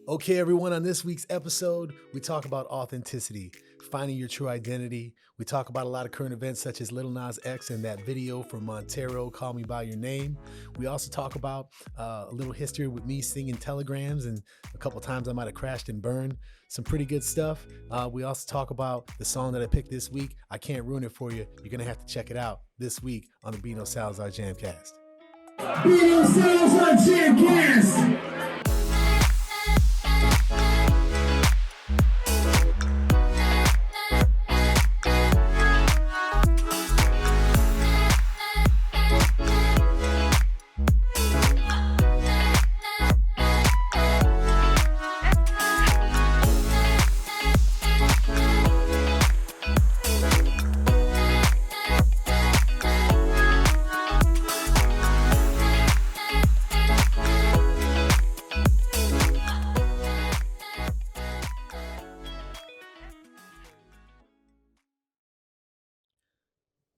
Okay, everyone, on this week's episode, we talk about authenticity, finding your true identity. We talk about a lot of current events such as Lil Nas X and that video from Montero, Call Me By Your Name. We also talk about a little history with me singing telegrams, and a couple times I might have crashed and burned. Some pretty good stuff. We also talk about the song that I picked this week. I can't ruin it for you. You're going to have to check it out this week on the Bino Salazar Jamcast. Bino Salazar Jamcast.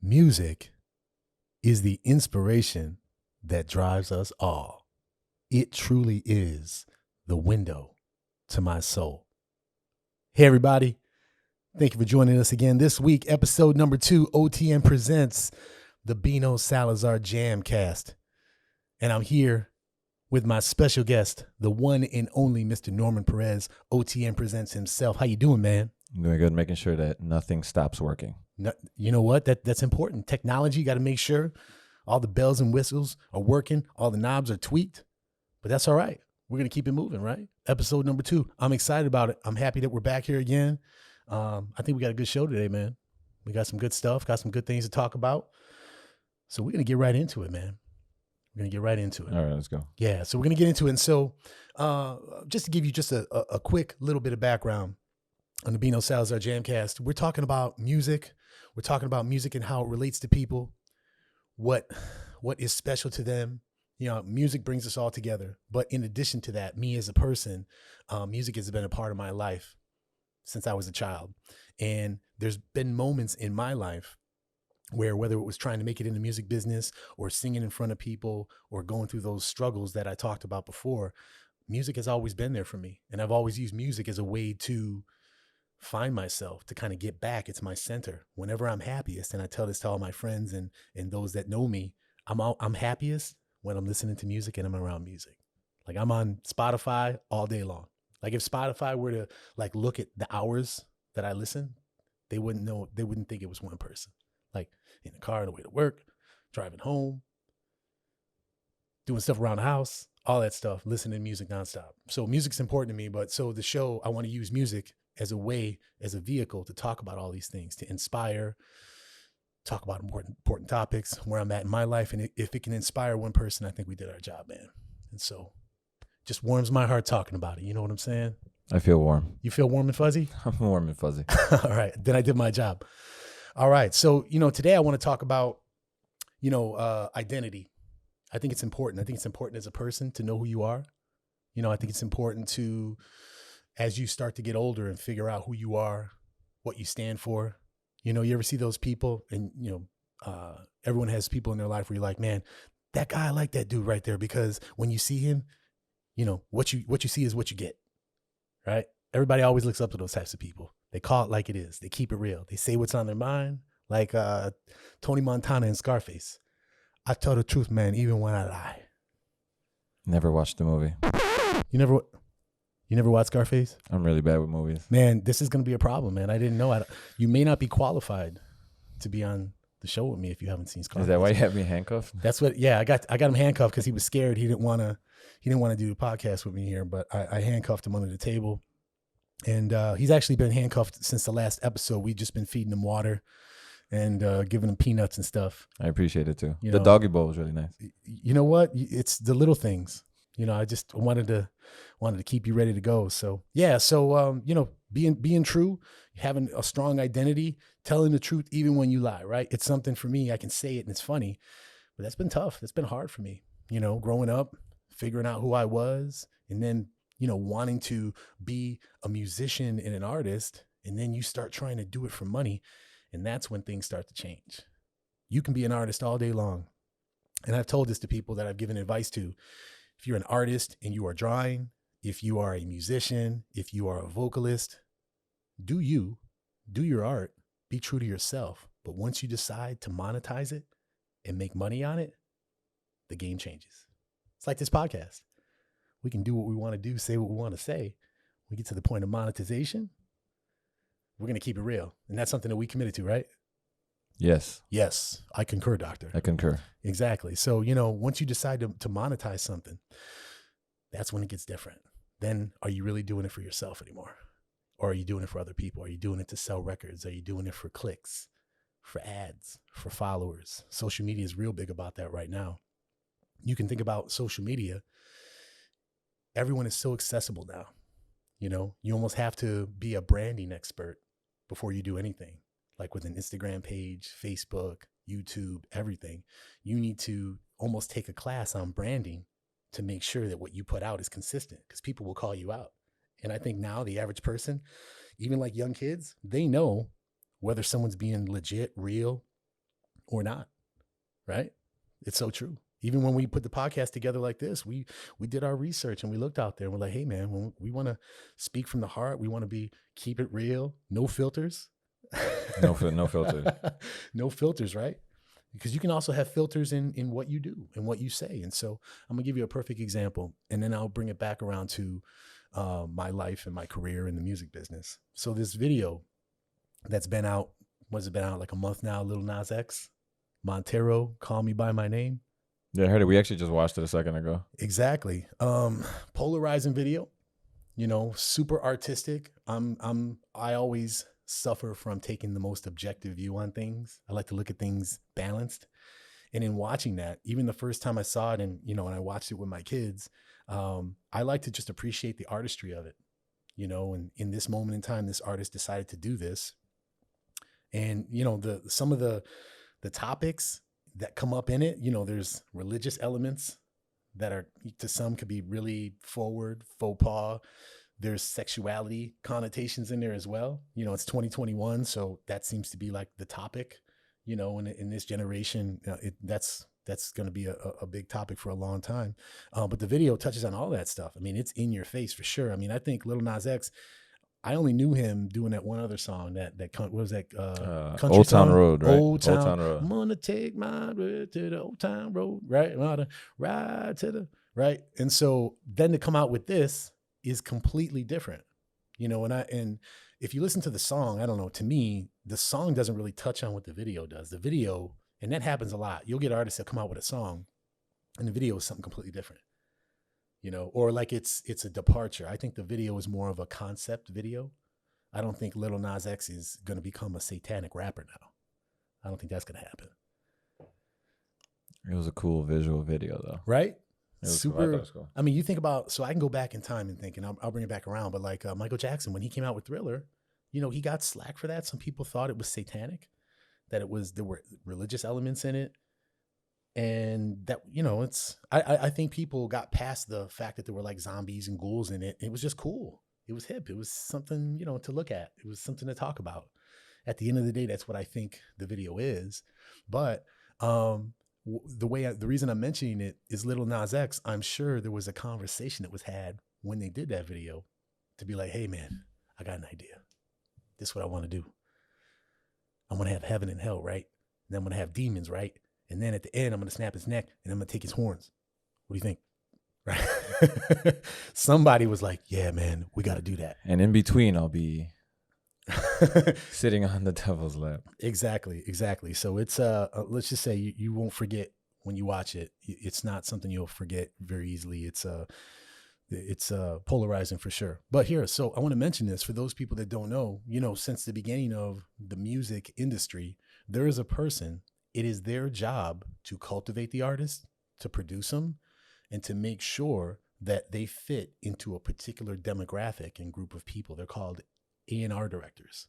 Music is the inspiration that drives us all. It truly is the window to my soul. Hey, everybody. Thank you for joining us again this week. Episode number 2, OTM presents the Bino Salazar Jamcast. And I'm here with my special guest, the one and only Mr. Norman Perez. OTM presents himself. How you doing, man? I'm doing good, making sure that nothing stops working. No, you know what? That's important. Technology, you got to make sure all the bells and whistles are working, all the knobs are tweaked, but that's all right. We're going to keep it moving, right? Episode number 2. I'm excited about it. I'm happy that we're back here again. I think we got a good show today, man. We got some good stuff, got some good things to talk about. So we're going to get right into it, man. We're going to get right into it. All right, let's go. Yeah, so we're going to get into it. And so just to give you just a quick little bit of background on the Bino Salazar Jamcast, we're talking about music. We're talking about music and how it relates to people, what is special to them. You know, music brings us all together. But in addition to that, me as a person, music has been a part of my life since I was a child. And there's been moments in my life where whether it was trying to make it in the music business or singing in front of people or going through those struggles that I talked about before, music has always been there for me. And I've always used music as a way to find myself, to kind of get back. It's my center. Whenever I'm happiest, and I tell this to all my friends and those that know me, I'm happiest when I'm listening to music and I'm around music. Like I'm on Spotify all day long. Like if Spotify were to like look at the hours that I listen, they wouldn't know, they wouldn't think it was one person. Like in the car on the way to work, driving home, doing stuff around the house, all that stuff, listening to music nonstop. So music's important to me, but so the show, I want to use music as a way, as a vehicle to talk about all these things, to inspire, talk about important topics, where I'm at in my life. And if it can inspire one person, I think we did our job, man. And so just warms my heart talking about it. You know what I'm saying? I feel warm. You feel warm and fuzzy? I'm warm and fuzzy. All right. Then I did my job. All right. So, today I want to talk about, identity. I think it's important. I think it's important as a person to know who you are. I think it's important to, as you start to get older and figure out who you are, what you stand for. You ever see those people and, everyone has people in their life where you're like, man, that guy, I like that dude right there, because when you see him, what you see is what you get, right? Everybody always looks up to those types of people. They call it like it is. They keep it real. They say what's on their mind, like Tony Montana and Scarface. I tell the truth, man, even when I lie. Never watched the movie. You never watched Scarface? I'm really bad with movies. Man, this is going to be a problem, man. I didn't know. You may not be qualified to be on the show with me if you haven't seen Scarface. Is that why you have me handcuffed? That's what. Yeah, I got him handcuffed because he was scared. He didn't want to do the podcast with me here, but I handcuffed him under the table, and he's actually been handcuffed since the last episode. We've just been feeding him water and giving him peanuts and stuff. I appreciate it too. The doggy bowl was really nice. You know what? It's the little things. I just wanted to keep you ready to go. So yeah. So being true, having a strong identity, telling the truth even when you lie, right? It's something for me. I can say it and it's funny, but that's been tough. That's been hard for me. Growing up, figuring out who I was, and then wanting to be a musician and an artist, and then you start trying to do it for money, and that's when things start to change. You can be an artist all day long, and I've told this to people that I've given advice to. If you're an artist and you are drawing if you are a musician, if you are a vocalist, do your art, be true to yourself. But once you decide to monetize it and make money on it, the game changes. It's like this podcast. We can do what we want to do, say what we want to say. We get to the point of monetization, we're going to keep it real. And that's something that we committed to, right? Yes. Yes, I concur, doctor. I concur. Exactly. So, once you decide to monetize something, that's when it gets different. Then are you really doing it for yourself anymore? Or are you doing it for other people? Are you doing it to sell records? Are you doing it for clicks, for ads, for followers? Social media is real big about that right now. You can think about social media. Everyone is so accessible now. You almost have to be a branding expert before you do anything. Like with an Instagram page, Facebook, YouTube, everything. You need to almost take a class on branding to make sure that what you put out is consistent, because people will call you out. And I think now the average person, even like young kids, they know whether someone's being legit, real, or not, right? It's so true. Even when we put the podcast together like this, we did our research and we looked out there and we're like, hey man, when we want to speak from the heart. We want to keep it real, no filters. No filters. No filters, right? Because you can also have filters in what you do and what you say. And so I'm gonna give you a perfect example, and then I'll bring it back around to my life and my career in the music business. So this video that's been out, what's it been out, like a month now? Lil Nas X, Montero, Call Me By My Name. Yeah, I heard it. We actually just watched it a second ago. Exactly. Polarizing video, super artistic. I always suffer from taking the most objective view on things. I like to look at things balanced. And in watching that, even the first time I saw it and I watched it with my kids, I like to just appreciate the artistry of it, and in this moment in time, this artist decided to do this. And, some of the topics that come up in it, there's religious elements that are, to some, could be really forward, faux pas. There's sexuality connotations in there as well. It's 2021, so that seems to be like the topic, in this generation. That's going to be a big topic for a long time. But the video touches on all that stuff. I mean, it's in your face for sure. I mean, I think Lil Nas X, I only knew him doing that one other song that what was that? Country Old song? Town Road, right? Old Town Road. I'm gonna take my road to the Old Town Road, right? I'm gonna ride to the right. And so then to come out with this is completely different, and if you listen to the song, I don't know, to me, the song doesn't really touch on what the video does. The video, and that happens a lot. You'll get artists that come out with a song and the video is something completely different, or like it's a departure. I think the video is more of a concept video. I don't think Lil Nas X is going to become a satanic rapper now. I don't think that's going to happen. It was a cool visual video though. Right? Super. Cool. I mean, you think about, so I can go back in time and think, and I'll bring it back around, but like Michael Jackson, when he came out with Thriller, he got slack for that. Some people thought it was satanic, that there were religious elements in it. And that, I think people got past the fact that there were like zombies and ghouls in it. It was just cool. It was hip. It was something, to look at. It was something to talk about. At the end of the day, that's what I think the video is. But, the reason I'm mentioning it is Lil Nas X. I'm sure there was a conversation that was had when they did that video to be like, hey man, I got an idea. This is what I want to do. I'm going to have heaven and hell, right? And then I'm going to have demons, right? And then at the end, I'm going to snap his neck and I'm going to take his horns. What do you think? Right? Somebody was like, yeah, man, we got to do that. And in between, I'll be sitting on the devil's lap. Exactly. So it's let's just say you won't forget when you watch it. It's not something you'll forget very easily. It's polarizing for sure. But here, so I want to mention this for those people that don't know, since the beginning of the music industry, there is a person, it is their job to cultivate the artist, to produce them, and to make sure that they fit into a particular demographic and group of people. They're called A&R directors.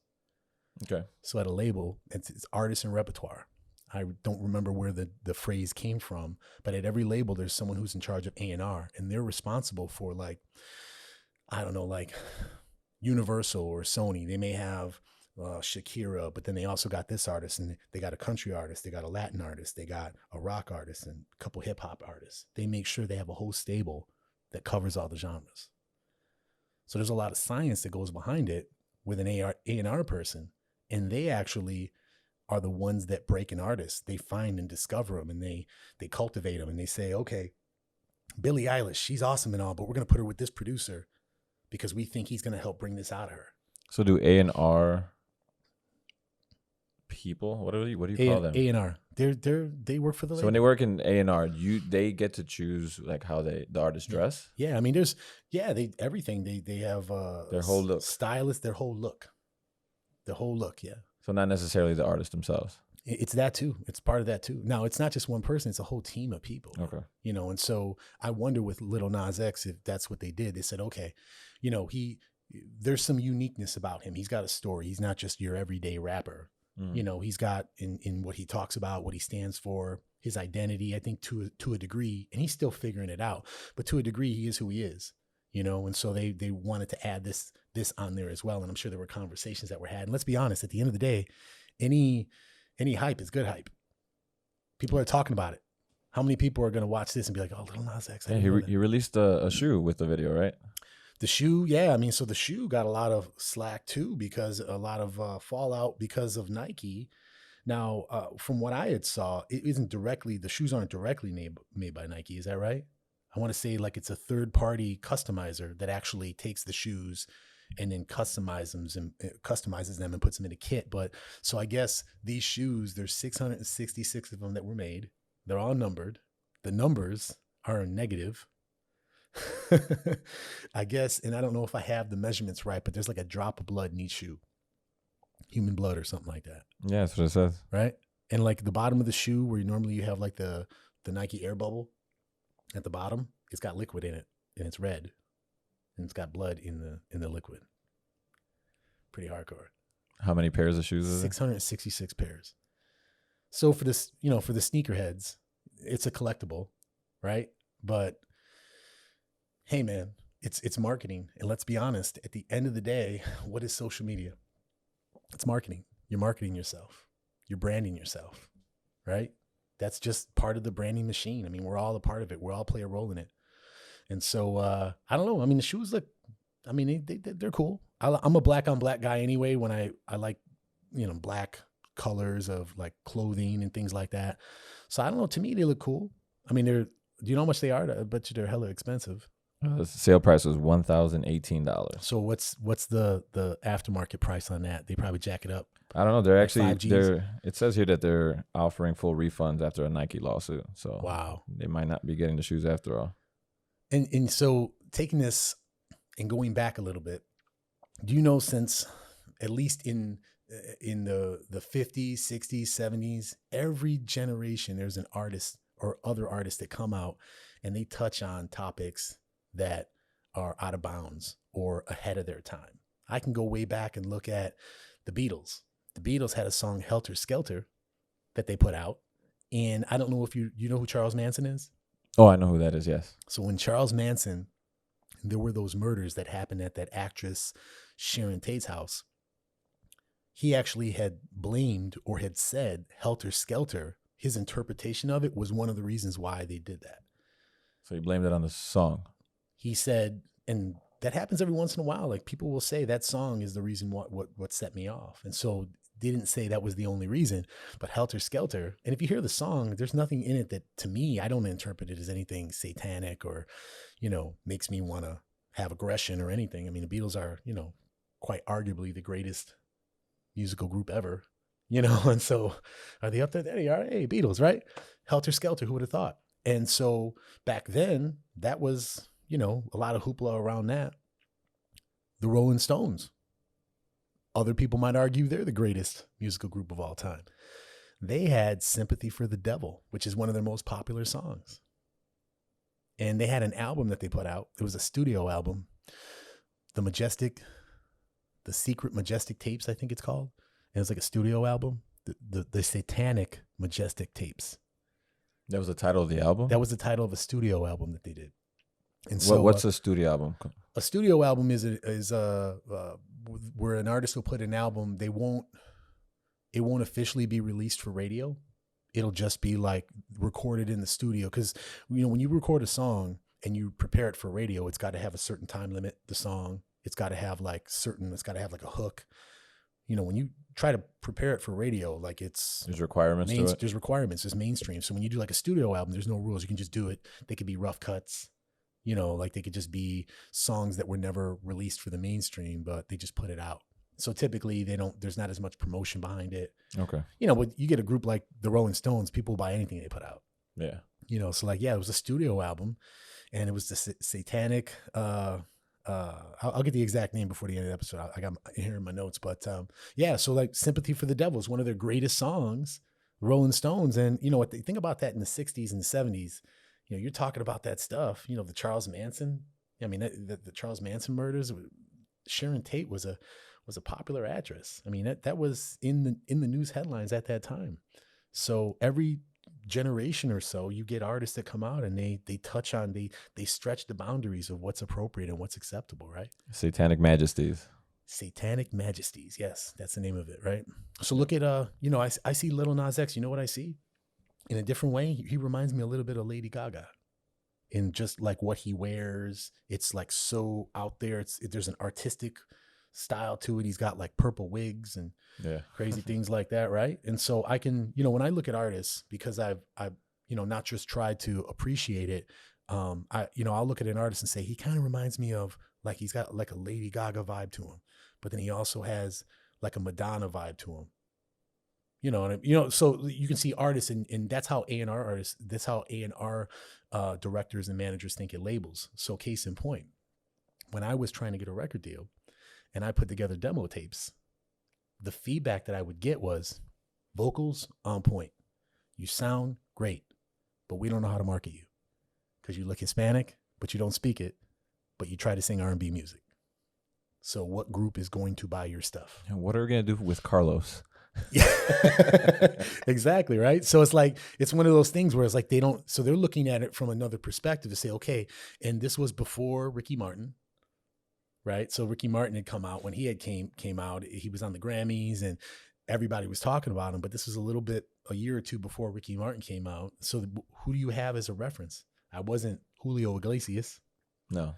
Okay. So at a label, it's artist and repertoire. I don't remember where the phrase came from, but at every label, there's someone who's in charge of A&R, and they're responsible for like Universal or Sony. They may have Shakira, but then they also got this artist, and they got a country artist, they got a Latin artist, they got a rock artist, and a couple hip hop artists. They make sure they have a whole stable that covers all the genres. So there's a lot of science that goes behind it with an A&R person. And they actually are the ones that break an artist. They find and discover them, and they cultivate them, and they say, okay, Billie Eilish, she's awesome and all, but we're going to put her with this producer because we think he's going to help bring this out of her. So do A&R people? What do you call them? A&R. They work for the label. So when they work in A&R, they get to choose like how the artist dress? Yeah, I mean everything. They have their whole look. Stylist, their whole look. The whole look, yeah. So not necessarily the artist themselves. It's that too. It's part of that too. Now, it's not just one person. It's a whole team of people. Okay. You know, and so I wonder with Lil Nas X if that's what they did. They said, okay, you know, there's some uniqueness about him. He's got a story. He's not just your everyday rapper. You know, he's got in what he talks about, what he stands for, his identity, I think to a degree, and he's still figuring it out. But to a degree, he is who he is, you know, and so they wanted to add this on there as well. And I'm sure there were conversations that were had. And let's be honest, at the end of the day, any hype is good hype. People are talking about it. How many people are going to watch this and be like, oh, Lil Nas X? Yeah, he released a shoe with the video, right? The shoe, yeah. I mean, so the shoe got a lot of slack too, because a lot of fallout because of Nike. Now, from what I had saw, the shoes aren't directly made by Nike. Is that right? I want to say like it's a third party customizer that actually takes the shoes and then customizes them and puts them in a kit. But so I guess these shoes, there's 666 of them that were made. They're all numbered. The numbers are negative. I guess, and I don't know if I have the measurements right, but there's like a drop of blood in each shoe, human blood or something like that. Yeah, that's what it says. Right. And like the bottom of the shoe where you have like the Nike air bubble at the bottom, it's got liquid in it and it's red and it's got blood in the liquid. Pretty hardcore. How many pairs of shoes is it? 666 pairs. So for this, you know, for the sneakerheads, it's a collectible, right? But hey, man, it's marketing. And let's be honest, at the end of the day, what is social media? It's marketing. You're marketing yourself. You're branding yourself, right? That's just part of the branding machine. I mean, we're all a part of it. We all play a role in it. And so, I don't know. I mean, the shoes look, I mean, they're cool. I'm a black on black guy anyway. When I like, you know, black colors of like clothing and things like that. So I don't know. To me, they look cool. I mean, do you know how much they are? I bet you they're hella expensive. The sale price was $1,018. So what's the aftermarket price on that? They probably jack it up. I don't know. They're actually $5Gs? It says here that they're offering full refunds after a Nike lawsuit. So Wow. they might not be getting the shoes after all. And so taking this and going back a little bit, do you know, since at least in the 50s, 60s, 70s, every generation there's an artist or other artists that come out and they touch on topics that are out of bounds or ahead of their time. I can go way back and look at the Beatles. The Beatles had a song, Helter Skelter, that they put out. And I don't know if you know who Charles Manson is? Oh, I know who that is, yes. So when Charles Manson, there were those murders that happened at that actress Sharon Tate's house, he actually had blamed or had said Helter Skelter. His interpretation of it was one of the reasons why they did that. So he blamed it on the song. He said, and that happens every once in a while. Like people will say that song is the reason what set me off. And so they didn't say that was the only reason, but Helter Skelter. And if you hear the song, there's nothing in it that, to me, I don't interpret it as anything satanic or, you know, makes me want to have aggression or anything. I mean, the Beatles are, you know, quite arguably the greatest musical group ever, you know? And so are they up there? There they are. Hey, Beatles, right? Helter Skelter, who would have thought? And so back then that was, you know, a lot of hoopla around that. The Rolling Stones. Other people might argue they're the greatest musical group of all time. They had Sympathy for the Devil, which is one of their most popular songs. And they had an album that they put out. It was a studio album. The Secret Majestic Tapes, I think it's called. And it's like a studio album. The Satanic Majestic Tapes. That was the title of the album? That was the title of a studio album that they did. And so, what's a studio album? A studio album is where an artist will put an album. It won't officially be released for radio. It'll just be like recorded in the studio. Because, you know, when you record a song and you prepare it for radio, it's got to have a certain time limit, the song. It's got to have like a hook. You know, when you try to prepare it for radio, like There's requirements to it. There's requirements. There's mainstream. So when you do like a studio album, there's no rules. You can just do it. They could be rough cuts. You know, like they could just be songs that were never released for the mainstream, but they just put it out. So typically there's not as much promotion behind it. Okay. You know, but you get a group like the Rolling Stones, people will buy anything they put out. Yeah. You know, so like, yeah, it was a studio album and it was the satanic, I'll get the exact name before the end of the episode. I got here in my notes, but yeah. So like Sympathy for the Devil is one of their greatest songs, Rolling Stones. And you know what, they think about that in the 60s and 70s, you know, you're talking about that stuff, you know, the Charles Manson. I mean, the Charles Manson murders, Sharon Tate was a popular actress. I mean, that was in the news headlines at that time. So every generation or so, you get artists that come out and they touch on, they stretch the boundaries of what's appropriate and what's acceptable, right? Satanic Majesties. Satanic Majesties. Yes, that's the name of it, right? So look at, you know, I see Lil Nas X. You know what I see? In a different way, he reminds me a little bit of Lady Gaga. In just like what he wears, it's like so out there. There's an artistic style to it. He's got like purple wigs and crazy things like that, right? And so I can, you know, when I look at artists, because I've you know, not just tried to appreciate it, I'll look at an artist and say he kind of reminds me of, like, he's got like a Lady Gaga vibe to him, but then he also has like a Madonna vibe to him. You know, and you know, so you can see artists, and that's how A&R artists, that's how A&R directors and managers think it labels. So case in point, when I was trying to get a record deal and I put together demo tapes, the feedback that I would get was vocals on point. You sound great, but we don't know how to market you because you look Hispanic, but you don't speak it, but you try to sing R&B music. So what group is going to buy your stuff? And what are we going to do with Carlos? Yeah, exactly. Right. So it's like, it's one of those things where it's like, so they're looking at it from another perspective to say, okay, and this was before Ricky Martin, right? So Ricky Martin had come out when he had came out, he was on the Grammys and everybody was talking about him, but this was a year or two before Ricky Martin came out. So who do you have as a reference? I wasn't Julio Iglesias. No.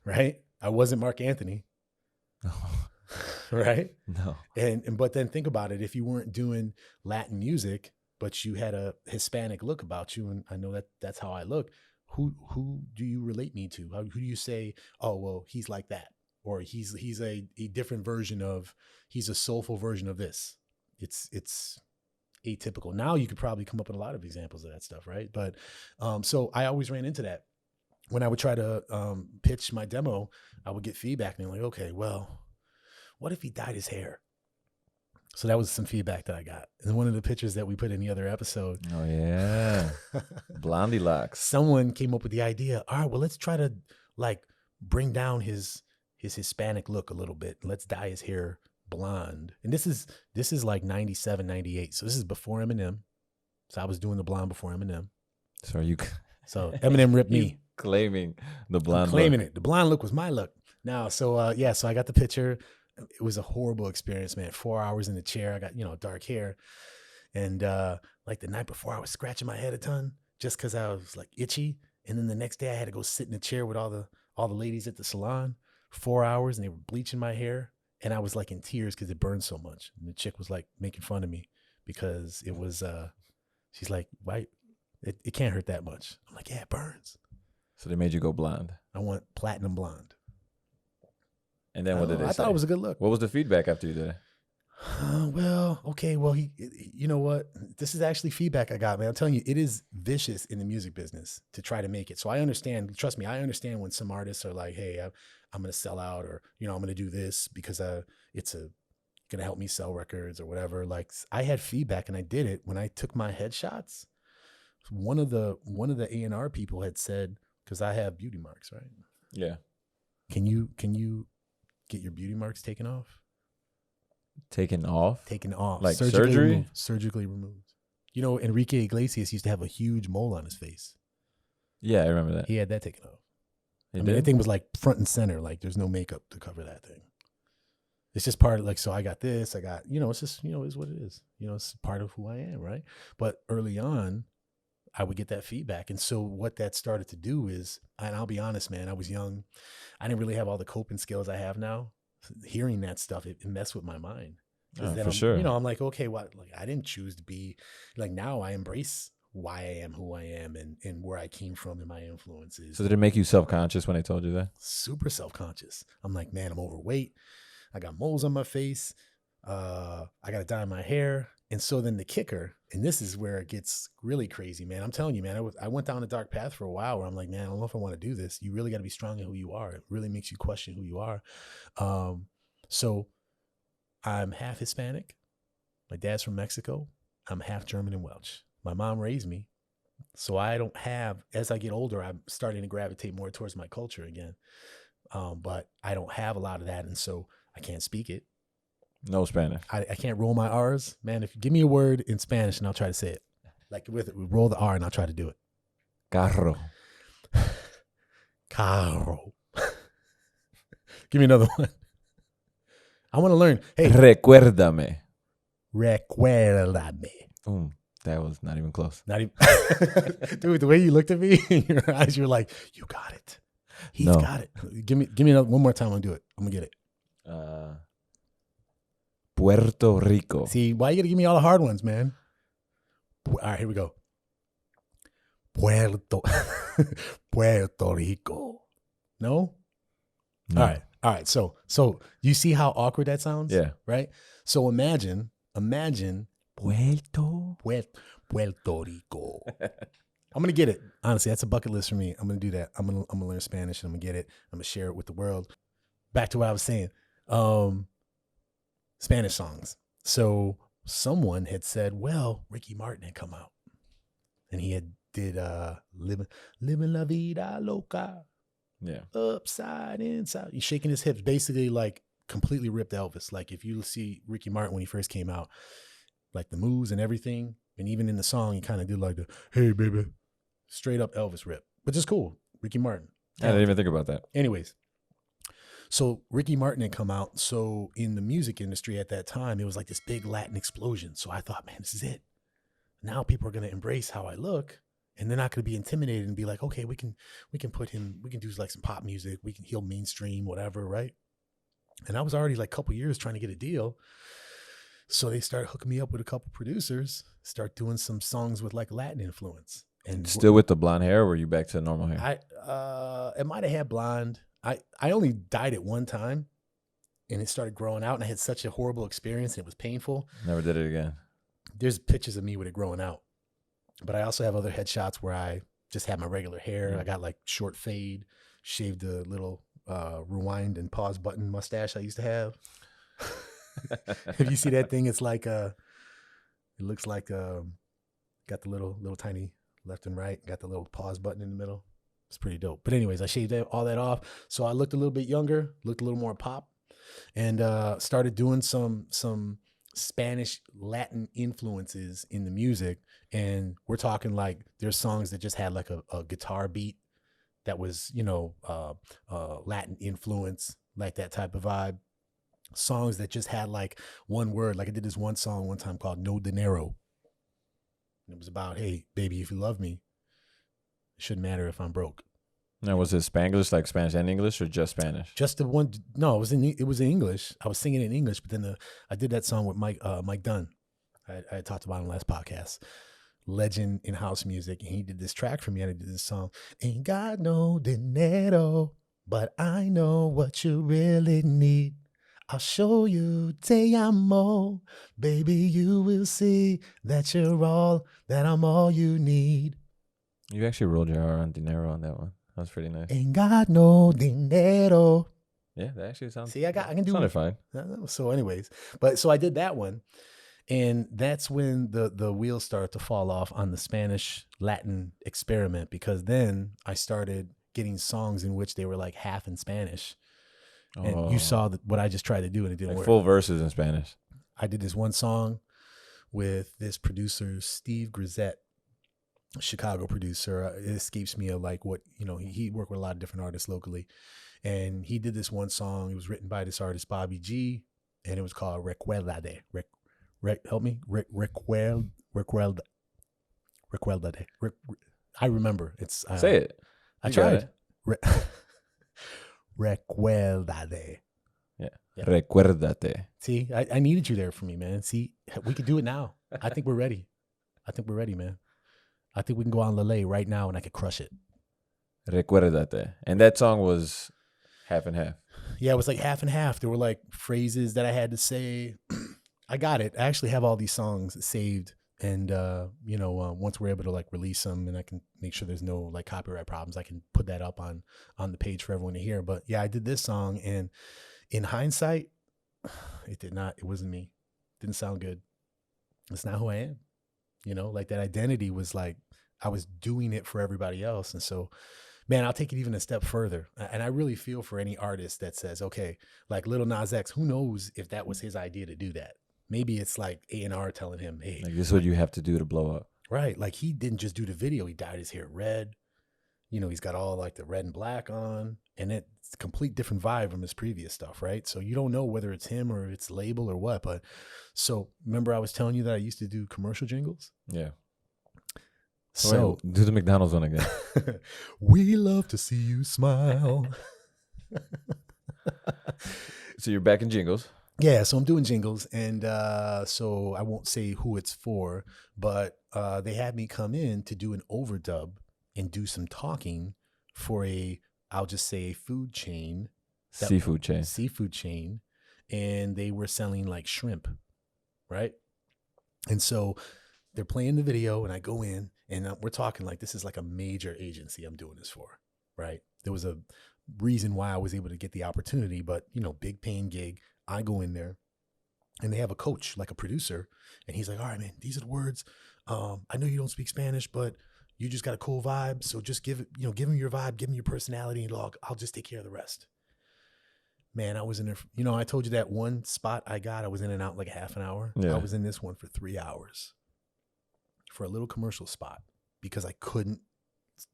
Right. I wasn't Mark Anthony. No. Right? No. But then think about it. If you weren't doing Latin music, but you had a Hispanic look about you, and I know that's how I look, who do you relate me to? Who do you say, oh, well, he's like that? Or he's a different version of, he's a soulful version of this. It's atypical. Now you could probably come up with a lot of examples of that stuff, right? But so I always ran into that. When I would try to pitch my demo, I would get feedback and they're like, okay, well, what if he dyed his hair? So that was some feedback that I got. And one of the pictures that we put in the other episode. Oh, yeah. Blondie locks. Someone came up with the idea. All right, well, let's try to like bring down his Hispanic look a little bit. Let's dye his hair blonde. And this is like 97, 98. So this is before Eminem. So I was doing the blonde before Eminem. So Eminem ripped me. Claiming the blonde claiming look. it. The blonde look was my look. Now, so so I got the picture. It was a horrible experience, man. 4 hours in the chair. I got, dark hair. And like the night before, I was scratching my head a ton just because I was like itchy. And then the next day I had to go sit in the chair with all the ladies at the salon, 4 hours, and they were bleaching my hair. And I was like in tears because it burned so much. And the chick was like making fun of me because it was, she's like, why? It can't hurt that much. I'm like, yeah, it burns. So they made you go blonde. I want platinum blonde. And then what did they say? I thought it was a good look. What was the feedback after you did it? Well, okay. Well, you know what? This is actually feedback I got, man. I'm telling you, it is vicious in the music business to try to make it. So I understand, trust me, I understand when some artists are like, hey, I'm going to sell out, or, I'm going to do this because it's going to help me sell records or whatever. Like, I had feedback and I did it when I took my headshots. One of the A&R people had said, because I have beauty marks, right? Yeah. Can you get your beauty marks taken off? Taken off? Taken off. Like surgery? Surgically removed. Enrique Iglesias used to have a huge mole on his face. Yeah, I remember that. He had that taken off. That thing was like front and center. Like there's no makeup to cover that thing. It's just part of like, so I got this, it's just, it's what it is. It's part of who I am, right? But early on, I would get that feedback. And so what that started to do is, and I'll be honest, man, I was young. I didn't really have all the coping skills I have now. Hearing that stuff, it messed with my mind. Because then for sure. I'm like, okay, what? Like, I didn't choose to be like, now I embrace why I am who I am and where I came from and my influences. So did it make you self-conscious when they told you that? Super self-conscious. I'm like, man, I'm overweight. I got moles on my face. I got to dye my hair. And so then the kicker, and this is where it gets really crazy, man. I'm telling you, man, I went down a dark path for a while where I'm like, man, I don't know if I want to do this. You really got to be strong in who you are. It really makes you question who you are. So I'm half Hispanic. My dad's from Mexico. I'm half German and Welsh. My mom raised me. So I don't have, as I get older, I'm starting to gravitate more towards my culture again. But I don't have a lot of that. And so I can't speak it. No Spanish. I can't roll my R's. Man, if you give me a word in Spanish and I'll try to say it. Like roll the R and I'll try to do it. Carro. Carro. Give me another one. I want to learn. Hey. Recuérdame. Recuérdame. That was not even close. Not even. Dude, the way you looked at me in your eyes, you were like, you got it. He's got it. Give me another, one more time. I'm going to do it. I'm going to get it. Puerto Rico. See, why you got to give me all the hard ones, man? All right, here we go. Puerto Rico. No? All right. So you see how awkward that sounds? Yeah. Right? So imagine Puerto Rico. I'm going to get it. Honestly, that's a bucket list for me. I'm going to do that. I'm going to learn Spanish and I'm going to get it. I'm going to share it with the world. Back to what I was saying. Spanish songs. So someone had said, well, Ricky Martin had come out and he did Living La Vida Loca. Yeah. Upside, inside. He's shaking his hips, basically like completely ripped Elvis. Like if you see Ricky Martin when he first came out, like the moves and everything. And even in the song, he kind of did like the, hey, baby, straight up Elvis rip, which is cool. Ricky Martin. I didn't even think about that. Anyways, so Ricky Martin had come out. So in the music industry at that time, it was like this big Latin explosion. So I thought, man, this is it. Now people are going to embrace how I look. And they're not going to be intimidated and be like, okay, we can put him, we can do like some pop music. He'll mainstream, whatever, right? And I was already like a couple years trying to get a deal. So they started hooking me up with a couple producers, start doing some songs with like Latin influence. And still with the blonde hair, or were you back to normal hair? It might have had blonde. I only dyed it one time and it started growing out and I had such a horrible experience and it was painful. Never did it again. There's pictures of me with it growing out. But I also have other headshots where I just had my regular hair. I got like short fade, shaved the little rewind and pause button mustache I used to have. If you see that thing, it's like it looks like got the little tiny left and right, got the little pause button in the middle. It's pretty dope. But anyways, I shaved all that off. So I looked a little bit younger, looked a little more pop, and started doing some Spanish Latin influences in the music. And we're talking like there's songs that just had like a guitar beat that was, Latin influence, like that type of vibe. Songs that just had like one word. Like I did this one song one time called No Dinero. And it was about, hey, baby, if you love me, it shouldn't matter if I'm broke. Now, was it Spanglish, like Spanish and English, or just Spanish? Just the one. No, it was in English. I was singing in English, but then I did that song with Mike Dunn. I talked about him last podcast. Legend in house music, and he did this track for me. And I did this song. Ain't got no dinero, but I know what you really need. I'll show you te amo, baby. You will see that I'm all you need. You actually rolled your R on dinero on that one. That was pretty nice. Ain't got no dinero. Yeah, that actually sounds. See, I can do it. Fine. So, anyways, so I did that one, and that's when the wheels started to fall off on the Spanish Latin experiment, because then I started getting songs in which they were like half in Spanish. And you saw what I just tried to do, and it didn't work. Full verses in Spanish. I did this one song with this producer, Steve Grisette, Chicago producer. It escapes me of like what, he worked with a lot of different artists locally. And he did this one song. It was written by this artist, Bobby G, and it was called Recuérdame. Help me? Recuérdame. Recuérdate. I remember. It's Say it. I You got tried. it. Recuérdate. Yeah. Yeah. Recuérdate. See, I needed you there for me, man. See, we could do it now. I think we're ready. Man. I think we can go on Lele right now and I could crush it. Recuérdate. And that song was half and half. Yeah, it was like half and half. There were like phrases that I had to say. I got it. I actually have all these songs saved. And, once we're able to like release them and I can make sure there's no like copyright problems, I can put that up on the page for everyone to hear. But yeah, I did this song and in hindsight, it wasn't me. Didn't sound good. It's not who I am. Like that identity was like, I was doing it for everybody else. And so, man, I'll take it even a step further. And I really feel for any artist that says, okay, like Lil Nas X, who knows if that was his idea to do that? Maybe it's like A&R telling him, hey. Like, this is what you have to do to blow up. Right. Like he didn't just do the video. He dyed his hair red. He's got all like the red and black on. And it's a complete different vibe from his previous stuff, right? So you don't know whether it's him or it's label or what. But so remember I was telling you that I used to do commercial jingles? Yeah. So wait, do the McDonald's one again. We love to see you smile. So you're back in jingles. Yeah, so I'm doing jingles, and so I won't say who it's for, but they had me come in to do an overdub and do some talking for I'll just say a food chain. Seafood chain. And they were selling like shrimp, right? And so they're playing the video, and I go in, and we're talking like this is like a major agency I'm doing this for, right? There was a reason why I was able to get the opportunity, but big paying gig. I go in there and they have a coach, like a producer, and he's like, all right, man, these are the words. I know you don't speak Spanish, but you just got a cool vibe. So just give him your vibe, give him your personality, and I'll just take care of the rest. Man, I was in there, I told you that one spot I was in and out like half an hour. Yeah. I was in this one for 3 hours for a little commercial spot because I couldn't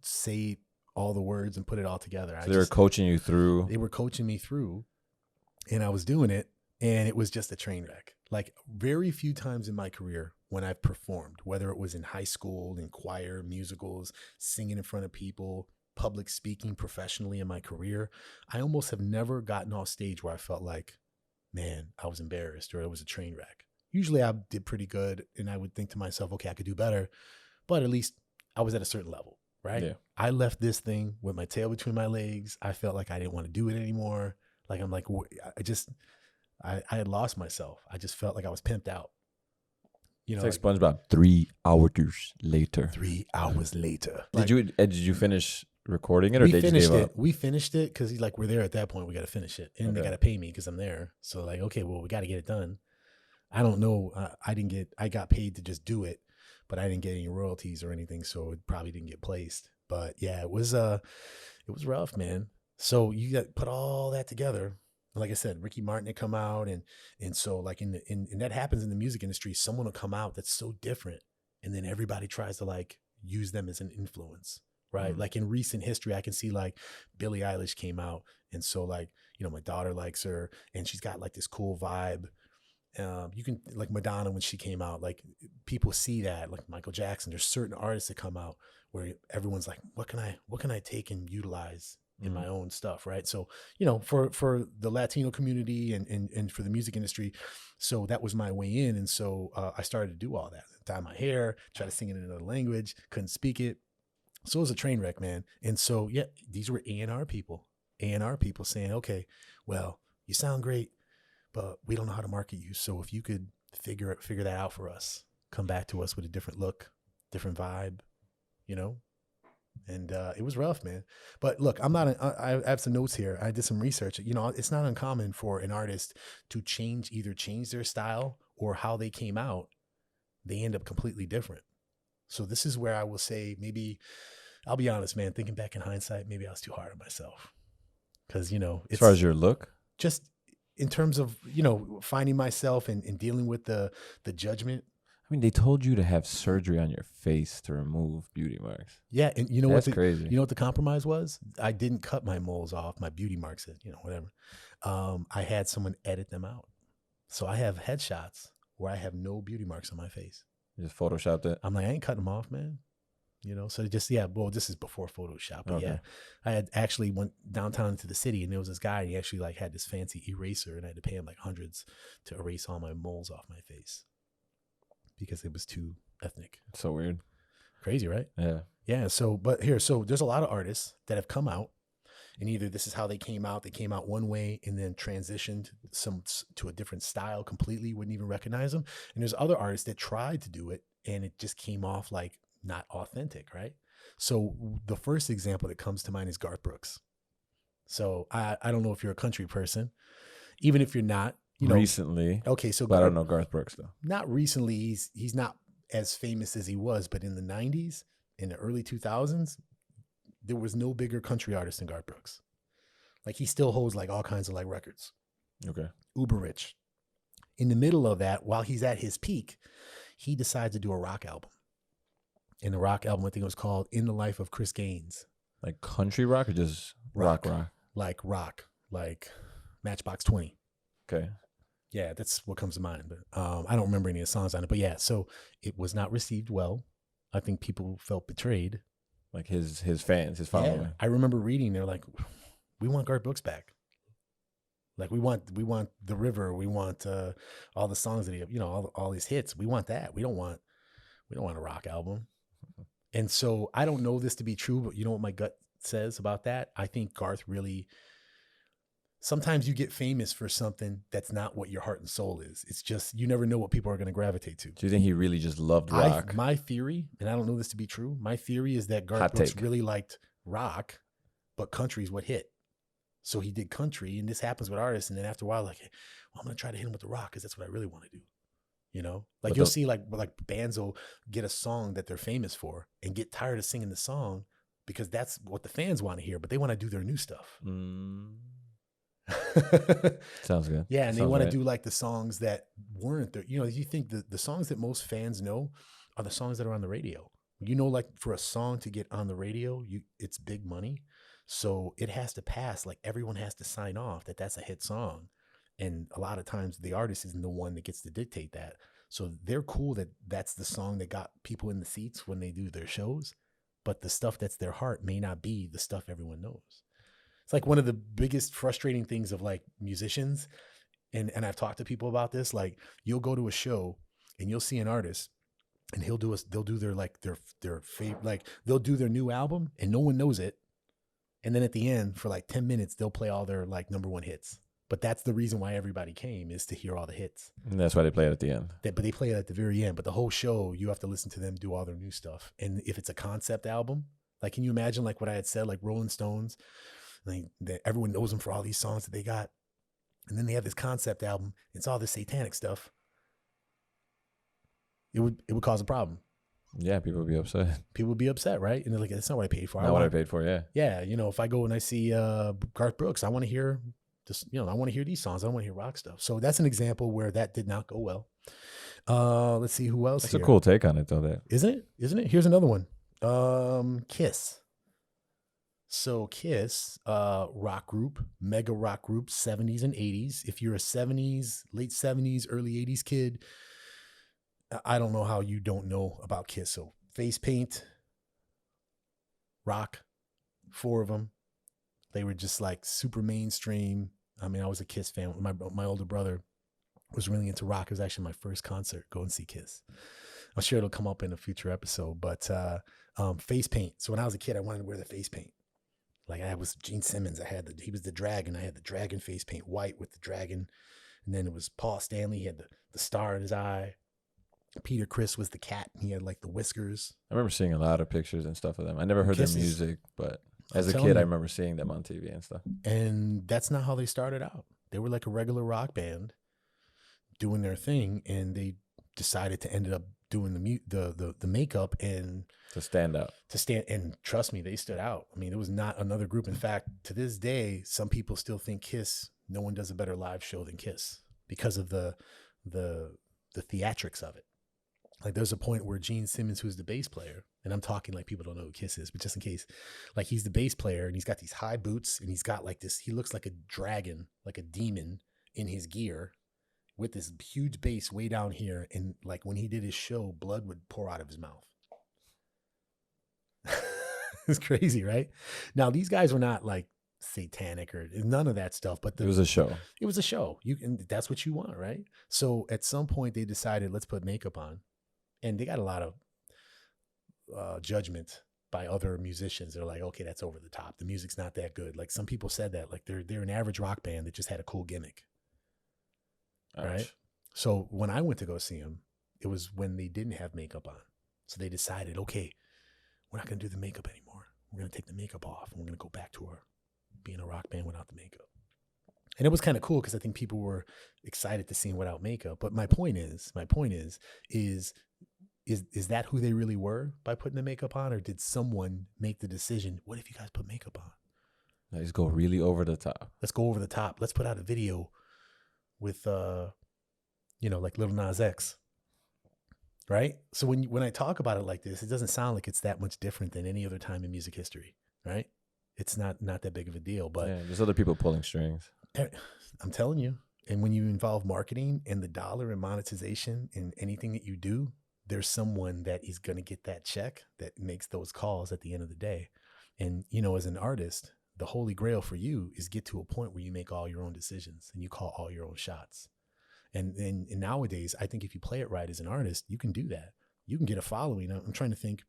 say all the words and put it all together. So they were coaching you through. They were coaching me through. And I was doing it, and it was just a train wreck. Like very few times in my career when I've performed, whether it was in high school, in choir, musicals, singing in front of people, public speaking professionally in my career, I almost have never gotten off stage where I felt like, man, I was embarrassed or it was a train wreck. Usually I did pretty good, and I would think to myself, okay, I could do better, but at least I was at a certain level, right? Yeah. I left this thing with my tail between my legs. I felt like I didn't want to do it anymore. Like, I'm like, I had lost myself. I just felt like I was pimped out. It's like SpongeBob. 3 hours later. 3 hours later. Did you finish recording it, or they just gave up? We finished it because we're there at that point. We got to finish it, and they got to pay me because I'm there. So like, okay, well, we got to get it done. I don't know. I got paid to just do it, but I didn't get any royalties or anything, so it probably didn't get placed. But yeah, it was rough, man. So you got put all that together. Like I said, Ricky Martin had come out, and so like in that happens in the music industry. Someone will come out that's so different, and then everybody tries to like use them as an influence, right? Mm-hmm. Like in recent history, I can see like Billie Eilish came out, and so like my daughter likes her, and she's got like this cool vibe. You can like Madonna when she came out, like people see that, like Michael Jackson. There's certain artists that come out where everyone's like, what can I take and utilize in my own stuff, right? So, for the Latino community and for the music industry, so that was my way in. And so I started to do all that, dye my hair, try to sing it in another language, couldn't speak it. So it was a train wreck, man. And so, yeah, these were A&R people saying, okay, well, you sound great, but we don't know how to market you. So if you could figure that out for us, come back to us with a different look, different vibe, And it was rough, man. But look, I have some notes here. I did some research. It's not uncommon for an artist to either change their style or how they came out. They end up completely different. So this is where I will say, maybe, I'll be honest, man, thinking back in hindsight, maybe I was too hard on myself. Because, as far as your look? Just in terms of, finding myself and dealing with the judgment. I mean, they told you to have surgery on your face to remove beauty marks. Yeah, and That's crazy. You know what the compromise was? I didn't cut my moles off, my beauty marks, whatever. I had someone edit them out. So I have headshots where I have no beauty marks on my face. You just photoshopped it? I'm like, I ain't cutting them off, man. You know, so just well, this is before Photoshop, but Okay. I had actually went downtown into the city, and there was this guy, and he actually like had this fancy eraser, and I had to pay him like hundreds to erase all my moles off my face because it was too ethnic. So weird. Crazy, right? Yeah. Yeah. So there's a lot of artists that have come out, and either this is how they came out one way and then transitioned to a different style completely, wouldn't even recognize them. And there's other artists that tried to do it, and it just came off like not authentic, right? So the first example that comes to mind is Garth Brooks. So I don't know if you're a country person, even if you're not, you know. Recently. Okay, so But I don't know Garth Brooks though. not recently. He's not as famous as he was, but in the 90s, in the early 2000s, there was no bigger country artist than Garth Brooks. Like he still holds like all kinds of like records. Okay. Uber rich. In the middle of that, while he's at his peak, he decides to do a rock album. And the rock album, I think it was called In the Life of Chris Gaines. Like country rock or just rock? Like rock, like Matchbox 20. Okay. Yeah, that's what comes to mind. But I don't remember any of the songs on it. But yeah, so it was not received well. I think people felt betrayed. Like his fans, his following. Yeah, I remember reading, they're like, we want Garth Brooks back. Like we want The River, we want all the songs that he, you know, all these hits. We want that. We don't want a rock album. And so I don't know this to be true, but you know what my gut says about that? I think Garth really, sometimes you get famous for something that's not what your heart and soul is. It's just, you never know what people are going to gravitate to. Do you think he really just loved rock? My theory, and I don't know this to be true, my theory is that Garth Hot Brooks take. really liked rock, but country is what hit. So he did country, and this happens with artists. And then after a while, like, well, I'm going to try to hit him with the rock because that's what I really want to do. You know, like But you'll see like bands will get a song that they're famous for and get tired of singing the song because that's what the fans want to hear, but they want to do their new stuff. Sounds good. Yeah, and they Sounds want right. to do like the songs that weren't there. You know, you think the songs that most fans know are the songs that are on the radio. You know, like for a song to get on the radio, it's big money. So it has to pass, like everyone has to sign off that that's a hit song. And a lot of times the artist isn't the one that gets to dictate that. So they're cool that that's the song that got people in the seats when they do their shows. But the stuff that's their heart may not be the stuff everyone knows. It's like one of the biggest frustrating things of like musicians. And I've talked to people about this. Like you'll go to a show and you'll see an artist and they'll do their favorite, like they'll do their new album and no one knows it. And then at the end for like 10 minutes, they'll play all their like number one hits. But that's the reason why everybody came, is to hear all the hits. And that's why they play it at the end. But they play it at the very end. But the whole show, you have to listen to them do all their new stuff. And if it's a concept album, like, can you imagine like what I had said, like Rolling Stones, like that everyone knows them for all these songs that they got. And then they have this concept album. It's all this satanic stuff. It would cause a problem. Yeah, people would be upset. People would be upset, right? And they're like, that's not what I paid for. Not what I paid for, yeah. Yeah, you know, if I go and I see Garth Brooks, I want to hear this, you know, I want to hear these songs. I don't want to hear rock stuff. So that's an example where that did not go well. Let's see who else. That's a cool take on it, though. That isn't it? Here's another one. Kiss. So Kiss, rock group, mega rock group, 70s and 80s. If you're a 70s, late 70s, early 80s kid, I don't know how you don't know about Kiss. So face paint, rock, 4 of them. They were just like super mainstream. I mean, I was a Kiss fan. My older brother was really into rock. It was actually my first concert. Go and see Kiss. I'm sure it'll come up in a future episode. But face paint. So when I was a kid, I wanted to wear the face paint. Like I was Gene Simmons. He was the dragon. I had the dragon face paint, white with the dragon. And then it was Paul Stanley. He had the star in his eye. Peter Criss was the cat. He had like the whiskers. I remember seeing a lot of pictures and stuff of them. I never heard their music, but as a kid, I remember seeing them on TV and stuff. And that's not how they started out. They were like a regular rock band doing their thing, and they decided to end up doing the makeup and to stand out. And trust me, they stood out. I mean, there was not another group. In fact, to this day, some people still think Kiss, no one does a better live show than Kiss because of the theatrics of it. Like there's a point where Gene Simmons, who's the bass player, and I'm talking like people don't know who Kiss is, but just in case, like he's the bass player and he's got these high boots and he's got like this, he looks like a dragon, like a demon in his gear with this huge bass way down here. And like when he did his show, blood would pour out of his mouth. It's crazy, right? Now, these guys were not like satanic or none of that stuff, but it was a show. It was a show. And that's what you want, right? So at some point they decided, let's put makeup on, and they got a lot of judgment by other musicians. They're like, okay, that's over the top. The music's not that good. Like some people said that, like they're an average rock band that just had a cool gimmick, right? So when I went to go see them, it was when they didn't have makeup on. So they decided, okay, we're not going to do the makeup anymore. We're going to take the makeup off and we're going to go back to our being a rock band without the makeup. And it was kind of cool because I think people were excited to see him without makeup. But my point is that who they really were by putting the makeup on, or did someone make the decision, what if you guys put makeup on? Let's go really over the top. Let's go over the top. Let's put out a video with, like Lil Nas X. Right? So when I talk about it like this, it doesn't sound like it's that much different than any other time in music history, right? It's not that big of a deal, but there's other people pulling strings. I'm telling you. And when you involve marketing and the dollar and monetization in anything that you do, there's someone that is going to get that check that makes those calls at the end of the day. And, as an artist, the holy grail for you is get to a point where you make all your own decisions and you call all your own shots. And nowadays, I think if you play it right as an artist, you can do that. You can get a following. I'm trying to think.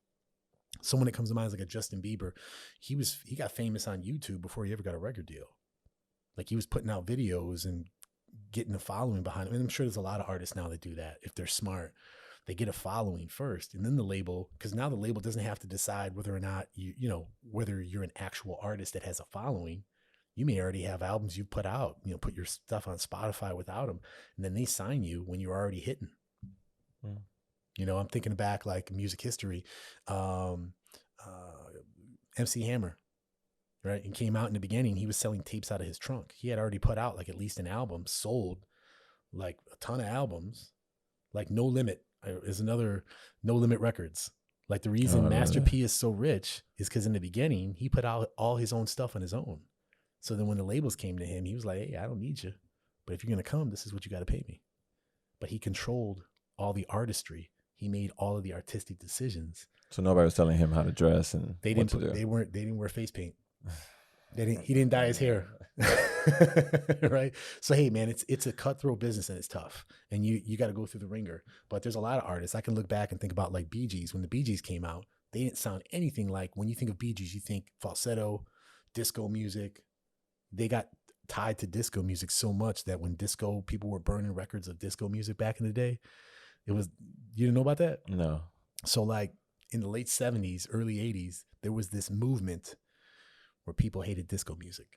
Someone that comes to mind is like a Justin Bieber. He got famous on YouTube before he ever got a record deal. Like he was putting out videos and getting a following behind him. And I'm sure there's a lot of artists now that do that. If they're smart, they get a following first, and then the label, because now the label doesn't have to decide whether or not whether you're an actual artist that has a following. You may already have albums you've put out, put your stuff on Spotify without them, and then they sign you when you're already hitting. I'm thinking back like music history, MC Hammer, right? And came out in the beginning, he was selling tapes out of his trunk. He had already put out like at least an album, sold like a ton of albums, like No Limit is another No Limit Records. Like the reason Master P is so rich is because in the beginning, he put out all his own stuff on his own. So then when the labels came to him, he was like, hey, I don't need you. But if you're going to come, this is what you got to pay me. But he controlled all the artistry. He made all of the artistic decisions. So nobody was telling him how to dress and they didn't wear face paint. He didn't dye his hair. Right? So hey man, it's a cutthroat business and it's tough. And you got to go through the ringer. But there's a lot of artists. I can look back and think about like Bee Gees. When the Bee Gees came out, they didn't sound anything like, when you think of Bee Gees, you think falsetto, disco music. They got tied to disco music so much that when people were burning records of disco music back in the day, you didn't know about that? No. So like in the late 70s, early 80s, there was this movement where people hated disco music.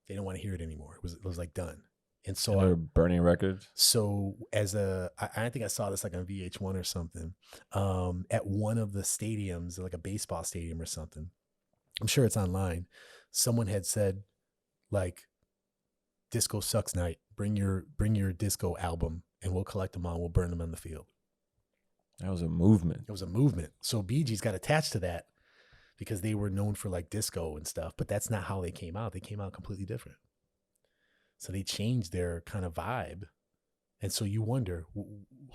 They didn't want to hear it anymore. It was like done. And so they were burning records. So I think I saw this like on VH1 or something, at one of the stadiums, like a baseball stadium or something. I'm sure it's online. Someone had said, like, disco sucks night. Bring your disco album and we'll collect them all. We'll burn them on the field. That was a movement. It was a movement. So Bee Gees got attached to that because they were known for like disco and stuff, but that's not how they came out. They came out completely different. So they changed their kind of vibe. And so you wonder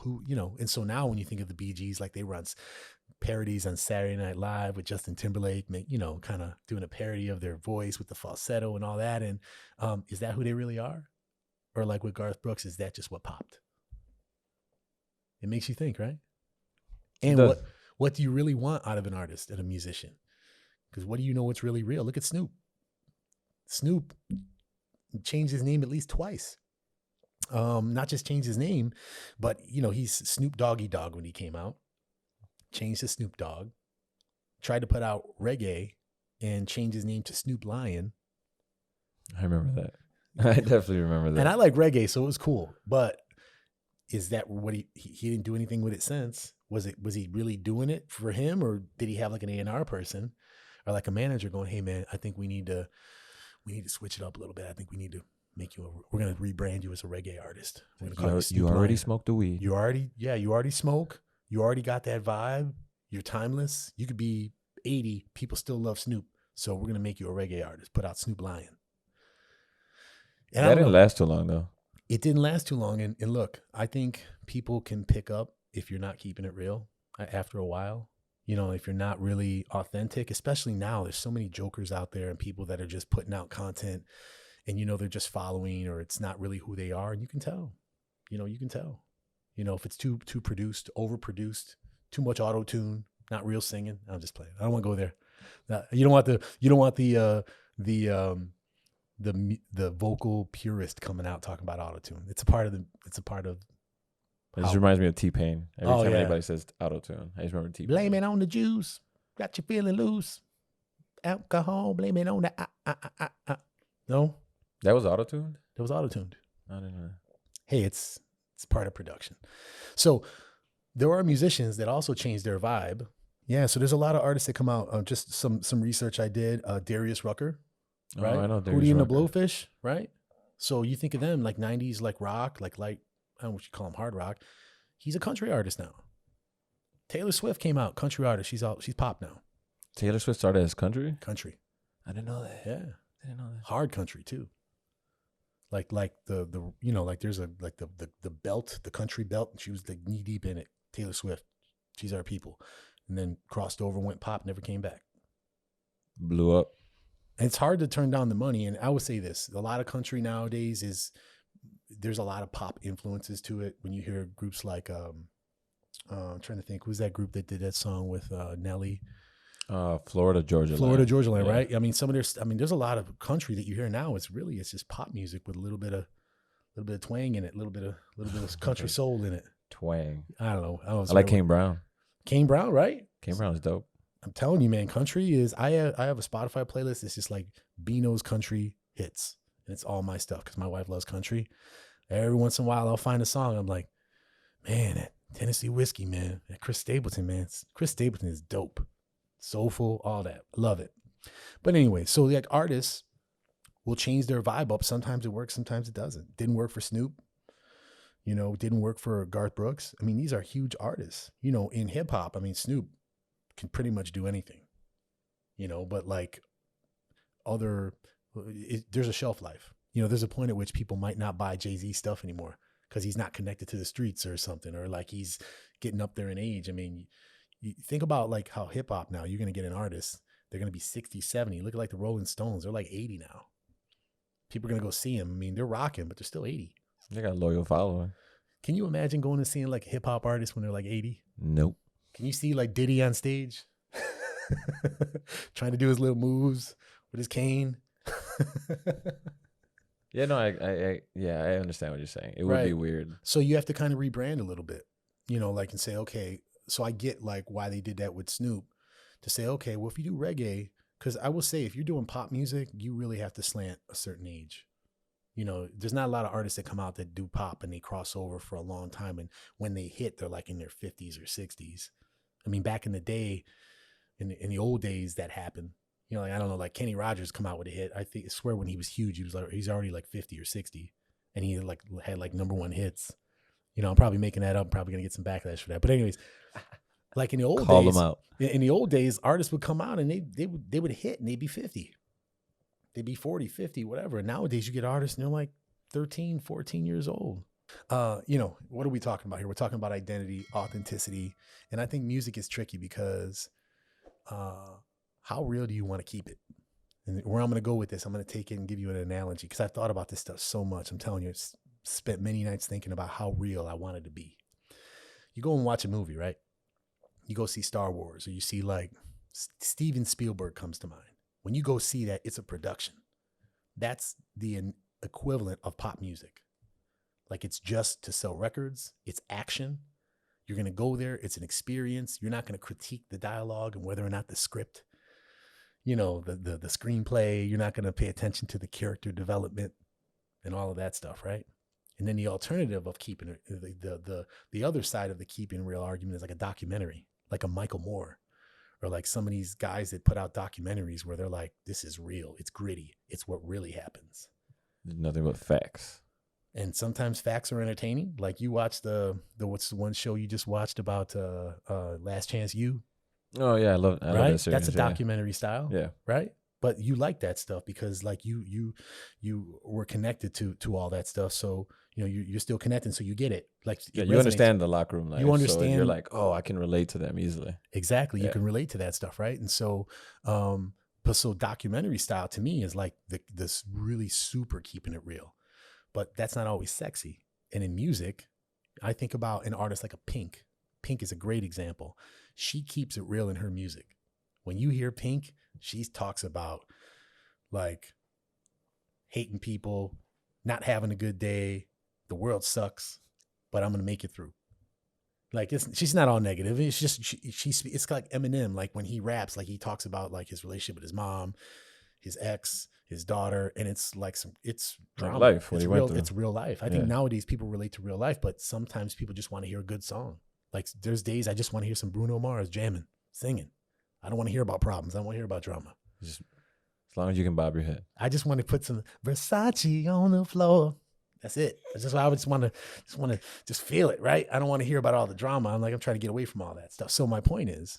who, and so now when you think of the Bee Gees, like they run parodies on Saturday Night Live with Justin Timberlake, kind of doing a parody of their voice with the falsetto and all that. And is that who they really are? Or like with Garth Brooks, is that just what popped? It makes you think, right? And what do you really want out of an artist and a musician? Because what do you know what's really real? Look at Snoop. Snoop changed his name at least twice. Not just changed his name, but he's Snoop Doggy Dogg when he came out. Changed to Snoop Dogg. Tried to put out reggae and changed his name to Snoop Lion. I remember that. I definitely remember that. And I like reggae, so it was cool. But is that what he didn't do anything with it since? Was he really doing it for him, or did he have like an A&R person or like a manager going, hey man, I think we need to switch it up a little bit. I think we need to we're going to rebrand you as a reggae artist. You already smoked the weed. You already smoke. You already got that vibe. You're timeless. You could be 80. People still love Snoop. So we're going to make you a reggae artist. Put out Snoop Lion. And that didn't last too long though. It didn't last too long. And look, I think people can pick up if you're not keeping it real after a while. if you're not really authentic, especially now, there's so many jokers out there and people that are just putting out content and, they're just following, or it's not really who they are. And you can tell, if it's too produced, overproduced, too much auto-tune, not real singing. I'm just playing. I don't want to go there. You don't want the vocal purist coming out talking about auto-tune. It's a part of It just reminds me of T-Pain. Every time anybody says auto-tune, I just remember T-Pain. Blame it on the juice. Got you feeling loose. Alcohol, blame it on the No? That was auto-tuned? That was auto-tuned. I didn't know that. Hey, it's part of production. So there are musicians that also change their vibe. Yeah, so there's a lot of artists that come out. Just some research I did. Darius Rucker, right? Oh, I know Darius Hootie and the Rucker. Blowfish, right? So you think of them like 90s, like rock, like light, I don't know what you call him, hard rock. He's a country artist now. Taylor Swift came out, country artist. She's pop now. Taylor Swift started as country? Country. I didn't know that. Yeah. I didn't know that. Hard country too. Like the like there's the belt, the country belt, and she was like knee deep in it. Taylor Swift. She's our people. And then crossed over, went pop, never came back. Blew up. And it's hard to turn down the money. And I would say this, a lot of country nowadays there's a lot of pop influences to it. When you hear groups like, I'm trying to think, who's that group that did that song with Nelly? Florida Georgia Line, yeah. right? I mean, there's a lot of country that you hear now. It's just pop music with a little bit of twang in it, a little bit of country soul in it. Twang. I don't know. I like Kane Brown. Kane Brown, right? Kane Brown is dope. I'm telling you, man, country is. I have a Spotify playlist. It's just like Bino's country hits, and it's all my stuff because my wife loves country. Every once in a while, I'll find a song. I'm like, man, that Tennessee whiskey, man. That Chris Stapleton, man. Chris Stapleton is dope, soulful, all that. Love it. But anyway, so like artists will change their vibe up. Sometimes it works, sometimes it doesn't. Didn't work for Snoop. Didn't work for Garth Brooks. I mean, these are huge artists. In hip hop, I mean, Snoop can pretty much do anything. But like there's a shelf life. There's a point at which people might not buy Jay-Z stuff anymore because he's not connected to the streets or something, or like he's getting up there in age. I mean, you think about like how hip hop now, you're going to get an artist, they're going to be 60, 70. Look at like the Rolling Stones. They're like 80 now. People are going to go see them. I mean, they're rocking, but they're still 80. They got a loyal following. Can you imagine going and seeing like a hip hop artist when they're like 80? Nope. Can you see like Diddy on stage trying to do his little moves with his cane? Yeah, no, I understand what you're saying. It would be weird. So you have to kind of rebrand a little bit, like and say, okay, so I get like why they did that with Snoop, to say, okay, well, if you do reggae, because I will say if you're doing pop music, you really have to slant a certain age. There's not a lot of artists that come out that do pop and they cross over for a long time. And when they hit, they're like in their 50s or 60s. I mean, back in the day, in the old days, that happened. Like, I don't know, like Kenny Rogers come out with a hit. I swear when he was huge, he's already like 50 or 60 and he had like number one hits. I'm probably making that up. I'm probably going to get some backlash for that. But anyways, like in the old Call days, them out. In the old days, artists would come out and they would hit and they'd be 50. They'd be 40, 50, whatever. And nowadays you get artists and they're like 13, 14 years old. What are we talking about here? We're talking about identity, authenticity. And I think music is tricky because how real do you want to keep it? And where I'm going to go with this, I'm going to take it and give you an analogy because I've thought about this stuff so much. I'm telling you, it's spent many nights thinking about how real I want it to be. You go and watch a movie, right? You go see Star Wars, or you see like Steven Spielberg comes to mind. When you go see that, it's a production. That's the equivalent of pop music. Like it's just to sell records. It's action. You're going to go there. It's an experience. You're not going to critique the dialogue and whether or not the script, the screenplay. You're not going to pay attention to the character development and all of that stuff, right? And then the alternative of keeping it, the other side of the keeping real argument is like a documentary, like a Michael Moore. Or like some of these guys that put out documentaries where they're like, this is real. It's gritty. It's what really happens. Nothing but facts. And sometimes facts are entertaining. Like you watched what's the one show you just watched about Last Chance U? Oh yeah, I love that series. That's a documentary style. Yeah. Right? but you like that stuff because like you were connected to all that stuff. So, you know, you're still connecting. So you get it. Like, Yeah, it you resonates. understand the locker room life. You understand. So you're like, oh, I can relate to them easily. Exactly. You can relate to that stuff. Right. And so, but so documentary style to me is like this really super keeping it real, but that's not always sexy. And in music, I think about an artist like a Pink. Pink is a great example. She keeps it real in her music. When you hear Pink, she talks about like hating people, not having a good day, the world sucks, but I'm going to make it through. Like, she's not all negative. It's just, it's like Eminem. Like when he raps, like he talks about like his relationship with his mom, his ex, his daughter. And it's like it's drama. Like life, it's real. It's real life. I think nowadays people relate to real life, but sometimes people just want to hear a good song. Like there's days I just want to hear some Bruno Mars jamming, singing. I don't want to hear about problems. I don't want to hear about drama. Just as long as you can bob your head. I just want to put some Versace on the floor. That's it. That's just why I just want to feel it, right? I don't want to hear about all the drama. I'm trying to get away from all that stuff. So my point is,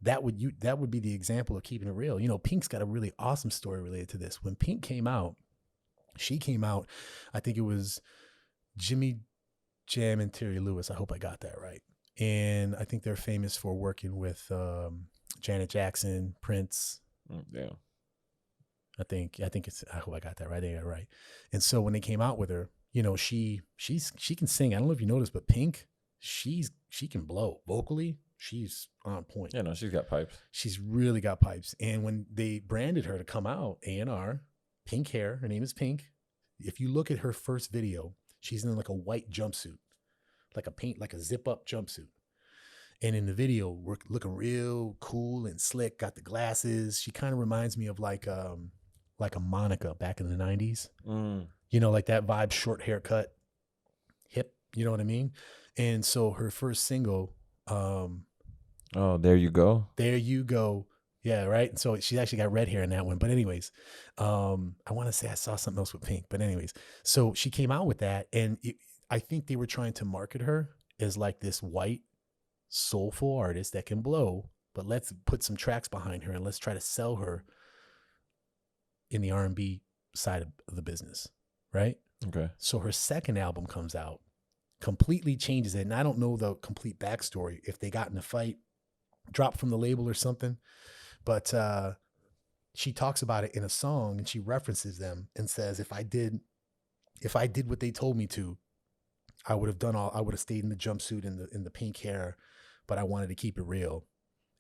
that would be the example of keeping it real. You know, Pink's got a really awesome story related to this. When Pink came out, I think it was Jimmy Jam and Terry Lewis. I hope I got that right. And I think they're famous for working with Janet Jackson, Prince. Yeah. I hope I got that right. I got it right. And so when they came out with her, you know, she can sing. I don't know if you noticed, but Pink, she can blow vocally. She's on point. Yeah, no, she's got pipes. She's really got pipes. And when they branded her to come out, A&R, pink hair, her name is Pink. If you look at her first video, she's in like a white jumpsuit, like a zip up jumpsuit. And in the video, we're looking real cool and slick, got the glasses. She kind of reminds me of like a Monica back in the 90s. You know, like that vibe, short haircut, hip, you know what I mean? And so her first single, Oh, There You Go. There You Go. Yeah, right. And so she actually got red hair in that one. But anyways, I want to say I saw something else with Pink. But anyways, so she came out with that. And I think they were trying to market her as like this white, soulful artist that can blow, but let's put some tracks behind her and let's try to sell her in the R&B side of the business, right? Okay. So her second album comes out, completely changes it. And I don't know the complete backstory, if they got in a fight, dropped from the label or something, but she talks about it in a song and she references them and says, if I did what they told me to, I would have stayed in the jumpsuit in the pink hair, but I wanted to keep it real.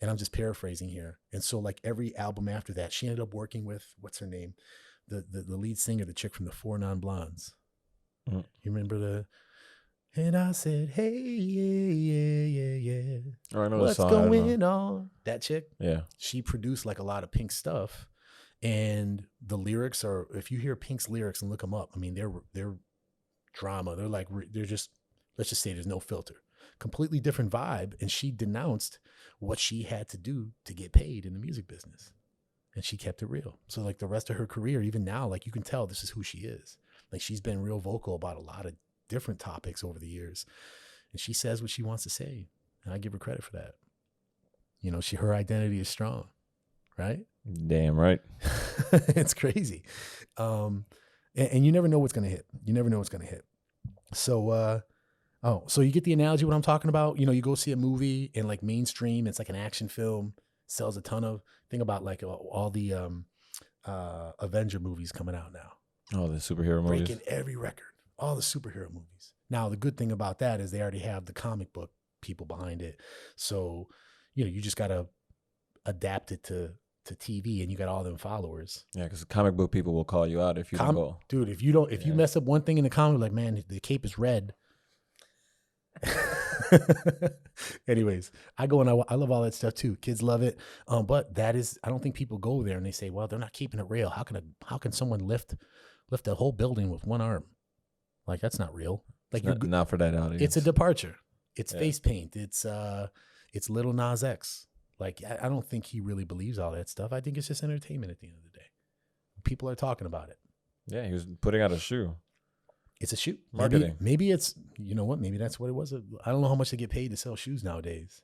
And I'm just paraphrasing here. And so like every album after that, she ended up working with, what's her name? The lead singer, the chick from the 4 Non-Blondes. You remember and I said, hey, yeah. Oh, I know what's going on? That chick? Yeah. She produced like a lot of Pink stuff. And the lyrics are, if you hear Pink's lyrics and look them up, I mean, they're drama. They're like, they're just, let's just say there's no filter. Completely different vibe. And she denounced what she had to do to get paid in the music business. And she kept it real. So like the rest of her career, even now, like you can tell this is who she is. Like she's been real vocal about a lot of different topics over the years. And she says what she wants to say. And I give her credit for that. You know, her identity is strong, right? Damn right. It's crazy. And you never know what's going to hit. You never know what's going to hit. So, so you get the analogy what I'm talking about? You know, you go see a movie in like mainstream, it's like an action film, sells a ton of, think about like all the Avenger movies coming out now. Oh, the superhero movies. Breaking every record, all the superhero movies. Now, the good thing about that is they already have the comic book people behind it. So, you know, you just got to adapt it to TV and you got all them followers. Yeah, because comic book people will call you out if you don't go. Dude, if you mess up one thing in the comic, like, man, the cape is red. Anyways, I go and I love all that stuff too. Kids love it. But that is, I don't think people go there and they say, well, they're not keeping it real. How can someone lift a whole building with one arm? Like, that's not real. Like, not for that audience. It's a departure. It's face paint. It's Lil Nas X. Like, I don't think he really believes all that stuff. I think it's just entertainment at the end of the day. People are talking about it. Yeah, he was putting out a shoe. It's a shoe. Marketing. Maybe it's, you know what? Maybe that's what it was. I don't know how much they get paid to sell shoes nowadays,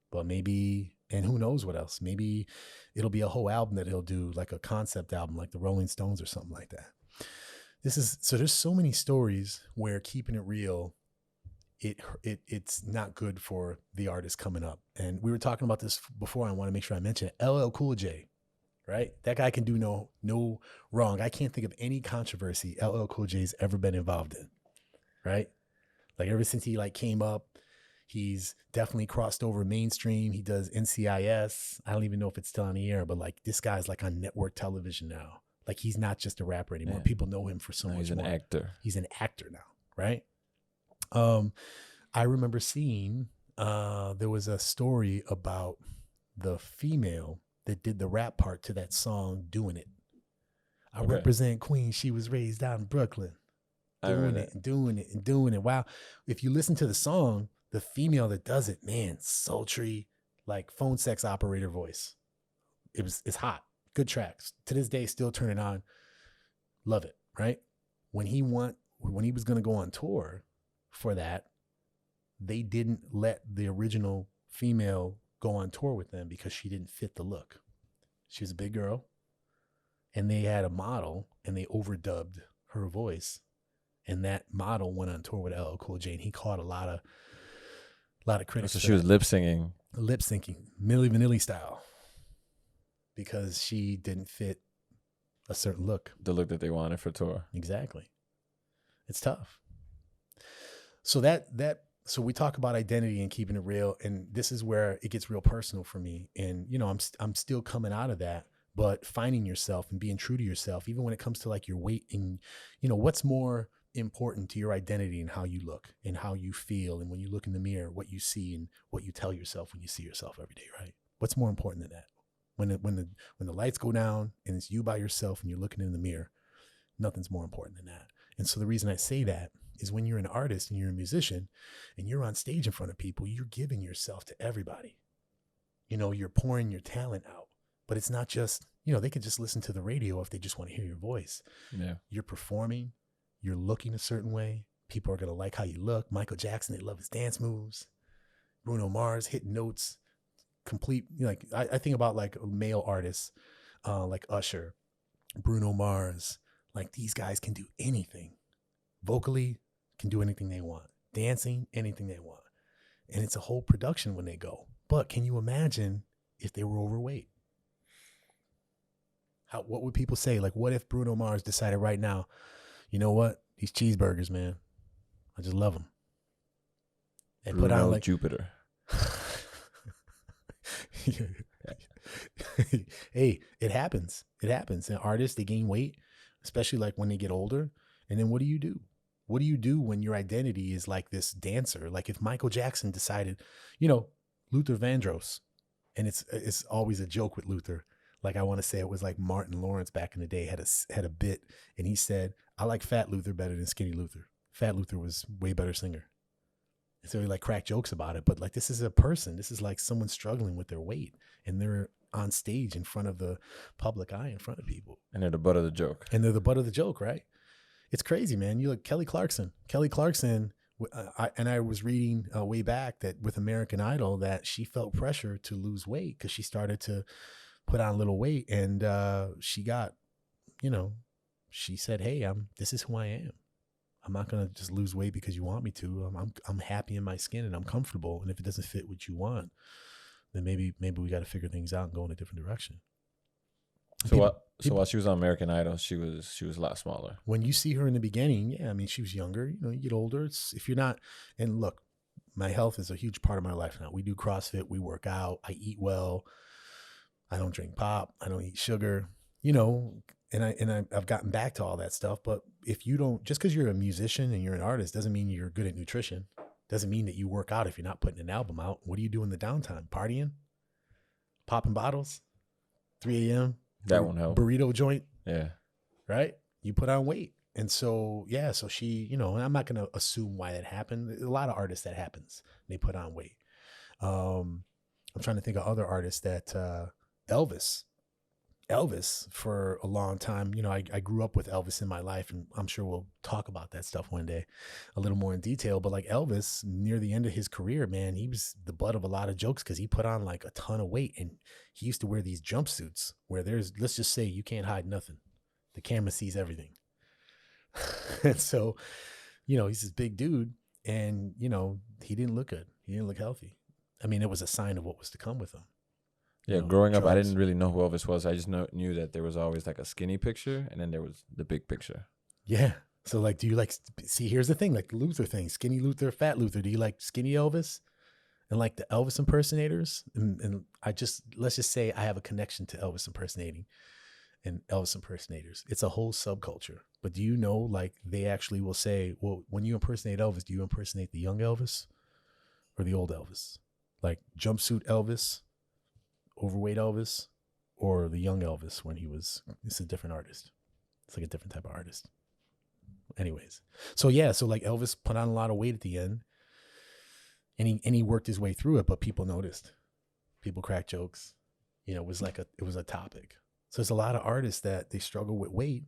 but maybe And who knows what else? Maybe it'll be a whole album that he'll do, like a concept album, like the Rolling Stones or something like that. There's so many stories where keeping it real, it's not good for the artist coming up. And we were talking about this before. I want to make sure I mention it. LL Cool J, right? That guy can do no wrong. I can't think of any controversy LL Cool J's ever been involved in, right? Like ever since he like came up, he's definitely crossed over mainstream. He does NCIS. I don't even know if it's still on the air, but like this guy's like on network television now. Like he's not just a rapper anymore. Yeah. People know him for so much more. He's an actor. He's an actor now, right? I remember seeing there was a story about the female that did the rap part to that song doing it. I represent Queens. She was raised out in Brooklyn. Doing it. Wow. If you listen to the song, the female that does it, man, sultry, like phone sex operator voice. It's hot. Good tracks. To this day, still turn it on. Love it, right? When he was going to go on tour for that, they didn't let the original female go on tour with them because she didn't fit the look. She was a big girl, and they had a model, and they overdubbed her voice, and that model went on tour with LL Cool J, and he caught a lot of critics. So she was lip syncing, Milli Vanilli style, because she didn't fit a certain look. The look that they wanted for tour. Exactly. It's tough. So so we talk about identity and keeping it real, and this is where it gets real personal for me. And I'm still coming out of that, but finding yourself and being true to yourself, even when it comes to like your weight and what's more important to your identity and how you look and how you feel, and when you look in the mirror, what you see and what you tell yourself when you see yourself every day, right? What's more important than that? When the lights go down and it's you by yourself and you're looking in the mirror, nothing's more important than that. And so the reason I say that is when you're an artist and you're a musician and you're on stage in front of people, you're giving yourself to everybody. You're pouring your talent out, but it's not just, they could just listen to the radio if they just want to hear your voice. Yeah. You're performing, you're looking a certain way. People are going to like how you look. Michael Jackson, they love his dance moves. Bruno Mars hitting notes, complete. I think about like male artists, like Usher, Bruno Mars, like these guys can do anything. Vocally, can do anything they want. Dancing, anything they want. And it's a whole production when they go. But can you imagine if they were overweight? What would people say? Like, what if Bruno Mars decided right now, you know what? These cheeseburgers, man, I just love them. And Bruno put on like Jupiter. Hey, it happens. And artists, they gain weight, especially like when they get older. And then what do you do? What do you do when your identity is like this dancer? Like if Michael Jackson decided, Luther Vandross, and it's always a joke with Luther. Like I want to say it was like Martin Lawrence back in the day had a bit, and he said, I like Fat Luther better than Skinny Luther. Fat Luther was way better singer. And so he like cracked jokes about it. But like this is a person. This is like someone struggling with their weight, and they're on stage in front of the public eye, in front of people. And they're the butt of the joke. Right? It's crazy, man. You look Kelly Clarkson. I was reading way back that with American Idol that she felt pressure to lose weight because she started to put on a little weight, and she got, she said, "Hey, this is who I am. I'm not gonna just lose weight because you want me to. I'm happy in my skin and I'm comfortable. And if it doesn't fit what you want, then maybe we got to figure things out and go in a different direction." So while she was on American Idol, she was a lot smaller. When you see her in the beginning, yeah, I mean, she was younger. You get older. If you're not, and look, my health is a huge part of my life now. We do CrossFit, we work out, I eat well. I don't drink pop. I don't eat sugar. And I've gotten back to all that stuff. But if you don't, just because you're a musician and you're an artist, doesn't mean you're good at nutrition. Doesn't mean that you work out if you're not putting an album out. What do you do in the downtime? Partying, popping bottles, 3 a.m. That won't help. Burrito joint. Yeah. Right? You put on weight. And so, yeah, so she, and I'm not going to assume why that happened. There's a lot of artists that happens. They put on weight. I'm trying to think of other artists that, Elvis Elvis for a long time. You know, I grew up with Elvis in my life, and I'm sure we'll talk about that stuff one day a little more in detail. But like Elvis, near the end of his career, man, he was the butt of a lot of jokes because he put on like a ton of weight, and he used to wear these jumpsuits where let's just say you can't hide nothing. The camera sees everything. And so, you know, he's this big dude, and, you know, he didn't look good. He didn't look healthy. I mean, it was a sign of what was to come with him. Yeah, You know, growing up, I drugs. didn't really know who Elvis was. I just knew that there was always like a skinny picture, and then there was the big picture. Yeah. So like, do you like, see, here's the thing, like the Luther thing, skinny Luther, fat Luther. Do you like skinny Elvis and like the Elvis impersonators? And let's just say I have a connection to Elvis impersonating and Elvis impersonators. It's a whole subculture. But do you know, like, they actually will say, well, when you impersonate Elvis, do you impersonate the young Elvis or the old Elvis? Like jumpsuit Elvis, overweight Elvis, or the young Elvis when it's a different artist. It's like a different type of artist. Anyways. So yeah, so like Elvis put on a lot of weight at the end, and he worked his way through it, but people noticed. People cracked jokes. You know, it was a topic. So there's a lot of artists that they struggle with weight,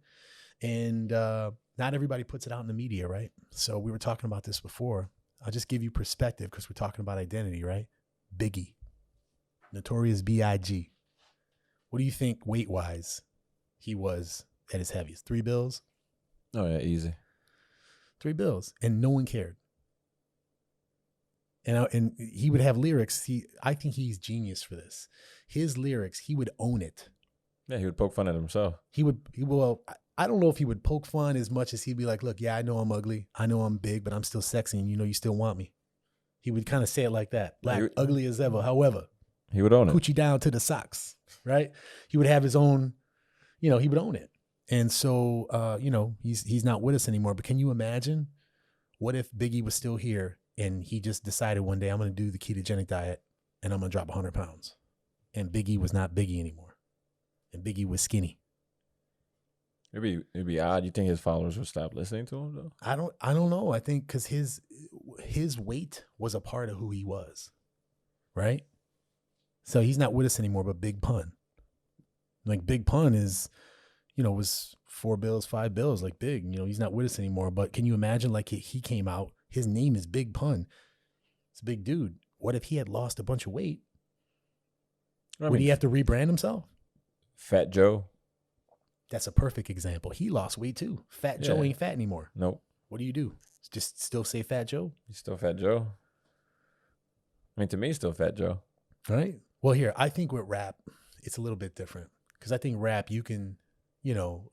and not everybody puts it out in the media, right? So we were talking about this before. I'll just give you perspective because we're talking about identity, right? Biggie, Notorious B.I.G. What do you think weight-wise he was at his heaviest? 3 bills? Oh yeah, easy. 3 bills, and no one cared. And he would have lyrics. I think he's genius for this. His lyrics, he would own it. Yeah, he would poke fun at himself. I don't know if he would poke fun as much as he'd be like, look, yeah, I know I'm ugly. I know I'm big, but I'm still sexy, and you know you still want me. He would kind of say it like that. Black, ugly as ever. However, he would own it. Coochie down to the socks, right? He would have his own, you know, he would own it. And so, you know, he's not with us anymore. But can you imagine what if Biggie was still here and he just decided one day, I'm going to do the ketogenic diet and I'm going to drop 100 pounds. And Biggie was not Biggie anymore. And Biggie was skinny. It'd be odd. You think his followers would stop listening to him though? I don't know. I think because his weight was a part of who he was, right? So he's not with us anymore. But Big Pun, like Big Pun is, you know, was 4 bills, 5 bills, like big. You know, he's not with us anymore. But can you imagine? Like he came out. His name is Big Pun. It's a big dude. What if he had lost a bunch of weight? Would he have to rebrand himself? Fat Joe. That's a perfect example. He lost weight too. Fat Joe ain't fat anymore. Nope. What do you do? Just still say Fat Joe? He's still Fat Joe. I mean, to me, he's still Fat Joe. All right. Well, here, I think with rap, it's a little bit different. Because I think rap, you can, you know,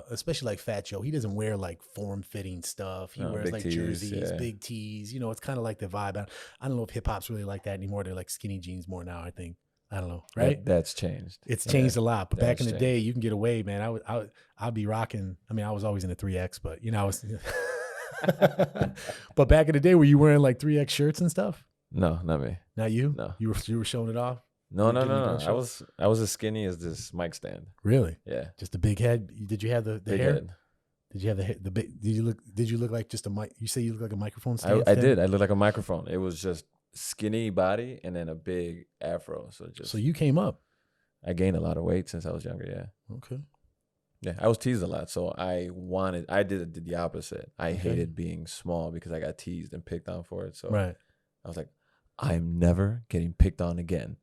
especially like Fat Joe, he doesn't wear like form-fitting stuff. He wears like tees, jerseys, big tees. You know, it's kind of like the vibe. I don't know if hip-hop's really like that anymore. They're like skinny jeans more now, I think. I don't know, right? That's changed. It's changed a lot, but back in the day, you can get away, man. I'd be rocking. I mean, I was always in a 3X, but you know, I was. But back in the day, were you wearing like 3X shirts and stuff? No, not me. Not you? No, you were showing it off. No. I was as skinny as this mic stand. Really? Yeah. Just a big head. Did you have the big hair? Head. Did you have the big? Did you look like just a mic? You say you look like a microphone stand? I did. I looked like a microphone. It was just skinny body and then a big afro. So you came up. I gained a lot of weight since I was younger. Yeah. Okay. Yeah, I was teased a lot, so I did the opposite. I hated being small because I got teased and picked on for it. So right. I was like, I'm never getting picked on again.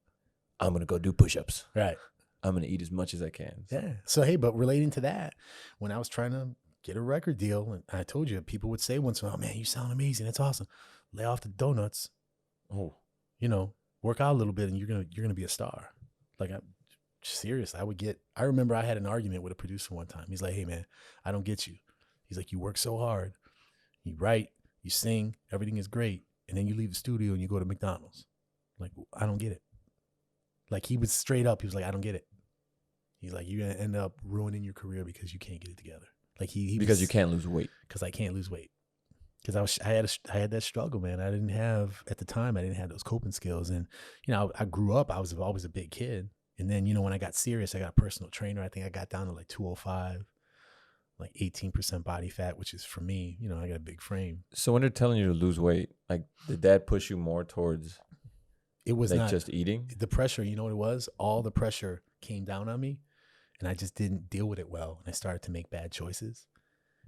I'm gonna go do push-ups. Right. I'm gonna eat as much as I can. Yeah. So hey, but relating to that, when I was trying to get a record deal, and I told you, people would say once in a while, "Man, you sound amazing. That's awesome. Lay off the donuts. Oh, you know, work out a little bit, and you're gonna be a star." Like, I'm serious. I remember I had an argument with a producer one time. He's like, "Hey man, I don't get you." He's like, "You work so hard, you write, you sing, everything is great, and then you leave the studio and you go to McDonald's." Like, I don't get it. Like, he was straight up. He was like, "I don't get it." He's like, "You're gonna end up ruining your career because you can't get it together." Like because you can't lose weight. Because I can't lose weight. Because I had that struggle, man. At the time, I didn't have those coping skills. And, you know, I grew up, I was always a big kid. And then, you know, when I got serious, I got a personal trainer. I think I got down to like 205, like 18% body fat, which is, for me, you know, I got a big frame. So when they're telling you to lose weight, like, did that push you more towards it was like not just eating? The pressure, you know what it was? All the pressure came down on me. and I just didn't deal with it well. And I started to make bad choices.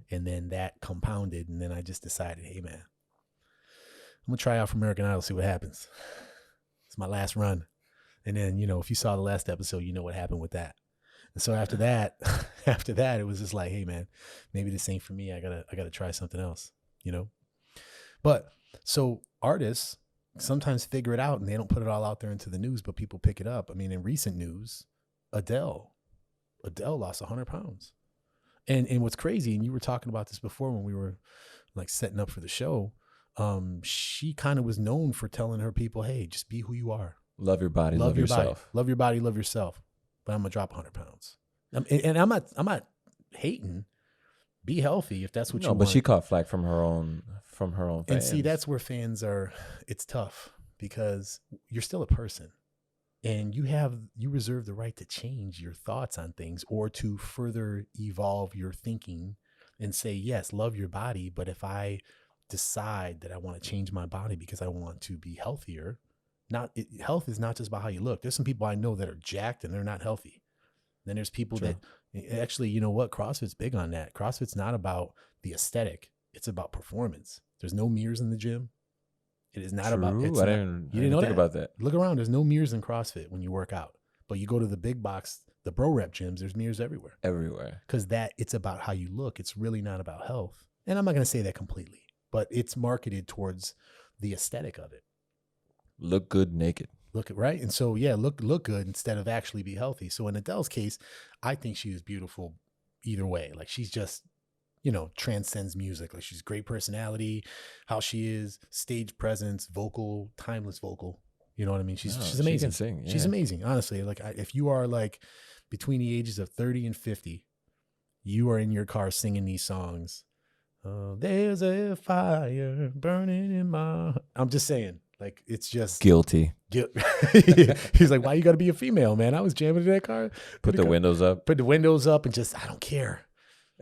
And then that compounded. And then I just decided, hey, man, I'm going to try out for American Idol, see what happens. It's my last run. And then, you know, if you saw the last episode, you know what happened with that. And so after that, it was just like, hey, man, maybe this ain't for me. I gotta try something else, you know? But so artists sometimes figure it out and they don't put it all out there into the news, but people pick it up. I mean, in recent news, Adele lost 100 pounds. And what's crazy, and you were talking about this before when we were like setting up for the show, she kind of was known for telling her people, hey, just be who you are. Love your body, love yourself. Love your body, love yourself. But I'm gonna drop 100 pounds. And I'm not hating. Be healthy if that's what you want. But she caught flack from her own fans. And see, that's where fans are. It's tough because you're still a person, and you reserve the right to change your thoughts on things or to further evolve your thinking and say, yes, love your body. But if I decide that I want to change my body because I want to be healthier, health is not just about how you look. There's some people I know that are jacked and they're not healthy. Then there's people that actually, you know what? CrossFit's big on that. CrossFit's not about the aesthetic. It's about performance. There's no mirrors in the gym. It is not about. I didn't think about that. Look around. There's no mirrors in CrossFit when you work out. But you go to the big box, the bro rep gyms, there's mirrors everywhere. Everywhere. Because it's about how you look. It's really not about health. And I'm not going to say that completely, but it's marketed towards the aesthetic of it. Look good naked. Look right. And so, yeah, look good instead of actually be healthy. So in Adele's case, I think she was beautiful either way. Like she's just, you know, transcends music. Like she's great personality, how she is, stage presence, vocal, timeless vocal. You know what I mean? She's amazing. She can sing, yeah. She's amazing. Honestly, like if you are like between the ages of 30 and 50, you are in your car singing these songs. There's a fire burning in my. I'm just saying. Like, it's just guilty. He's like, why you got to be a female, man? I was jamming in that car. Put the windows up. Put the windows up and just, I don't care.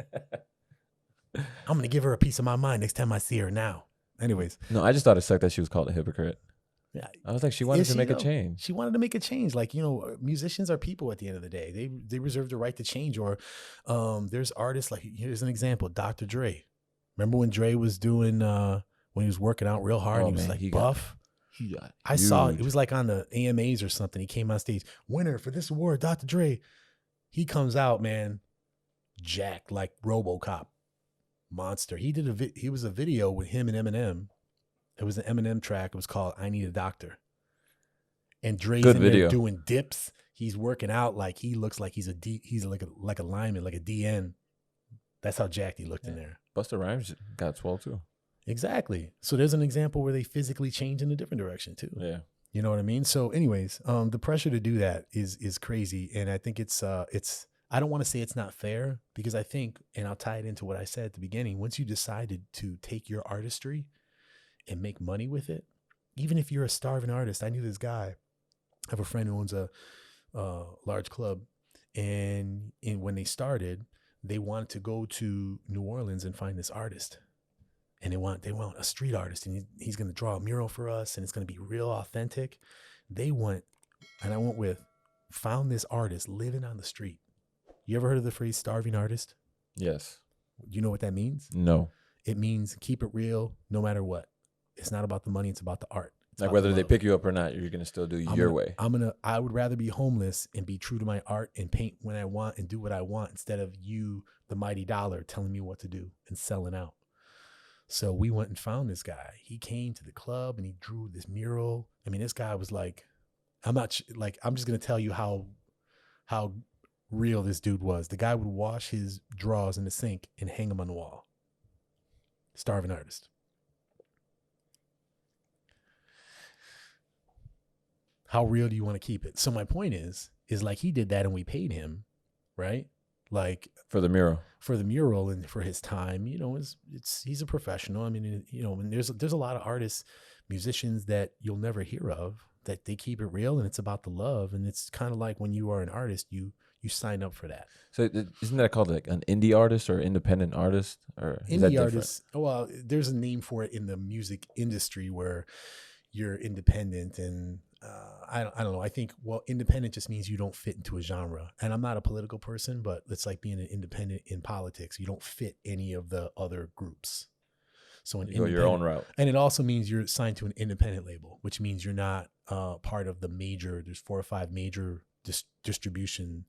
I'm going to give her a piece of my mind next time I see her now. Anyways. No, I just thought it sucked that she was called a hypocrite. Yeah. I was like, she wanted to make a change. She wanted to make a change. Like, you know, musicians are people at the end of the day. They reserve the right to change. Or there's artists, like, here's an example, Dr. Dre. Remember when Dre was doing, when he was working out real hard, he was like buff? I saw it. It was like on the AMAs or something. He came on stage, winner for this award, Dr. Dre. He comes out, man, jacked like RoboCop, monster. He was a video with him and Eminem. It was an Eminem track. It was called "I Need a Doctor." And Dre's in there doing dips. He's working out like he looks like he's like a lineman, like a DN. That's how jacked he looked in there. Busta Rhymes got swole too. Exactly. So there's an example where they physically change in a different direction too. Yeah. You know what I mean? So anyways, the pressure to do that is crazy. And I think it's I don't want to say it's not fair because I think, and I'll tie it into what I said at the beginning, once you decided to take your artistry and make money with it, even if you're a starving artist, I knew this guy, I have a friend who owns a large club, and when they started, they wanted to go to New Orleans and find this artist. And they want a street artist, and he's going to draw a mural for us, and it's going to be real authentic. They went, and I went with, found this artist living on the street. You ever heard of the phrase starving artist? Yes. Do you know what that means? No. It means keep it real no matter what. It's not about the money, it's about the art. It's like whether they pick you up or not, you're going to still do your way. I would rather be homeless and be true to my art and paint when I want and do what I want instead of you, the mighty dollar, telling me what to do and selling out. So we went and found this guy. He came to the club and he drew this mural. I mean, this guy was like, I'm just going to tell you how real this dude was. The guy would wash his drawers in the sink and hang them on the wall. Starving artist. How real do you want to keep it? So my point is like he did that and we paid him, right? Like for the mural and for his time, you know, he's a professional. I mean, you know, and there's a lot of artists, musicians that you'll never hear of that they keep it real and it's about the love. And it's kind of like when you are an artist, you sign up for that. So isn't that called like an indie artist or independent artist or indie artist? Well, there's a name for it in the music industry where you're independent and I don't know. I think, well, independent just means you don't fit into a genre. And I'm not a political person, but it's like being an independent in politics. You don't fit any of the other groups. So an You go your own route. And it also means you're signed to an independent label, which means you're not part of the major, there's 4 or 5 major distribution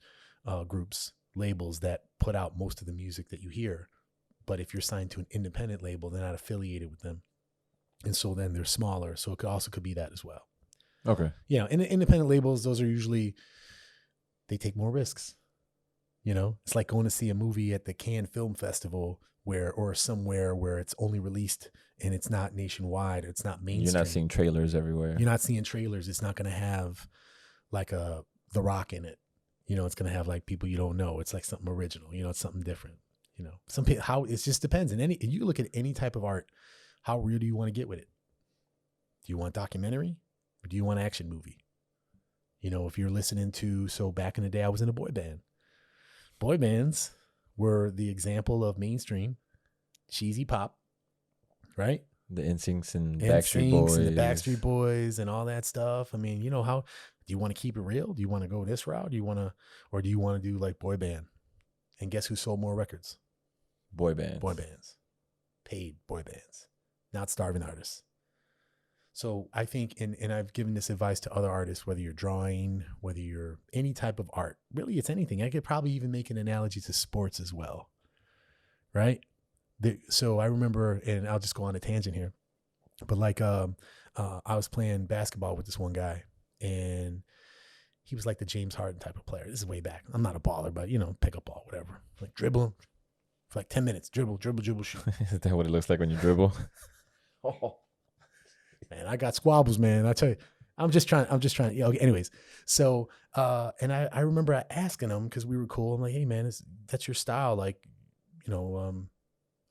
groups, labels that put out most of the music that you hear. But if you're signed to an independent label, they're not affiliated with them. And so then they're smaller. So it could be that as well. Okay. You know, and independent labels, those are usually, they take more risks. You know, it's like going to see a movie at the Cannes Film Festival or somewhere where it's only released and it's not nationwide. It's not mainstream. You're not seeing trailers everywhere. You're not seeing trailers. It's not going to have like The Rock in it. You know, it's going to have like people you don't know. It's like something original. You know, it's something different. You know, some people, it just depends. And you look at any type of art, how real do you want to get with it? Do you want documentary or do you want action movie? You know, if you're listening to, so back in the day, I was in a boy band. Boy bands were the example of mainstream cheesy pop, right? The NSYNCs and Backstreet Boys. And the Backstreet Boys and all that stuff. I mean, you know, how do you want to keep it real? Do you want to go this route? Do you want to do like boy band? And guess who sold more records? Boy bands. Boy bands. Paid boy bands, not starving artists. So I think, and I've given this advice to other artists, whether you're drawing, whether you're any type of art, really it's anything. I could probably even make an analogy to sports as well, right? So I remember, and I'll just go on a tangent here, but like I was playing basketball with this one guy, and he was like the James Harden type of player. This is way back. I'm not a baller, but you know, pick up ball, whatever. Like dribble for like 10 minutes, dribble, shoot. Is that what it looks like when you dribble? Oh. Man, I got squabbles, man. I tell you, I'm just trying. Yeah. Okay. Anyways, so and I remember asking him because we were cool. I'm like, hey, man, that's your style. Like, you know,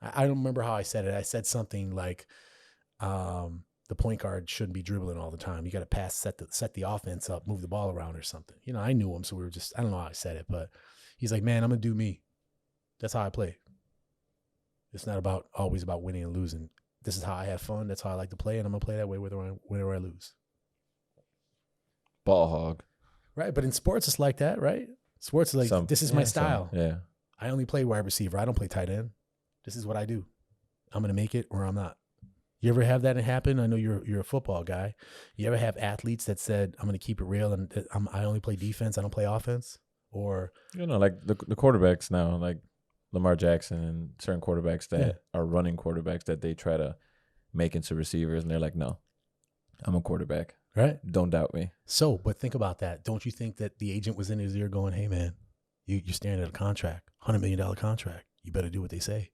I don't remember how I said it. I said something like, the point guard shouldn't be dribbling all the time. You got to pass, set the offense up, move the ball around or something. You know, I knew him, so we were just, I don't know how I said it, but he's like, man, I'm gonna do me. That's how I play. It's not always about winning and losing. This is how I have fun. That's how I like to play, and I'm gonna play that way whenever I lose. Ball hog. Right, but in sports, it's like that, right? Sports is like, this is my style. Yeah. I only play wide receiver. I don't play tight end. This is what I do. I'm gonna make it or I'm not. You ever have that happen? I know you're a football guy. You ever have athletes that said, I'm gonna keep it real and I only play defense. I don't play offense? Or you know, like the quarterbacks now, like Lamar Jackson and certain quarterbacks that are running quarterbacks that they try to make into receivers, and they're like, no, I'm a quarterback. Right? Don't doubt me. So, but think about that. Don't you think that the agent was in his ear going, hey, man, you're staring at a contract, $100 million contract. You better do what they say.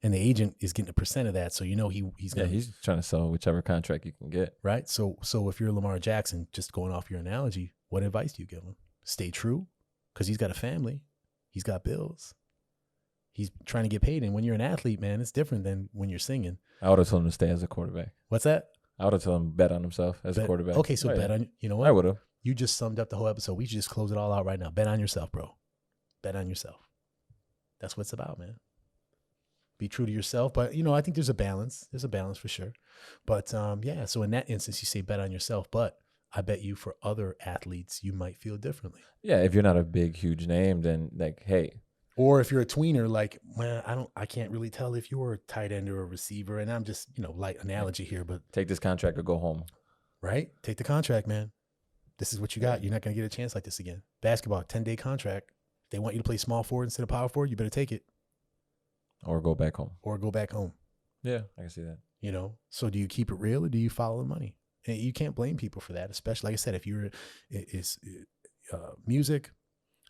And the agent is getting a percent of that. So, you know, he's going to. Yeah, he's trying to sell whichever contract you can get. Right? So if you're Lamar Jackson, just going off your analogy, what advice do you give him? Stay true? Because he's got a family. He's got bills. He's trying to get paid. And when you're an athlete, man, it's different than when you're singing. I would have told him to stay as a quarterback. What's that? I would have told him bet on himself as a quarterback. Okay, so bet on, you know what? I would have. You just summed up the whole episode. We should just close it all out right now. Bet on yourself, bro. Bet on yourself. That's what it's about, man. Be true to yourself. But, you know, I think there's a balance. There's a balance for sure. But, yeah, so in that instance, you say bet on yourself. But I bet you for other athletes, you might feel differently. Yeah, if you're not a big, huge name, then like, hey. Or if you're a tweener, like, man, I can't really tell if you're a tight end or a receiver. And I'm just, you know, light analogy here, but take this contract or go home. Right? Take the contract, man. This is what you got. You're not going to get a chance like this again. Basketball, 10-day contract. If they want you to play small forward instead of power forward, you better take it. Or go back home. Yeah, I can see that. You know, so do you keep it real or do you follow the money? And you can't blame people for that, especially, like I said, if you're music,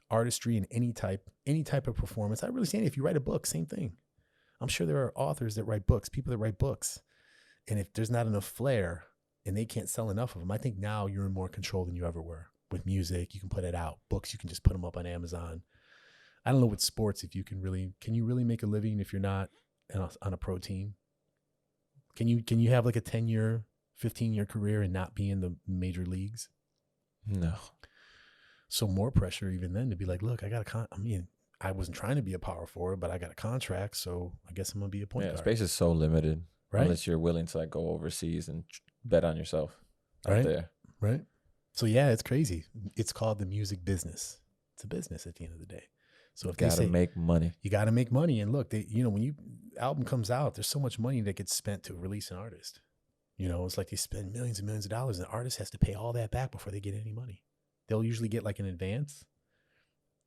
artistry, and any type of performance. I really say if you write a book, same thing. I'm sure there are authors that write books, people that write books. And if there's not enough flair and they can't sell enough of them, I think now you're in more control than you ever were. With music, you can put it out. Books, you can just put them up on Amazon. I don't know with sports if can you really make a living if you're not on a pro team? Can you have like a 10-year, 15-year career and not be in the major leagues? No. So more pressure even then to be like, look, I wasn't trying to be a power forward, but I got a contract, so I guess I'm gonna be a point guard. Space is so limited, right? Unless you're willing to like go overseas and bet on yourself out there. Right. So yeah, it's crazy. It's called the music business. It's a business at the end of the day. So if they Gotta say make money. you got to make money, and look, they, when you album comes out, there's so much money that gets spent to release an artist. It's like they spend millions and millions of dollars, and the artist has to pay all that back before they get any money. They'll usually get like an advance.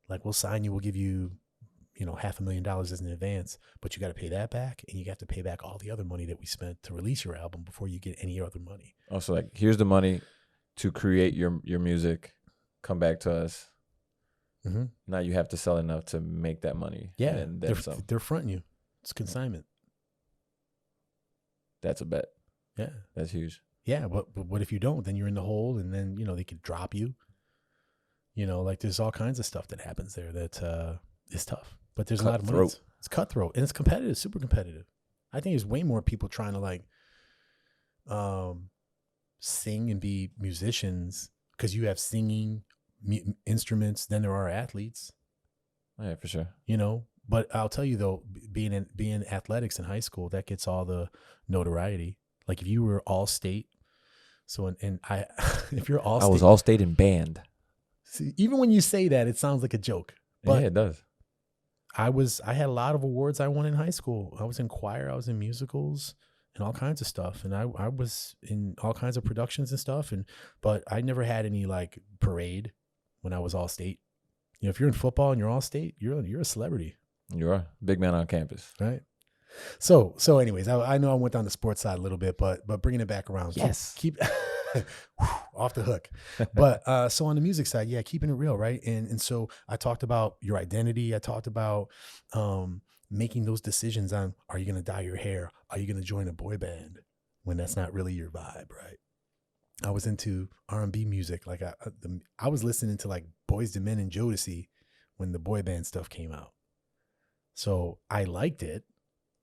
Like, we'll sign you, we'll give you, $500,000 as an advance, but you got to pay that back, and you have to pay back all the other money that we spent to release your album before you get any other money. Also, like, here's the money to create your music. Come back to us. Mm-hmm. Now you have to sell enough to make that money. Yeah, and then some. They're fronting you. It's consignment. That's a bet. Yeah, that's huge. Yeah, but what if you don't? Then you're in the hole, and then they could drop you. Like, there's all kinds of stuff that happens there that is tough. But there's a lot of money. It's cutthroat, and it's competitive, super competitive. I think there's way more people trying to like sing and be musicians because you have singing instruments than there are athletes. Yeah, for sure. But I'll tell you though, being in athletics in high school, that gets all the notoriety. Like, if you were all state, if you're all state, I was all state in band. See, even when you say that, it sounds like a joke. But yeah, it does. I had a lot of awards I won in high school. I was in choir, I was in musicals and all kinds of stuff. And I was in all kinds of productions and stuff. But I never had any like parade when I was all state. If you're in football and you're all state, you're a celebrity. You are big man on campus. Right. So anyways, I know I went down the sports side a little bit, but bringing it back around. Yes. Keep off the hook. But so on the music side, yeah, keeping it real, right? And so I talked about your identity. I talked about making those decisions on, are you going to dye your hair? Are you going to join a boy band when that's not really your vibe, right? I was into R&B music. Like I was listening to like Boyz II Men and Jodeci when the boy band stuff came out. So I liked it,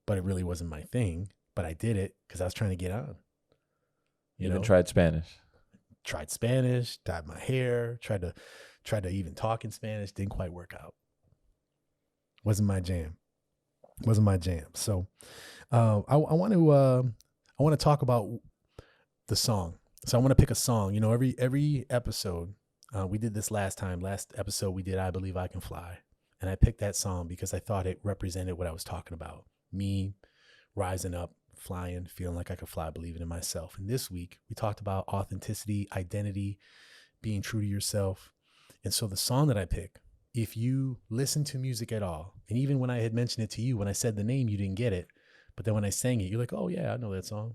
but it really wasn't my thing. But I did it because I was trying to get on. You even tried Spanish. Tried Spanish, dyed my hair, tried to even talk in Spanish. Didn't quite work out. Wasn't my jam. So I want to talk about the song. So I want to pick a song. Every episode, we did this last time. Last episode we did I Believe I Can Fly. And I picked that song because I thought it represented what I was talking about. Me rising up, flying, feeling like I could fly, believing in myself. And this week we talked about authenticity, identity, being true to yourself. And so the song that I pick, if you listen to music at all, and even when I had mentioned it to you, when I said the name, you didn't get it. But then when I sang it, you're like, oh yeah, I know that song.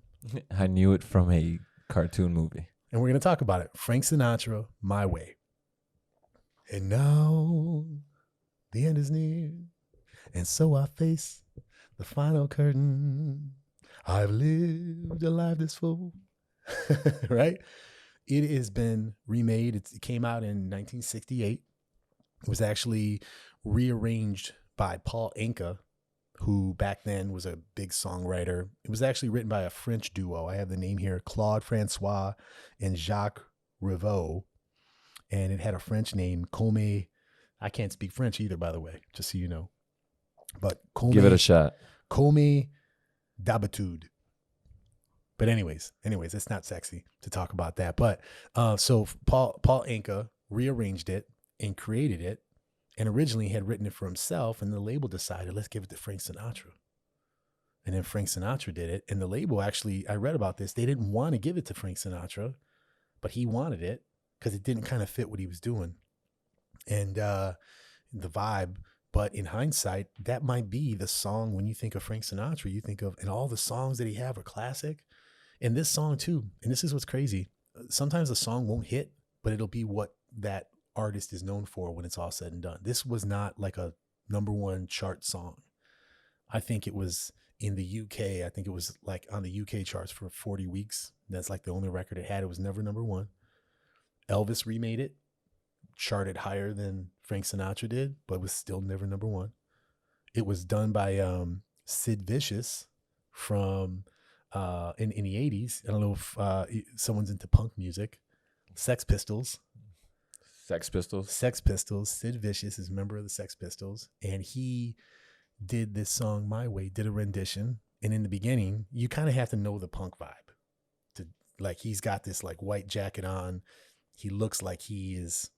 I knew it from a cartoon movie. And we're going to talk about it. Frank Sinatra, My Way. And now the end is near. And so I face the final curtain. I've lived a life this full. Right? It has been remade. It came out in 1968. It was actually rearranged by Paul Anka, who back then was a big songwriter. It was actually written by a French duo. I have the name here, Claude Francois and Jacques Rivaux. And it had a French name, Comme. I can't speak French either, by the way, just so you know. But Comme, give it a shot. Comme d'habitude. But anyways, it's not sexy to talk about that. But so Paul Anka rearranged it and created it, and originally had written it for himself, and the label decided, let's give it to Frank Sinatra. And then Frank Sinatra did it, and the label actually, I read about this, they didn't want to give it to Frank Sinatra, but he wanted it because it didn't kind of fit what he was doing and the vibe. But in hindsight, that might be the song. When you think of Frank Sinatra, you think of, and all the songs that he have are classic. And this song too, and this is what's crazy. Sometimes a song won't hit, but it'll be what that artist is known for when it's all said and done. This was not like a number one chart song. I think it was in the UK. I think it was like on the UK charts for 40 weeks. That's like the only record it had. It was never number one. Elvis remade it, charted higher than Frank Sinatra did, but was still never number one. It was done by Sid Vicious from in the 80s. I don't know if someone's into punk music. Sex Pistols. Sid Vicious is a member of the Sex Pistols, and he did this song My Way, did a rendition. And in the beginning, you kind of have to know the punk vibe Like he's got this like white jacket on. He looks like he is.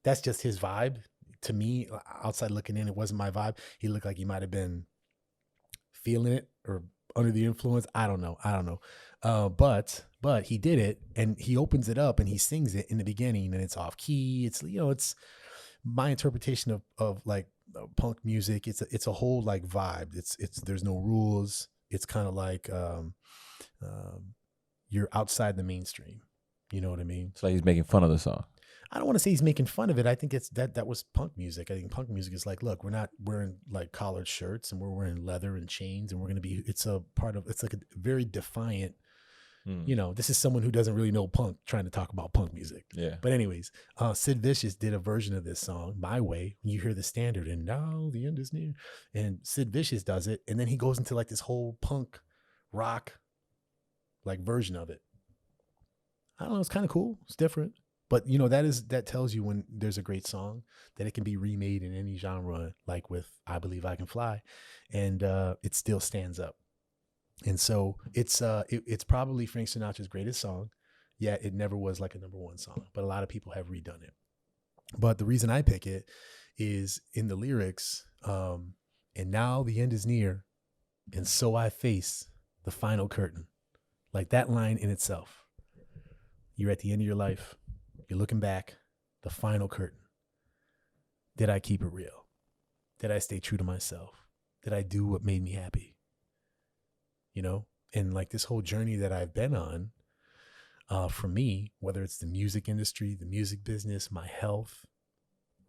That's just his vibe. To me, outside looking in, it wasn't my vibe. He looked like he might have been feeling it or under the influence. I don't know. But he did it, and he opens it up and he sings it in the beginning, and it's off key. It's it's my interpretation of like punk music. It's a whole like vibe. It's there's no rules. It's kind of like you're outside the mainstream. You know what I mean? It's like he's making fun of the song. I don't want to say he's making fun of it. I think it's that was punk music. I think punk music is like, look, we're not wearing like collared shirts and we're wearing leather and chains, and we're going to be, it's like a very defiant, this is someone who doesn't really know punk trying to talk about punk music. Yeah. But anyways, Sid Vicious did a version of this song, My Way. You hear the standard, and now the end is near. And Sid Vicious does it. And then he goes into like this whole punk rock like version of it. I don't know. It's kind of cool. It's different. But that tells you when there's a great song that it can be remade in any genre, like with I Believe I Can Fly, and it still stands up. And so it's probably Frank Sinatra's greatest song. Yeah, it never was like a number one song, but a lot of people have redone it. But the reason I pick it is in the lyrics, and now the end is near, and so I face the final curtain. Like that line in itself. You're at the end of your life. You're looking back, the final curtain. Did I keep it real? Did I stay true to myself? Did I do what made me happy? And like this whole journey that I've been on, for me, whether it's the music industry, the music business, my health,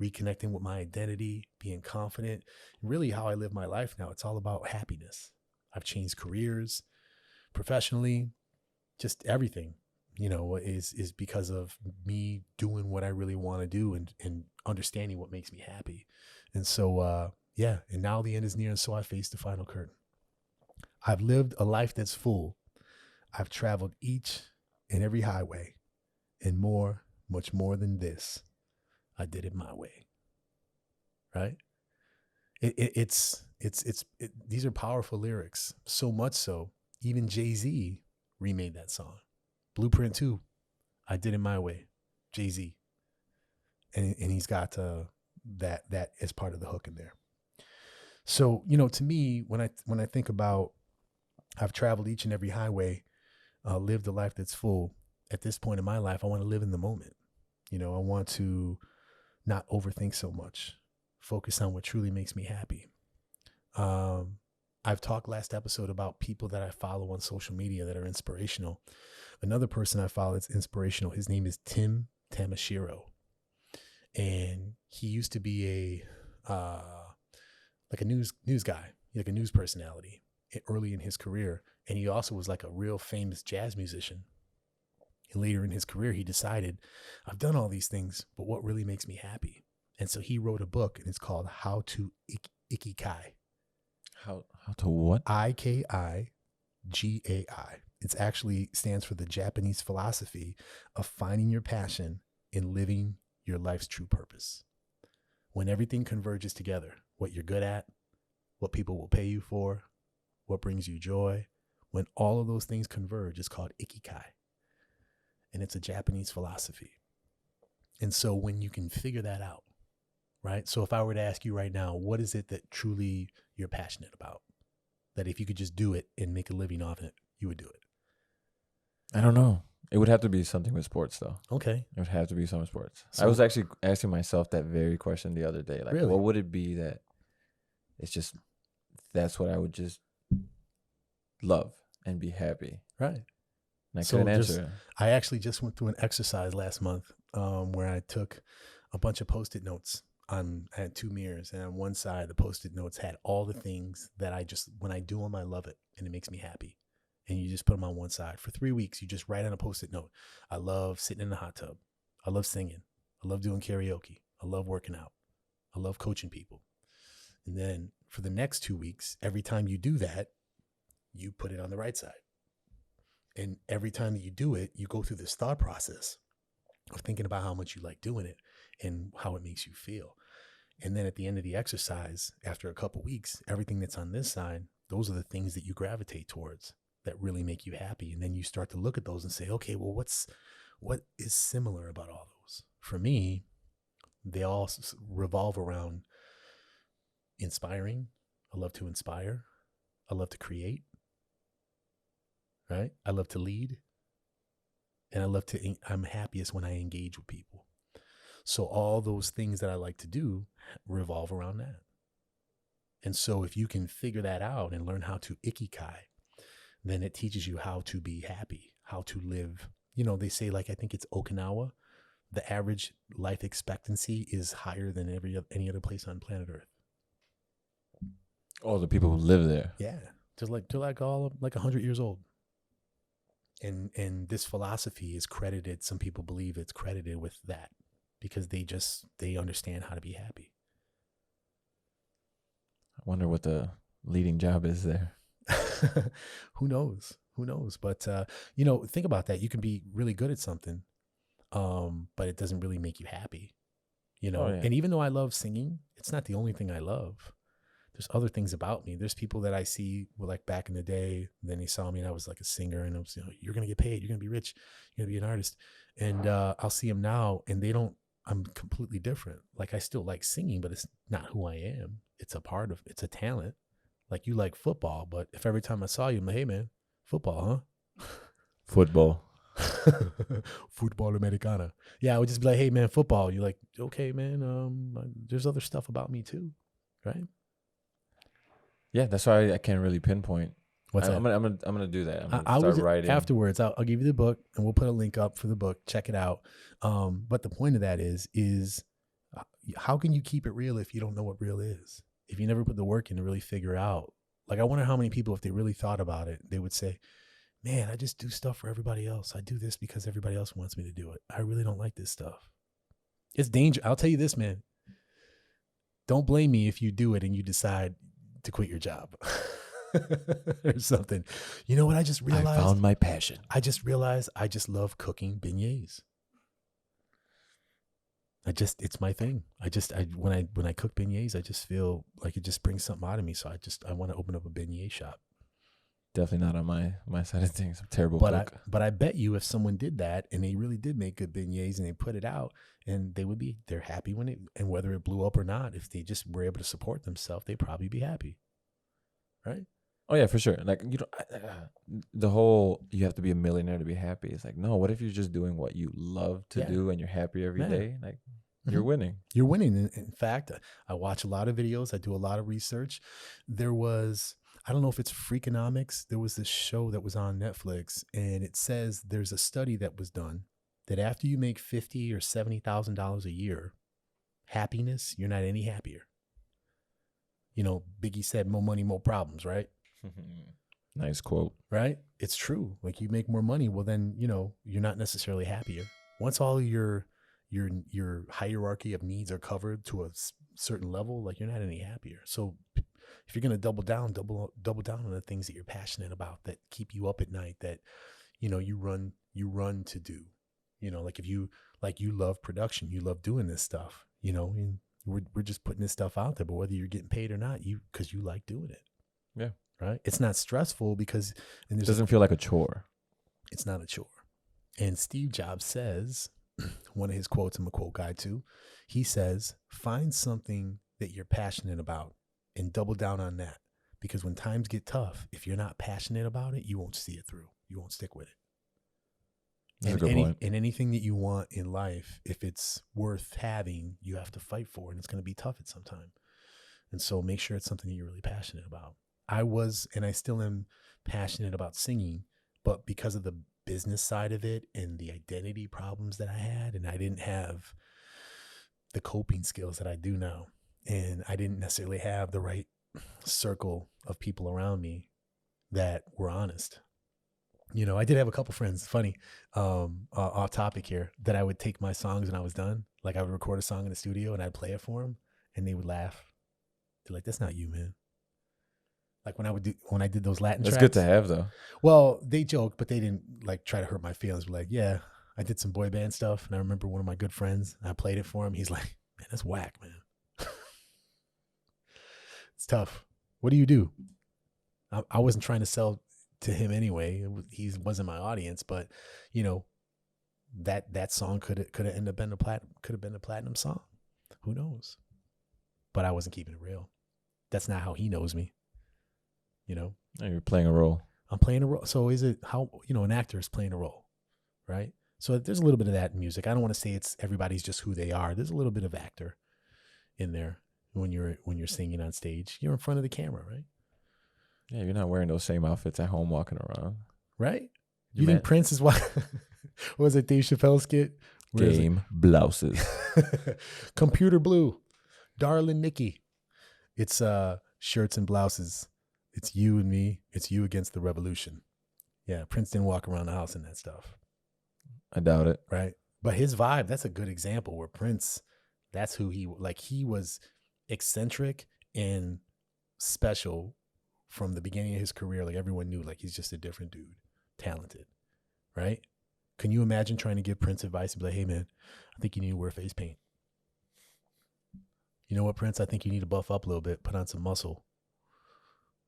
reconnecting with my identity, being confident, really how I live my life now, it's all about happiness. I've changed careers, professionally, just everything. Is because of me doing what I really want to do and understanding what makes me happy. And so, and now the end is near, and so I face the final curtain. I've lived a life that's full. I've traveled each and every highway, and more, much more than this, I did it my way. Right? These are powerful lyrics. So much so, even Jay-Z remade that song. Blueprint 2, I did it my way, Jay-Z. And he's got that as part of the hook in there. So, to me, when I think about I've traveled each and every highway, lived a life that's full, at this point in my life, I want to live in the moment. I want to not overthink so much, focus on what truly makes me happy. I've talked last episode about people that I follow on social media that are inspirational. Another person I follow that's inspirational, his name is Tim Tamashiro. And he used to be like a news guy, like a news personality early in his career. And he also was like a real famous jazz musician. And later in his career, he decided, I've done all these things, but what really makes me happy? And so he wrote a book, and it's called How to Ikigai. How to what? Ikigai. It actually stands for the Japanese philosophy of finding your passion and living your life's true purpose. When everything converges together, what you're good at, what people will pay you for, what brings you joy, when all of those things converge, it's called Ikigai. And it's a Japanese philosophy. And so when you can figure that out, right? So if I were to ask you right now, what is it that truly you're passionate about? That if you could just do it and make a living off it, you would do it? I don't know. It would have to be something with sports, though. Okay. It would have to be something with sports. So, I was actually asking myself that very question the other day. Like, really? What would it be that it's just, that's what I would just love and be happy? Right. And I couldn't answer. I actually just went through an exercise last month where I took a bunch of Post-it notes. I had 2 mirrors, and on one side, the Post-it notes had all the things that when I do them, I love it, and it makes me happy. And you just put them on one side. For 3 weeks, you just write on a Post-it note. I love sitting in the hot tub. I love singing. I love doing karaoke. I love working out. I love coaching people. And then for the next 2 weeks, every time you do that, you put it on the right side. And every time that you do it, you go through this thought process of thinking about how much you like doing it and how it makes you feel. And then at the end of the exercise, after a couple weeks, everything that's on this side, those are the things that you gravitate towards. that really make you happy. And then you start to look at those and say, okay, well, what is similar about all those? For me, they all revolve around inspiring. I love to inspire. I love to create. Right? I love to lead. And I'm happiest when I engage with people. So all those things that I like to do revolve around that. And so if you can figure that out and learn how to Ikigai, then it teaches you how to be happy, how to live. You know, they say, like, I think it's Okinawa, the average life expectancy is higher than any other place on planet Earth. Oh, the people who live there. Yeah. They're like 100 years old. And this philosophy is credited, some people believe it's credited with that because they understand how to be happy. I wonder what the leading job is there. Who knows? But, think about that. You can be really good at something, but it doesn't really make you happy, Oh, yeah. And even though I love singing, it's not the only thing I love. There's other things about me. There's people that I see, like back in the day, then they saw me and I was like a singer and I was, you're going to get paid. You're going to be rich. You're going to be an artist. And I'll see them now and I'm completely different. Like I still like singing, but it's not who I am. It's a talent. Like you like football, but if every time I saw you, I'm like, hey man, football, huh? Football. Football Americana. Yeah, I would just be like, hey man, football. You're like, okay, man, there's other stuff about me too. Right? Yeah, that's why I can't really pinpoint. What's that? I'm gonna do that. I'm gonna I start would writing afterwards. I'll give you the book, and we'll put a link up for the book. Check it out. But the point of that is how can you keep it real if you don't know what real is? If you never put the work in to really figure out. Like, I wonder how many people, if they really thought about it, they would say, "Man, I just do stuff for everybody else. I do this because everybody else wants me to do it. I really don't like this stuff. It's dangerous. I'll tell you this, man. Don't blame me if you do it and you decide to quit your job." Or something. You know what I just realized? I found my passion. I just realized I just love cooking beignets. It's my thing. When I cook beignets, I just feel like it just brings something out of me. So I want to open up a beignet shop. Definitely not on my side of things. I'm a terrible But cook. I bet you if someone did that and they really did make good beignets and they put it out and they're happy and whether it blew up or not, if they just were able to support themselves, they'd probably be happy. Right? Oh yeah, for sure. Like the whole you have to be a millionaire to be happy. It's like, no, what if you're just doing what you love to do and you're happy every day? Like you're winning. You're winning. In fact, I watch a lot of videos. I do a lot of research. There was, I don't know if it's Freakonomics. There was this show that was on Netflix and it says there's a study that was done that after you make $50,000 or $70,000 a year, happiness, you're not any happier. Biggie said, more money, more problems, right? Nice quote. Right? It's true. Like you make more money, well then, you're not necessarily happier. Once all your hierarchy of needs are covered to a certain level, like you're not any happier. So if you're going to double down on the things that you're passionate about that keep you up at night, that, you run to do, like if you love production, you love doing this stuff, and we're just putting this stuff out there, but whether you're getting paid or not, because you like doing it. Yeah. Right. It's not stressful because it doesn't feel like a chore. It's not a chore. And Steve Jobs says, one of his quotes, I'm a quote guy too. He says, find something that you're passionate about and double down on that. Because when times get tough, if you're not passionate about it, you won't see it through. You won't stick with it. That's a good point. And anything that you want in life, if it's worth having, you have to fight for it. And it's going to be tough at some time. And so make sure it's something that you're really passionate about. I was, and I still am passionate about singing, but because of the business side of it and the identity problems that I had, and I didn't have the coping skills that I do now. And I didn't necessarily have the right circle of people around me that were honest. I did have a couple friends, funny, off topic here, that I would take my songs when I was done. Like I would record a song in the studio and I'd play it for them and they would laugh. They're like, that's not you, man. Like when I did those Latin tracks. That's good to have though. Well, they joked, but they didn't like try to hurt my feelings. Like, yeah, I did some boy band stuff. And I remember one of my good friends, I played it for him. He's like, man, that's whack, man. It's tough. What do you do? I wasn't trying to sell to him anyway. He wasn't my audience, but you know, that song could have ended up being a platinum song. Who knows? But I wasn't keeping it real. That's not how he knows me. You know, You're playing a role. I'm playing a role. So is it how, you know, an actor is playing a role, right? So there's a little bit of that in music. I don't want to say it's everybody's just who they are. There's a little bit of actor in there when you're singing on stage. You're in front of the camera, right? Yeah, you're not wearing those same outfits at home walking around. Right? You think Prince is what was it, Dave Chappelle skit? Game blouses. Computer blue. Darling Nikki. It's shirts and blouses. It's you and me. It's you against the revolution. Yeah, Prince didn't walk around the house in that stuff. I doubt it. Right? But his vibe, that's a good example where Prince, that's who he was eccentric and special from the beginning of his career. Like everyone knew, like he's just a different dude, talented, right? Can you imagine trying to give Prince advice and be like, hey man, I think you need to wear face paint. You know what, Prince? I think you need to buff up a little bit, put on some muscle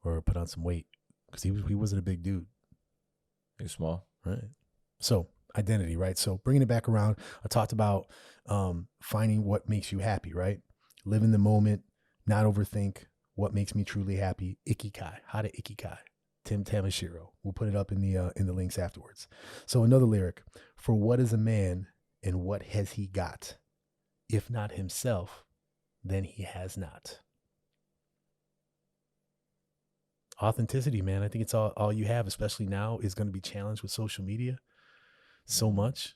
or put on some weight, because he wasn't a big dude. He's small. Right. So identity, right? So bringing it back around, I talked about finding what makes you happy, right? Live in the moment, not overthink what makes me truly happy. Ikigai, how to Ikigai. Tim Tamashiro. We'll put it up in the links afterwards. So another lyric, for what is a man and what has he got? If not himself, then he has not. Authenticity, man. I think it's all you have, especially now, is going to be challenged with social media so much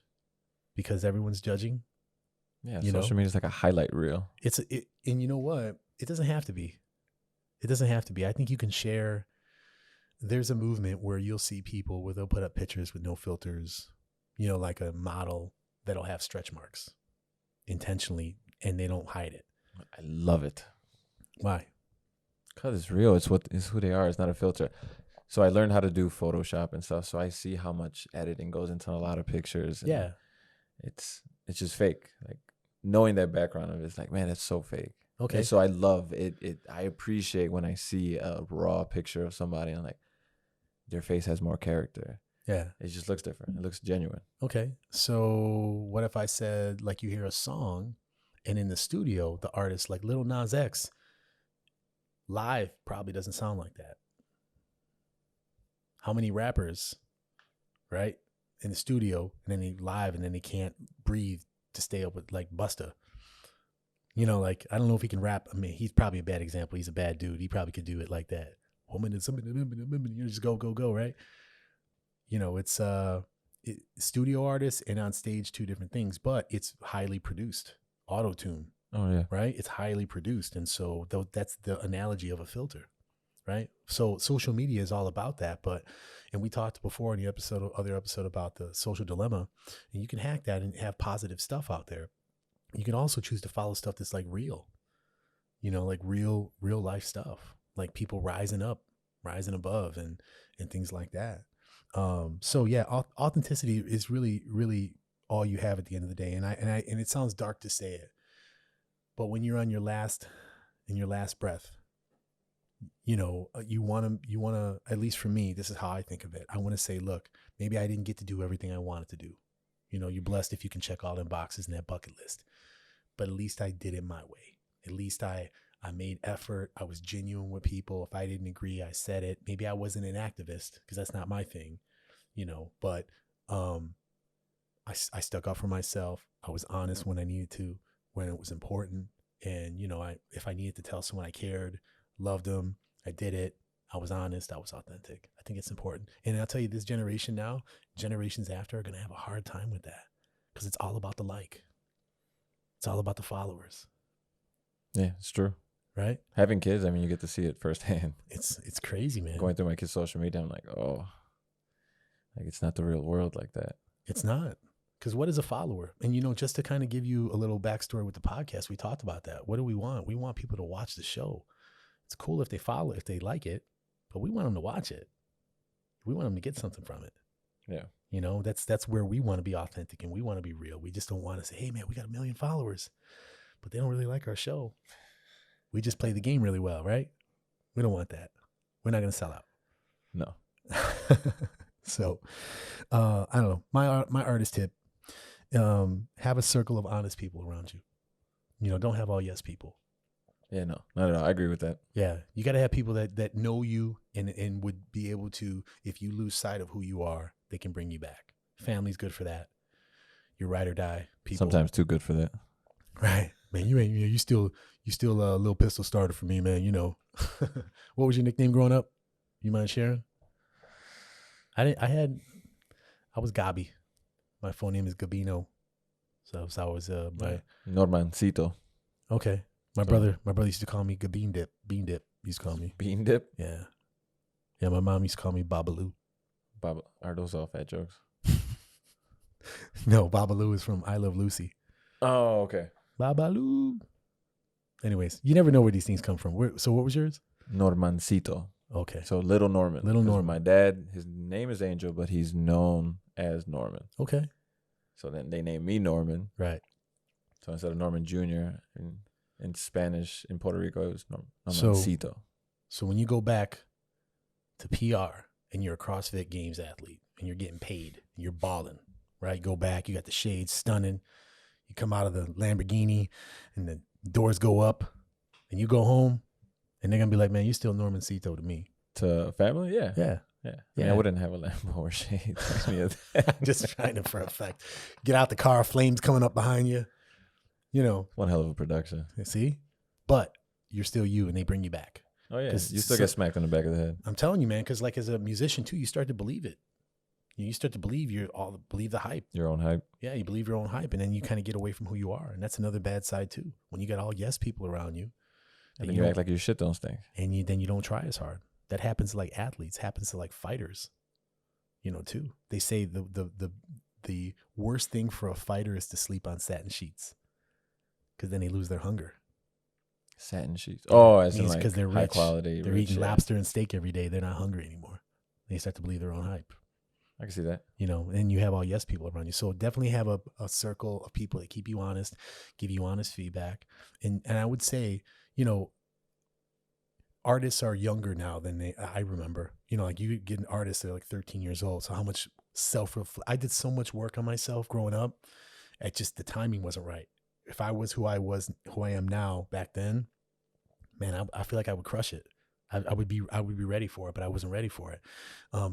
because everyone's judging. Yeah, social media is like a highlight reel. And you know what? It doesn't have to be. It doesn't have to be. I think you can share. There's a movement where you'll see people where they'll put up pictures with no filters, you know, like a model that'll have stretch marks intentionally, and they don't hide it. I love it. Why? Because it's real. It's who they are. It's not a filter. So I learned how to do Photoshop and stuff. So I see how much editing goes into a lot of pictures. Yeah. It's just fake. Like knowing that background of it, it's like, man, it's so fake. Okay. And so I love it. I appreciate when I see a raw picture of somebody and like their face has more character. Yeah. It just looks different. It looks genuine. Okay. So what if I said, like, you hear a song and in the studio, the artist, like Lil Nas X, live probably doesn't sound like that. How many rappers, right, in the studio and then they live and then they can't breathe to stay up with, like, Busta? You know, like, I don't know if he can rap. I mean, he's probably a bad example. He's a bad dude. He probably could do it like that. Woman and somebody, you just go, right? You know, it's studio artists and on stage, two different things, but it's highly produced. Auto-tune. Oh, yeah. Right? It's highly produced. And so that's the analogy of a filter, right? So social media is all about that. And we talked before in the other episode about the social dilemma, and you can hack that and have positive stuff out there. You can also choose to follow stuff that's like real, you know, like real life stuff, like people rising above and things like that. So yeah, authenticity is really, really all you have at the end of the day. And it sounds dark to say it, but when you're on your last breath, you know, you want to, at least for me, this is how I think of it. I want to say, look, maybe I didn't get to do everything I wanted to do. You know, you're blessed if you can check all them boxes in that bucket list, but at least I did it my way. At least I made effort. I was genuine with people. If I didn't agree, I said it. Maybe I wasn't an activist because that's not my thing, you know, but I stuck up for myself. I was honest when I needed to, when it was important. And, you know, if I needed to tell someone I cared, loved them, I did it. I was honest. I was authentic. I think it's important. And I'll tell you, this generation now, generations after are going to have a hard time with that because it's all about the like. It's all about the followers. Yeah, it's true. Right? Having kids, I mean, you get to see it firsthand. It's crazy, man. Going through my kids' social media, I'm like, oh, like it's not the real world like that. It's not. Because what is a follower? And, you know, just to kind of give you a little backstory with the podcast, we talked about that. What do we want? We want people to watch the show. It's cool if they follow, if they like it, but we want them to watch it. We want them to get something from it. Yeah. You know, that's where we want to be authentic and we want to be real. We just don't want to say, hey, man, we got 1 million followers, but they don't really like our show. We just play the game really well, right? We don't want that. We're not going to sell out. No. So, I don't know. My artist tip: have a circle of honest people around you. Don't have all yes people. Yeah, no, not at all. I agree with that. Yeah, you got to have people that know you and would be able to, if you lose sight of who you are, they can bring you back. Family's good for that. Your ride or die people. Sometimes too good for that. Right, man. You still a little pistol starter for me, man. What was your nickname growing up? You mind sharing? I was Gabi. My full name is Gabino. So I was my Normancito. okay. My brother used to call me Bean Dip. Bean Dip used to call me. Bean Dip? Yeah. Yeah, my mom used to call me Babalu. Are those all fat jokes? No, Babalu is from I Love Lucy. Oh, okay. Babalu. Anyways, you never know where these things come from. So what was yours? Normancito. Okay. So Little Norman. Little Norman. My dad, his name is Angel, but he's known as Norman. Okay. So then they named me Norman. Right. So instead of Norman Jr., in Spanish, in Puerto Rico, it was Normancito. So when you go back to PR and you're a CrossFit Games athlete and you're getting paid and you're balling, right? You go back, you got the shades stunning. You come out of the Lamborghini and the doors go up and you go home and they're going to be like, man, you still Normancito to me. To family? Yeah. Yeah. Yeah. I mean, I wouldn't have a Lambo or shades. Just trying to for effect. Get out the car, flames coming up behind you. One hell of a production. See? But you're still you and they bring you back. Oh, yeah. You still get smacked on the back of the head. I'm telling you, man, because like as a musician too, you start to believe it. You start to believe believe the hype. Your own hype. Yeah, you believe your own hype, and then you kind of get away from who you are. And that's another bad side too. When you got all yes people around you. And then you act like your shit don't stink. And then you don't try as hard. That happens to like athletes, happens to like fighters, too. They say the worst thing for a fighter is to sleep on satin sheets. Because then they lose their hunger. Satin sheets. Oh, as in like because they're high rich. quality. They're eating lobster and steak every day. They're not hungry anymore. They start to believe their own hype. I can see that. And you have all yes people around you. So definitely have a circle of people that keep you honest, give you honest feedback. And I would say, artists are younger now than I remember. Like you get an artist, they're like 13 years old. So how much I did so much work on myself growing up. The timing wasn't right. If I was who I am now back then, man, I feel like I would crush it. I would be ready for it, but I wasn't ready for it.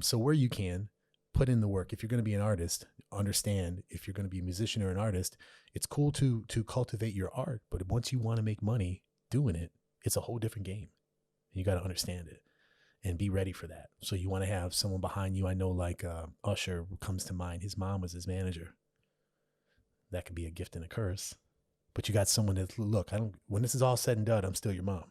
So where you can put in the work, if you're going to be an artist, understand if you're going to be a musician or an artist, it's cool to cultivate your art. But once you want to make money doing it, it's a whole different game. You got to understand it and be ready for that. So you want to have someone behind you. I know like Usher comes to mind. His mom was his manager. That could be a gift and a curse. But you got someone that, look, when this is all said and done, I'm still your mom.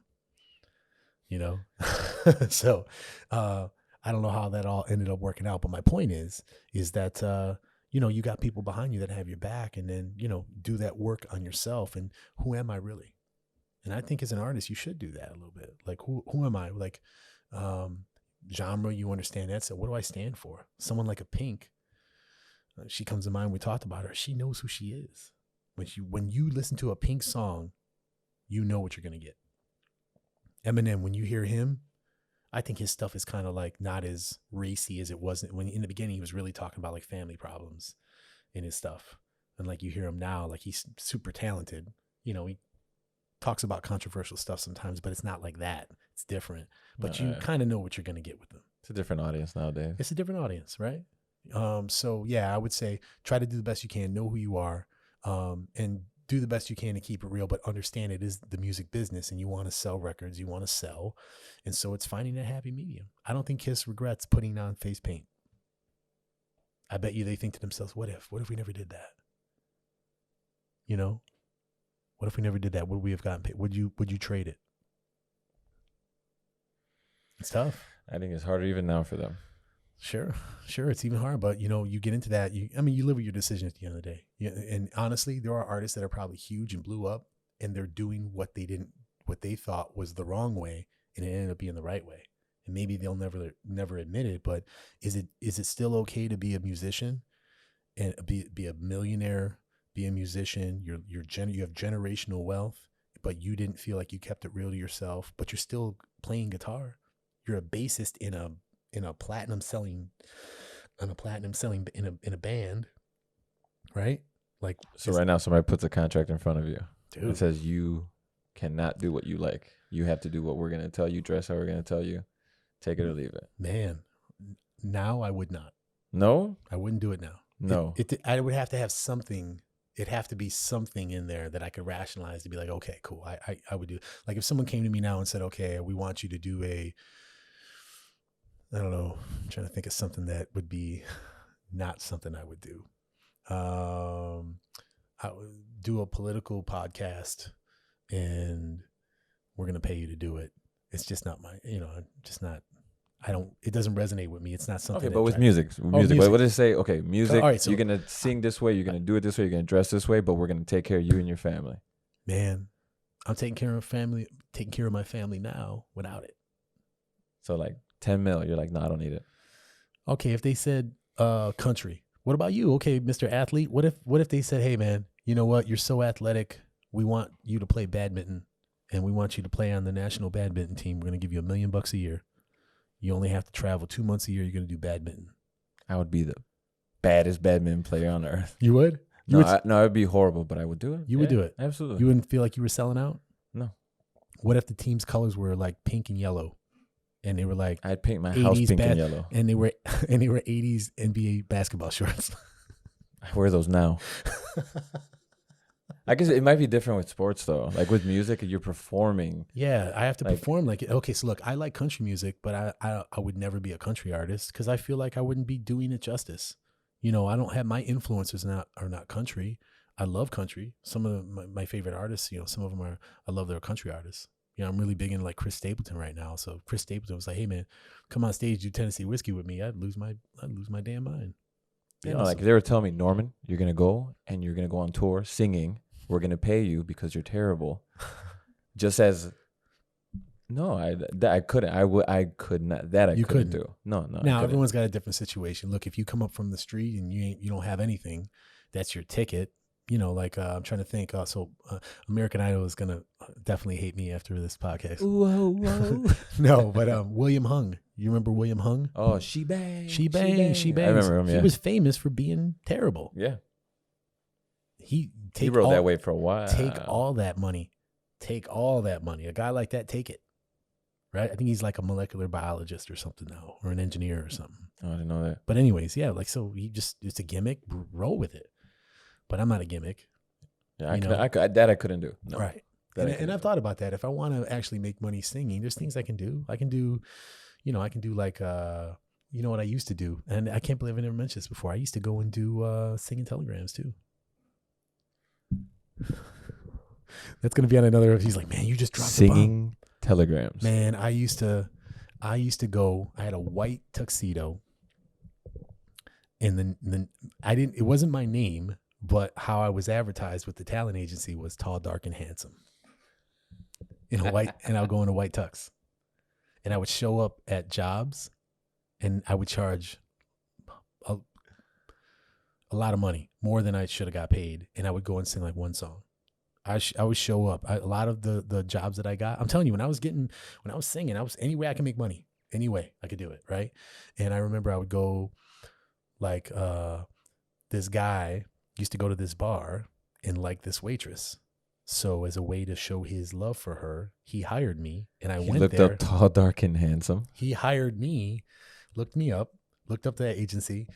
So I don't know how that all ended up working out. But my point is that, you got people behind you that have your back and then, do that work on yourself. And who am I really? And I think as an artist, you should do that a little bit. Like, who am I? Like, genre, you understand that. So what do I stand for? Someone like a Pink, she comes to mind. We talked about her. She knows who she is. When you listen to a Pink song, you know what you're going to get. Eminem, when you hear him, I think his stuff is kind of like not as racy as it was when in the beginning he was really talking about like family problems in his stuff. And like you hear him now, like he's super talented. He talks about controversial stuff sometimes, but it's not like that. It's different. But you kind of know what you're going to get with them. It's a different audience nowadays. It's a different audience, right? So yeah, I would say try to do the best you can, know who you are, and do the best you can to keep it real, but understand it is the music business and you want to sell records, you want to sell. And so it's finding that happy medium. I don't think Kiss regrets putting on face paint. I bet you they think to themselves, what if we never did that? What if we never did that? Would we have gotten paid? Would you trade it? It's tough. I think it's harder even now for them. Sure. It's even hard, but you get into that. You live with your decision at the end of the day. And honestly, there are artists that are probably huge and blew up and they're doing what they thought was the wrong way. And it ended up being the right way. And maybe they'll never admit it, but is it still okay to be a musician and be a millionaire, be a musician? You have generational wealth, but you didn't feel like you kept it real to yourself, but you're still playing guitar. You're a bassist in a platinum selling in a band, right? Like, So right now, somebody puts a contract in front of you. dude, It says you cannot do what you like. You have to do what we're gonna tell you. Dress how we're gonna tell you. Take it or leave it. man, now I would not. No, I wouldn't do it now. no. I would have to have something. It'd have to be something in there that I could rationalize to be like, okay, cool. I would do. Like if someone came to me now and said, okay, we want you to do I don't know, I'm trying to think of something that would be not something I would do. I would do a political podcast and we're going to pay you to do it. It's just not it doesn't resonate with me. It's not something. Okay, but with music. What does it say? Okay, music, all right, so, you're going to sing this way, you're going to do it this way, you're going to dress this way, but we're going to take care of you and your family. Man, I'm taking care of my family now without it. So like 10 mil, you're like, no, I don't need it. Okay, if they said country, what about you? Okay, Mr. Athlete, what if they said, hey man, you know what? You're so athletic. We want you to play badminton and we want you to play on the national badminton team. We're going to give you $1 million a year. You only have to travel 2 months a year. You're going to do badminton. I would be the baddest badminton player on earth. You would? No, it would be horrible, but I would do it. You would do it? Absolutely. You wouldn't feel like you were selling out? No. What if the team's colors were like pink and yellow? And they were like, I'd paint my house pink and yellow. And they were 80s NBA basketball shorts. I wear those now. I guess it might be different with sports though. Like with music, you're performing. Yeah, I have to perform like, okay, so look, I like country music, but I would never be a country artist because I feel like I wouldn't be doing it justice. You know, I don't have, my influences are not country. I love country. Some of my favorite artists, you know, some of them I love their country artists. You know, I'm really big into like Chris Stapleton right now. So Chris Stapleton was like, hey man, come on stage, do Tennessee Whiskey with me. I'd lose my damn mind. You know, like if they were telling me, Norman, you're going to go and you're going to go on tour singing. We're going to pay you because you're terrible. Just as, no, I couldn't. I could not. That I couldn't do. No. Now everyone's got a different situation. Look, if you come up from the street and you don't have anything, that's your ticket. You know, like I'm trying to think. American Idol is gonna definitely hate me after this podcast. Whoa. No, but William Hung. You remember William Hung? Oh, she bang. I remember him. Yeah. He was famous for being terrible. Yeah. He rode that way for a while. Take all that money. A guy like that, take it. Right? I think he's like a molecular biologist or something now, or an engineer or something. Oh, I didn't know that. But anyways, yeah, like so it's a gimmick. Roll with it. But I'm not a gimmick. Yeah, I couldn't do. No. Right. And I've thought about that. If I want to actually make money singing, there's things I can do. I can do like, you know what I used to do? And I can't believe I never mentioned this before. I used to go and do singing telegrams too. That's going to be on another. He's like, man, you just dropped singing telegrams. Man, I used to go, I had a white tuxedo and then it wasn't my name, but how I was advertised with the talent agency was tall, dark, and handsome. In a white, and I'll go in a white tux. And I would show up at jobs and I would charge a lot of money, more than I should have got paid. And I would go and sing like one song. I would show up. A lot of the jobs that I got, I'm telling you, when I was singing, any way I can make money, any way I could do it. Right. And I remember I would go like, this guy used to go to this bar and like this waitress. So as a way to show his love for her, he hired me and I went there. He looked up tall, dark, and handsome. He hired me, looked me up, looked up that agency.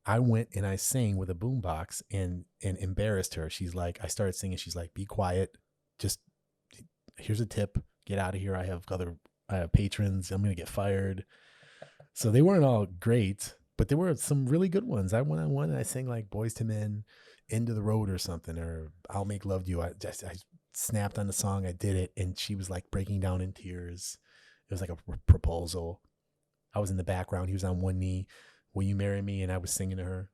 I went and I sang with a boombox and embarrassed her. She's like, I started singing. She's like, be quiet. Just here's a tip. Get out of here. I have patrons. I'm going to get fired. So they weren't all great, but there were some really good ones. I went on one and I sang like Boys to Men, End of the Road or something, or I'll Make Love to You. I snapped on the song. I did it. And she was like breaking down in tears. It was like a proposal. I was in the background. He was on one knee. Will you marry me? And I was singing to her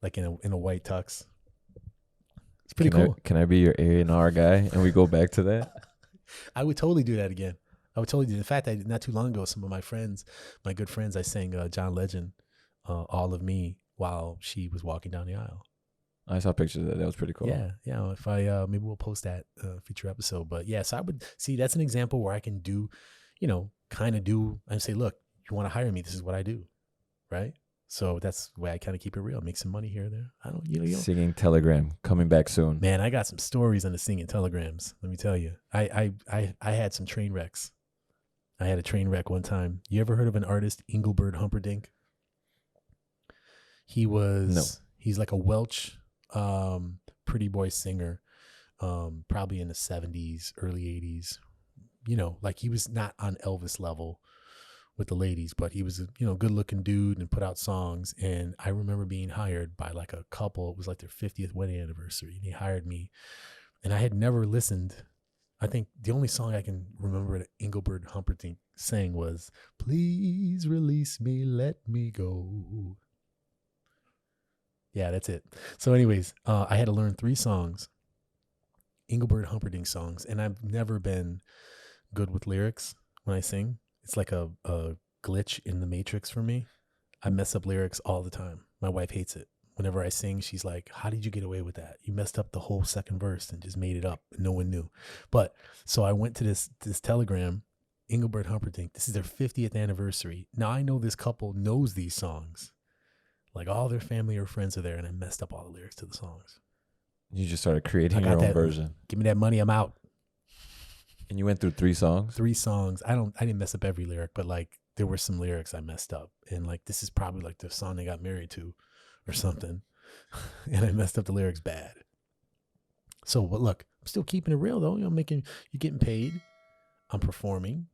like in a white tux. It's pretty cool. Can I be your A&R guy? And we go back to that. I would totally do that again. I would totally do it. In fact, not too long ago, some of my good friends, I sang John Legend, All of Me, while she was walking down the aisle. I saw pictures of that. That was pretty cool. Yeah. Yeah. If I, maybe we'll post that future episode, but yeah, so I would see, that's an example where I can do, kind of do and say, look, you want to hire me, this is what I do, right? So that's the way I kind of keep it real, make some money here or there. I don't, you know. Singing Telegram coming back soon. Man, I got some stories on the singing telegrams. Let me tell you, I had some train wrecks. I had a train wreck one time. You ever heard of an artist, Engelbert Humperdinck? He's like a Welsh pretty boy singer, probably in the 70s, early 80s. You know, like he was not on Elvis level with the ladies, but he was a, you know, good looking dude and put out songs. And I remember being hired by like a couple. It was like their 50th wedding anniversary. And he hired me, and I had never listened. I think the only song I can remember that Engelbert Humperdinck sang was, "Please release me, let me go." Yeah, that's it. So anyways, I had to learn 3 songs, Engelbert Humperdinck songs. And I've never been good with lyrics when I sing. It's like a glitch in the matrix for me. I mess up lyrics all the time. My wife hates it. Whenever I sing, she's like, "How did you get away with that? You messed up the whole second verse and just made it up. And no one knew." But so I went to this telegram, Engelbert Humperdinck. This is their 50th anniversary. Now I know this couple knows these songs. Like all their family or friends are there, and I messed up all the lyrics to the songs. You just started creating your own version. Give me that money, I'm out. And you went through 3 songs? 3 songs. I didn't mess up every lyric, but like there were some lyrics I messed up. And like this is probably like the song they got married to or something. And I messed up the lyrics bad. So but look, I'm still keeping it real though. You know, you're getting paid. I'm performing.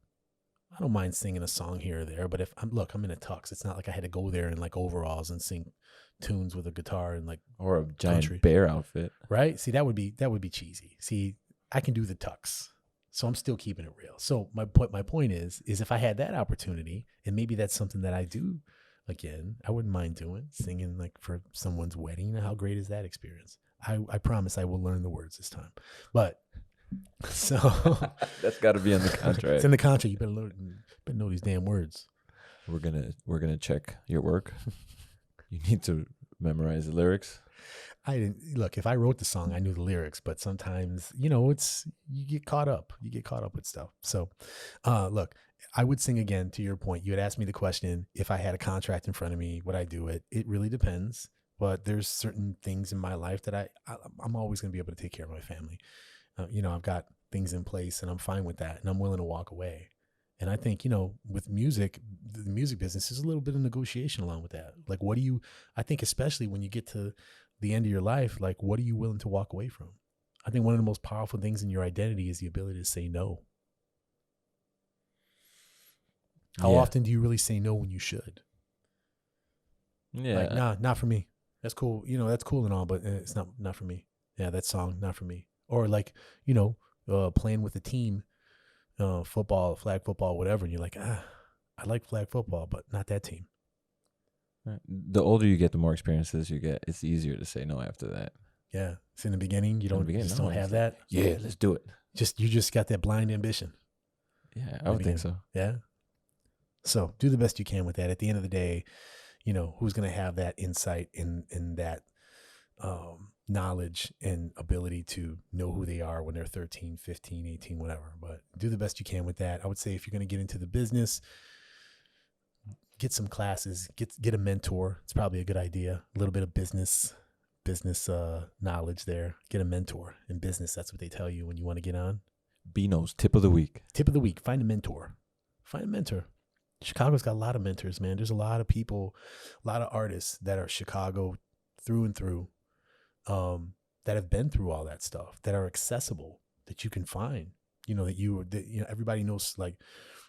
I don't mind singing a song here or there, but if I'm in a tux. It's not like I had to go there in like overalls and sing tunes with a guitar and like, or a giant country bear outfit, right? See, that would be cheesy. See, I can do the tux, so I'm still keeping it real. So my point is if I had that opportunity, and maybe that's something that I do again, I wouldn't mind doing, singing like for someone's wedding. How great is that experience? I promise I will learn the words this time, but. So that's got to be in the contract. It's in the contract. You better know these damn words. We're gonna check your work. You need to memorize the lyrics. I didn't look. If I wrote the song, I knew the lyrics, but sometimes you get caught up. You get caught up with stuff. So, look, I would sing again. To your point, you had asked me the question: if I had a contract in front of me, would I do it? It really depends. But there's certain things in my life that I'm always going to be able to take care of my family. I've got things in place and I'm fine with that and I'm willing to walk away. And I think, with music, the music business is a little bit of negotiation along with that. Like, I think especially when you get to the end of your life, like, what are you willing to walk away from? I think one of the most powerful things in your identity is the ability to say no. How often do you really say no when you should? Yeah. Like, nah, not for me. That's cool. That's cool and all, but it's not for me. Yeah, that song, not for me. Or like, playing with a team, football, flag football, whatever. And you're like, I like flag football, but not that team. The older you get, the more experiences you get. It's easier to say no after that. Yeah. It's in the beginning. You don't have that. Yeah, let's do it. You just got that blind ambition. Yeah, I would think so. Yeah. So do the best you can with that. At the end of the day, who's going to have that insight in that knowledge and ability to know who they are when they're 13, 15, 18, whatever. But do the best you can with that. I would say if you're going to get into the business, get some classes, get a mentor. It's probably a good idea. A little bit of business knowledge there. Get a mentor in business. That's what they tell you when you want to get on. Bino's tip of the week. Tip of the week. Find a mentor. Chicago's got a lot of mentors, man. There's a lot of people, a lot of artists that are Chicago through and through, that have been through all that stuff, that are accessible, that you can find, everybody knows, like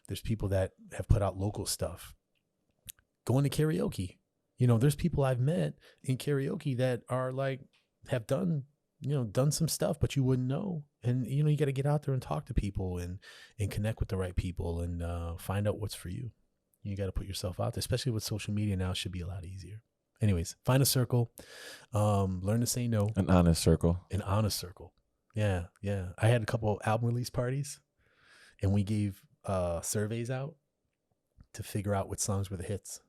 there's people that have put out local stuff. Going to karaoke, there's people I've met in karaoke that are like, have done some stuff, but you wouldn't know. And, you got to get out there and talk to people and connect with the right people and find out what's for you. You got to put yourself out there, especially with social media now. It should be a lot easier. Anyways, find a circle, learn to say no. An honest circle. Yeah. I had a couple album release parties and we gave surveys out to figure out which songs were the hits.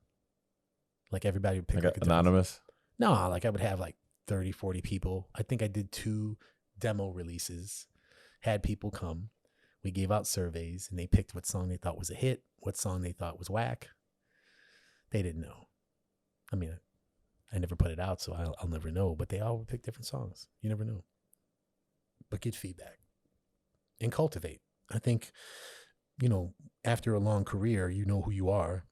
Like everybody would pick like anonymous? No, like I would have like 30, 40 people. I think I did 2 demo releases, had people come. We gave out surveys and they picked what song they thought was a hit, what song they thought was whack, They didn't know. I mean, I never put it out, so I'll never know. But they all would pick different songs. You never know. But get feedback and cultivate. I think, after a long career, you know who you are.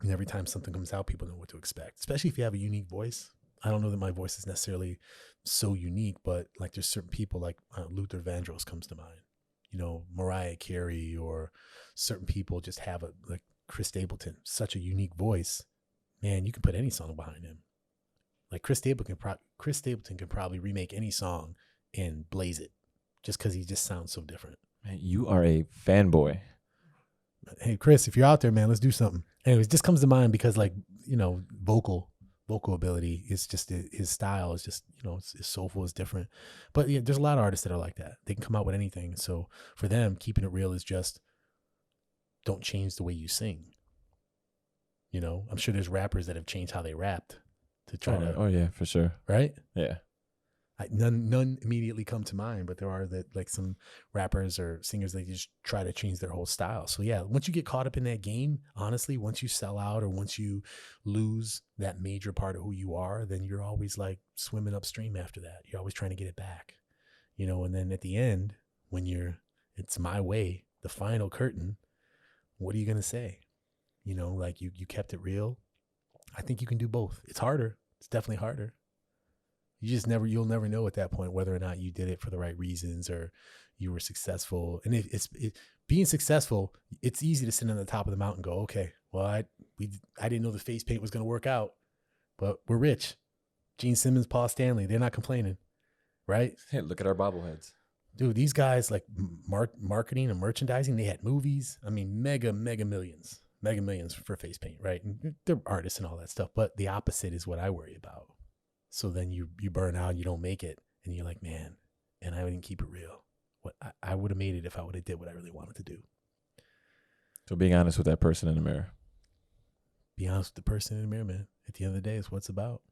And every time something comes out, people know what to expect, especially if you have a unique voice. I don't know that my voice is necessarily so unique, but like there's certain people like Luther Vandross comes to mind, Mariah Carey, or certain people just have like Chris Stapleton, such a unique voice. Man, you can put any song behind him. Like Chris Stapleton can probably remake any song and blaze it just because he just sounds so different. Man, you are a fanboy. Hey, Chris, if you're out there, man, let's do something. Anyways, just comes to mind because vocal ability is just, his style is just, it's soulful, is different. But yeah, there's a lot of artists that are like that. They can come out with anything. So for them, keeping it real is just, don't change the way you sing. I'm sure there's rappers that have changed how they rapped to try to. Oh yeah, for sure. Right? Yeah. None immediately come to mind, but there are some rappers or singers that just try to change their whole style. So yeah, once you get caught up in that game, honestly, once you sell out or once you lose that major part of who you are, then you're always like swimming upstream after that. You're always trying to get it back, and then at the end, when it's my way, the final curtain, what are you going to say? Like you kept it real. I think you can do both. It's harder. It's definitely harder. You'll never know at that point whether or not you did it for the right reasons or you were successful. And being successful, it's easy to sit on the top of the mountain and go, okay, well, I didn't know the face paint was going to work out, but we're rich. Gene Simmons, Paul Stanley, they're not complaining, right? Hey, look at our bobbleheads. Dude, these guys like marketing and merchandising, they had movies. I mean, mega millions for face paint, right? And they're artists and all that stuff, but the opposite is what I worry about. So then you burn out, you don't make it, and you're like, man, and I didn't keep it real. What I would have made it if I would have did what I really wanted to do. So being honest with that person in the mirror. Be honest with the person in the mirror, man. At the end of the day, it's what it's about.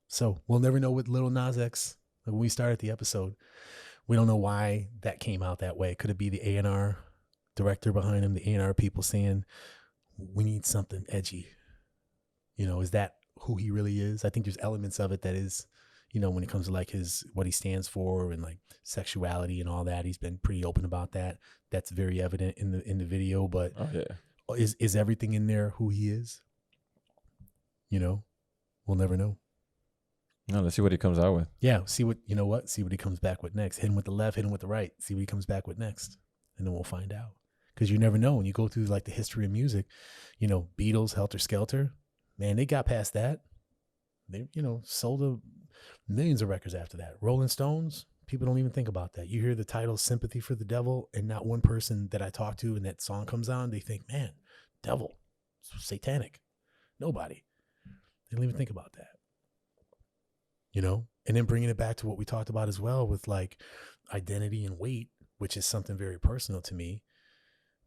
So we'll never know with Lil Nas X. Like when we started the episode, we don't know why that came out that way. Could it be the A&R director behind him, the A&R people saying, we need something edgy? Is that who he really is? I think there's elements of it that is, when it comes to like what he stands for and like sexuality and all that, he's been pretty open about that. That's very evident in the video, but is everything in there who he is? We'll never know. No, let's see what he comes out with. Yeah. See what he comes back with next. Hit him with the left, hit him with the right. See what he comes back with next. And then we'll find out. Because you never know. When you go through like the history of music, Beatles, Helter Skelter, man, they got past that. They, sold millions of records after that. Rolling Stones, people don't even think about that. You hear the title Sympathy for the Devil, and not one person that I talk to and that song comes on, they think, man, devil, satanic. Nobody. They don't even think about that. And then bringing it back to what we talked about as well with like identity and weight, which is something very personal to me.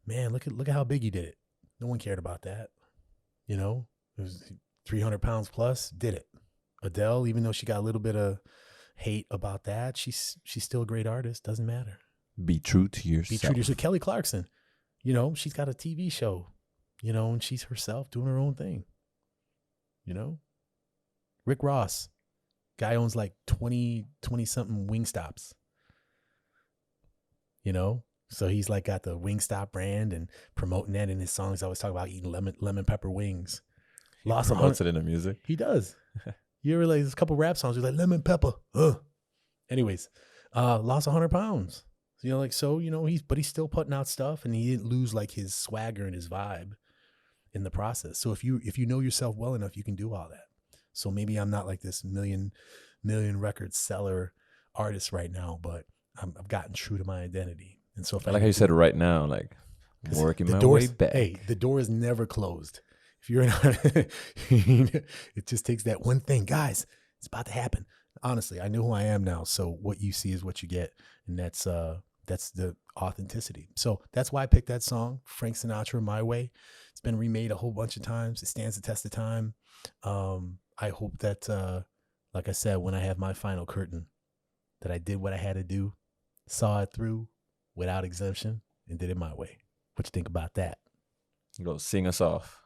Man, look at how big he did it. No one cared about that. It was 300 pounds plus, did it. Adele, even though she got a little bit of hate about that, she's still a great artist. Doesn't matter. Be true to yourself. Be true to yourself. Kelly Clarkson, she's got a TV show, and she's herself doing her own thing. Rick Ross, guy owns like 20 something Wingstops. So he's like got the Wingstop brand and promoting that in his songs. I always talk about eating lemon pepper wings. He promotes it in the music. He does. You ever there's a couple rap songs. He's like lemon pepper. Anyways, lost 100 pounds. He's still putting out stuff, and he didn't lose like his swagger and his vibe in the process. So if you know yourself well enough, you can do all that. So maybe I'm not like this million record seller artist right now, but I've gotten true to my identity. And so if I like how you said right now, like working my way back. Hey, the door is never closed. If you're not, it just takes that one thing. Guys, it's about to happen. Honestly, I know who I am now. So what you see is what you get. And that's the authenticity. So that's why I picked that song, Frank Sinatra, My Way. It's been remade a whole bunch of times. It stands the test of time. I hope that, like I said, when I have my final curtain, that I did what I had to do, saw it through without exemption, and did it my way. What you think about that? Go sing us off.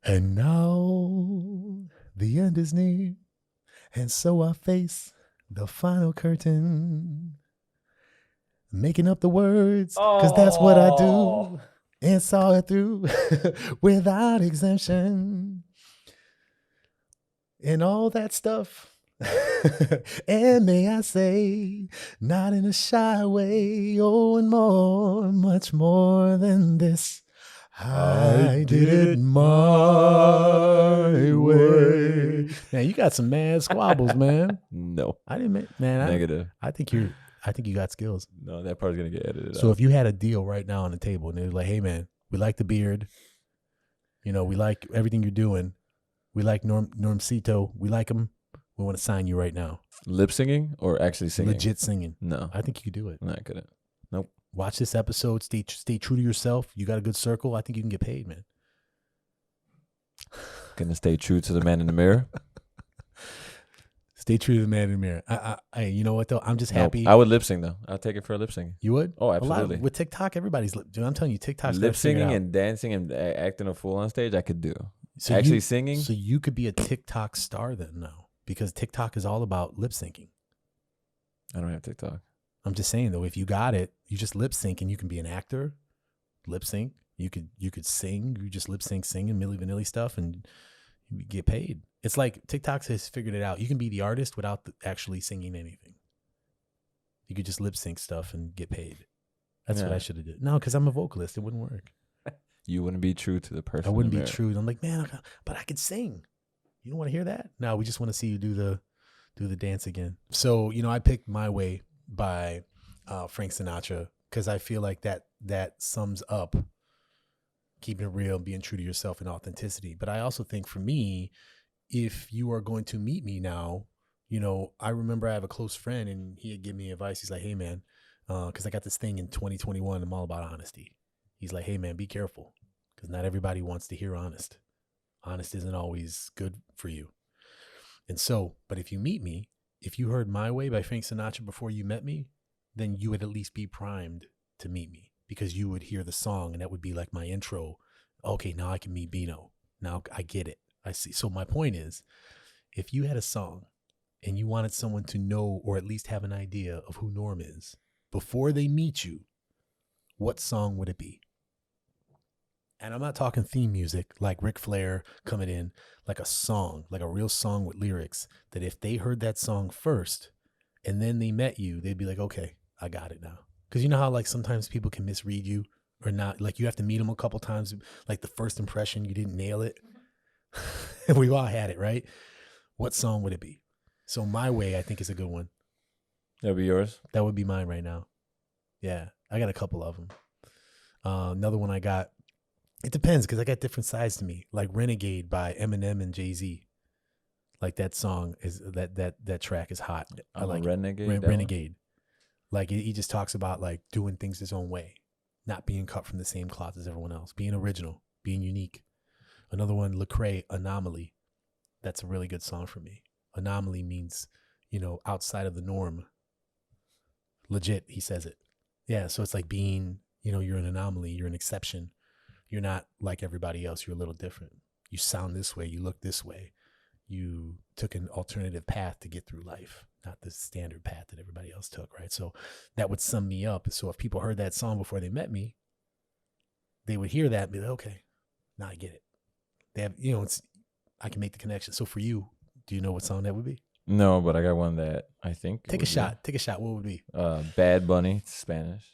And now the end is near, and so I face the final curtain, making up the words, because that's what I do, and saw it through without exemption, and all that stuff. And may I say, not in a shy way, oh, and more, much more than this. I did it my way. Man, you got some mad squabbles, man. No. I didn't, man. Negative. I think you got skills. No, that part's gonna get edited out. So if you had a deal right now on the table and they're like, hey man, we like the beard, we like everything you're doing, we like Normcito, we like him, we want to sign you right now. Lip singing or actually singing? Legit singing. No. I think you could do it. No, I couldn't. Nope. Watch this episode. Stay true to yourself. You got a good circle. I think you can get paid, man. Gonna stay true to the man in the mirror. Stay true to the man in the mirror. I you know what though? I'm just happy. I would lip sing though. I'll take it for a lip singing. You would? Oh, absolutely. With TikTok, everybody's dude. I'm telling you, TikTok's lip singing and dancing and acting a fool on stage. I could do. So actually singing. So you could be a TikTok star then now, because TikTok is all about lip syncing. I don't have TikTok. I'm just saying though, if you got it, you just lip sync and you can be an actor, lip sync. You could sing. You just lip sync, singing Milli Vanilli stuff, and you get paid. It's like TikTok has figured it out. You can be the artist without actually singing anything. You could just lip sync stuff and get paid. That's what I should have did. No, because I'm a vocalist. It wouldn't work. You wouldn't be true to the person. I wouldn't be true. I'm like, man, but I could sing. You don't want to hear that? No, we just want to see you do the dance again. So, I picked My Way by Frank Sinatra because I feel like that sums up keeping it real, being true to yourself and authenticity. But I also think for me, if you are going to meet me now, I remember I have a close friend and he had given me advice. He's like, hey man, because I got this thing in 2021. I'm all about honesty. He's like, hey man, be careful because not everybody wants to hear honest. Honest isn't always good for you. And so, but if you meet me, if you heard My Way by Frank Sinatra before you met me, then you would at least be primed to meet me because you would hear the song and that would be like my intro. Okay, now I can meet Bino. Now I get it. I see. So my point is, if you had a song and you wanted someone to know or at least have an idea of who Norm is before they meet you, what song would it be? And I'm not talking theme music like Ric Flair coming in, like a song, like a real song with lyrics that if they heard that song first and then they met you, they'd be like, okay, I got it now. Because you know how like sometimes people can misread you or not, like you have to meet them a couple times, like the first impression, you didn't nail it. We've all had it, right? What song would it be? So My Way, I think, is a good one. That'll be yours? That would be mine right now. Yeah, I got a couple of them. Another one I got, it depends because I got different sides to me. Like Renegade by Eminem and Jay-Z. Like that song is that track is hot. I like Renegade. Renegade. Like he just talks about like doing things his own way, not being cut from the same cloth as everyone else, being original, being unique. Another one, Lecrae, Anomaly. That's a really good song for me. Anomaly means, outside of the norm. Legit, he says it. Yeah, so it's like being, you're an anomaly, you're an exception. You're not like everybody else. You're a little different. You sound this way. You look this way. You took an alternative path to get through life, not the standard path that everybody else took, right? So that would sum me up. So if people heard that song before they met me, they would hear that and be like, okay, now I get it. They have, I can make the connection. So for you, do you know what song that would be? No, but I got one that I think. Take a shot. Take a shot. What would it be? Bad Bunny, it's Spanish.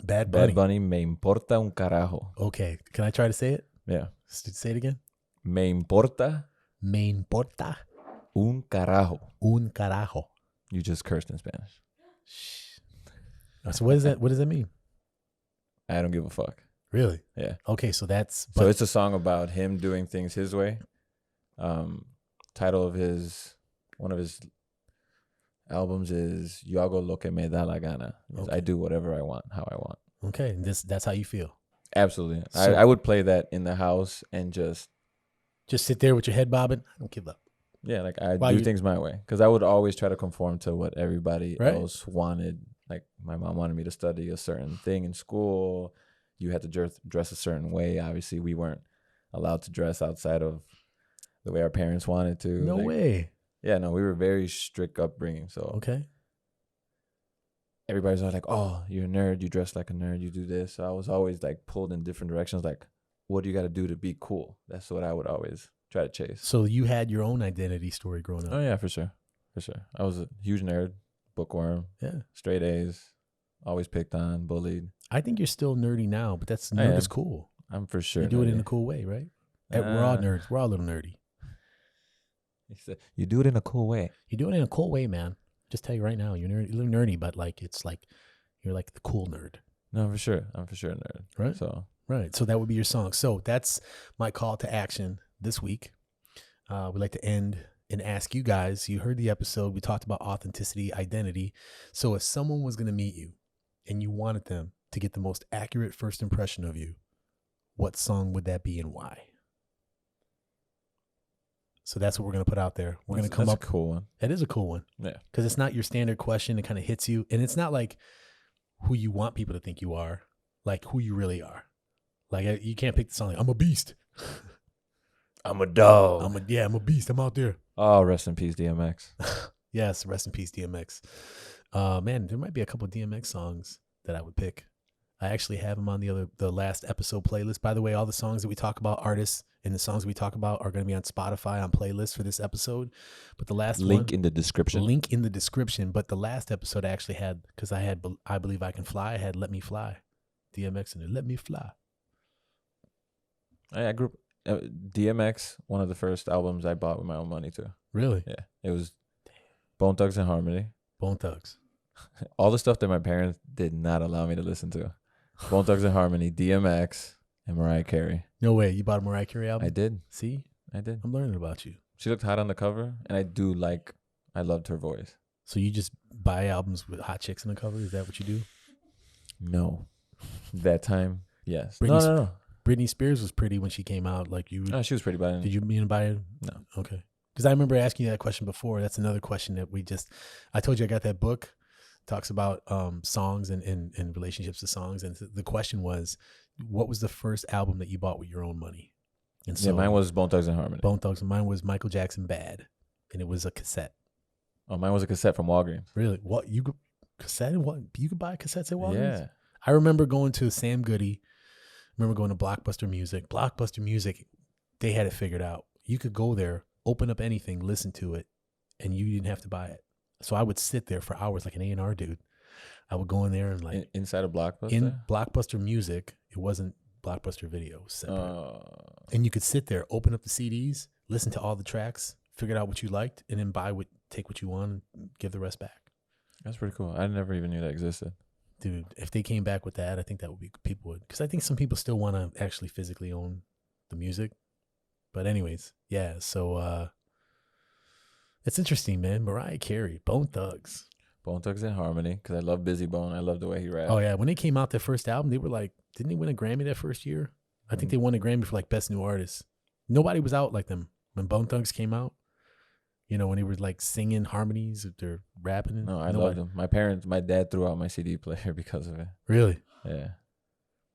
Bad Bunny. Bad Bunny, me importa un carajo. Okay. Can I try to say it? Yeah. Say it again. Me importa. Me importa. Un carajo. Un carajo. You just cursed in Spanish. So what is that? What does that mean? I don't give a fuck. Really? Yeah. Okay, so that's... So it's a song about him doing things his way. Title of one of his albums is Yo hago lo que me da la gana. Okay. I do whatever I want, how I want. Okay, and that's how you feel? Absolutely. So, I would play that in the house and just sit there with your head bobbing. I don't give up. Yeah, like I do things my way. Because I would always try to conform to what everybody else wanted. Like my mom wanted me to study a certain thing in school. You had to dress a certain way. Obviously, we weren't allowed to dress outside of the way our parents wanted to. No way. Yeah, no, we were very strict upbringing. So Okay. everybody's always like, "Oh, you're a nerd. You dress like a nerd. You do this." So I was always like pulled in different directions. Like, what do you got to do to be cool? That's what I would always try to chase. So you had your own identity story growing up. Oh yeah, for sure. I was a huge nerd, bookworm, Yeah. straight A's, always picked on, bullied. I think you're still nerdy now, but nerd is cool. I'm for sure. You do it in nerdy. a cool way, right? We're all nerds. We're all a little nerdy. He said, you do it in a cool way. You do it in a cool way, man. Just tell you right now, you're a little nerdy, but like it's like you're like the cool nerd. No, for sure. I'm for sure a nerd. Right. So Right. So that would be your song. So that's my call to action this week. We'd like to end and ask you guys, you heard the episode. We talked about authenticity, identity. So if someone was going to meet you and you wanted them to get the most accurate first impression of you, what song would that be and why? So that's what we're going to put out there. We're going to come up. That's a cool one. It is a cool one. Yeah. Because it's not your standard question. It kind of hits you. And it's not like who you want people to think you are, like who you really are. Like you can't pick the song like, I'm a beast. I'm a dog. I'm a beast. I'm out there. Oh, rest in peace, DMX. Yes, rest in peace, DMX. Man, there might be a couple of DMX songs that I would pick. I actually have them on the last episode playlist. By the way, all the songs that we talk about, artists and the songs we talk about, are going to be on Spotify on playlist for this episode. But the last Link in the description. Link in the description. But the last episode I actually had, because I Believe I Can Fly. I had Let Me Fly, DMX in it. Let Me Fly. I grew up, DMX, one of the first albums I bought with my own money too. Really? Yeah, it was Bone Thugs and Harmony. Bone Thugs. All the stuff that my parents did not allow me to listen to. Bone Thugs and Harmony, DMX, and Mariah Carey. No way. You bought a Mariah Carey album? I did. See? I did. I'm learning about you. She looked hot on the cover, and I loved her voice. So you just buy albums with hot chicks on the cover? Is that what you do? No. That time, yes. Britney's- No. Britney Spears was pretty when she came out. Like you, No, she was pretty bad. did you mean to buy it? No. Okay. Because I remember asking you that question before. That's another question that I told you I got that book. Talks about songs and relationships to songs. And the question was, what was the first album that you bought with your own money? And so mine was Bone Thugs and Harmony. Bone Thugs. And mine was Michael Jackson Bad. And it was a cassette. Oh, mine was a cassette from Walgreens. Really? What? Cassette? What? You could buy cassettes at Walgreens? Yeah. I remember going to Sam Goody. I remember going to Blockbuster Music. Blockbuster Music, they had it figured out. You could go there, open up anything, listen to it, and you didn't have to buy it. So I would sit there for hours like an A&R dude. I would go in there and like inside of Blockbuster. in Blockbuster Music, it wasn't Blockbuster Video, it was separate. And you could sit there, open up the CDs, listen to all the tracks, figure out what you liked, and then take what you want and give the rest back. That's pretty cool. I never even knew that existed. Dude, if they came back with that, I think that would be, people would, because I think some people still want to actually physically own the music. But anyways, yeah, so it's interesting, man. Mariah Carey, Bone Thugs. Bone Thugs and Harmony, because I love Busy Bone. I love the way he raps. Oh, yeah. When they came out, their first album, they were like, didn't they win a Grammy that first year? I think they won a Grammy for like Best New Artist. Nobody was out like them when Bone Thugs came out. You know, when they were like singing harmonies, they're rapping. No, I loved them. My dad threw out my CD player because of it. Really? Yeah.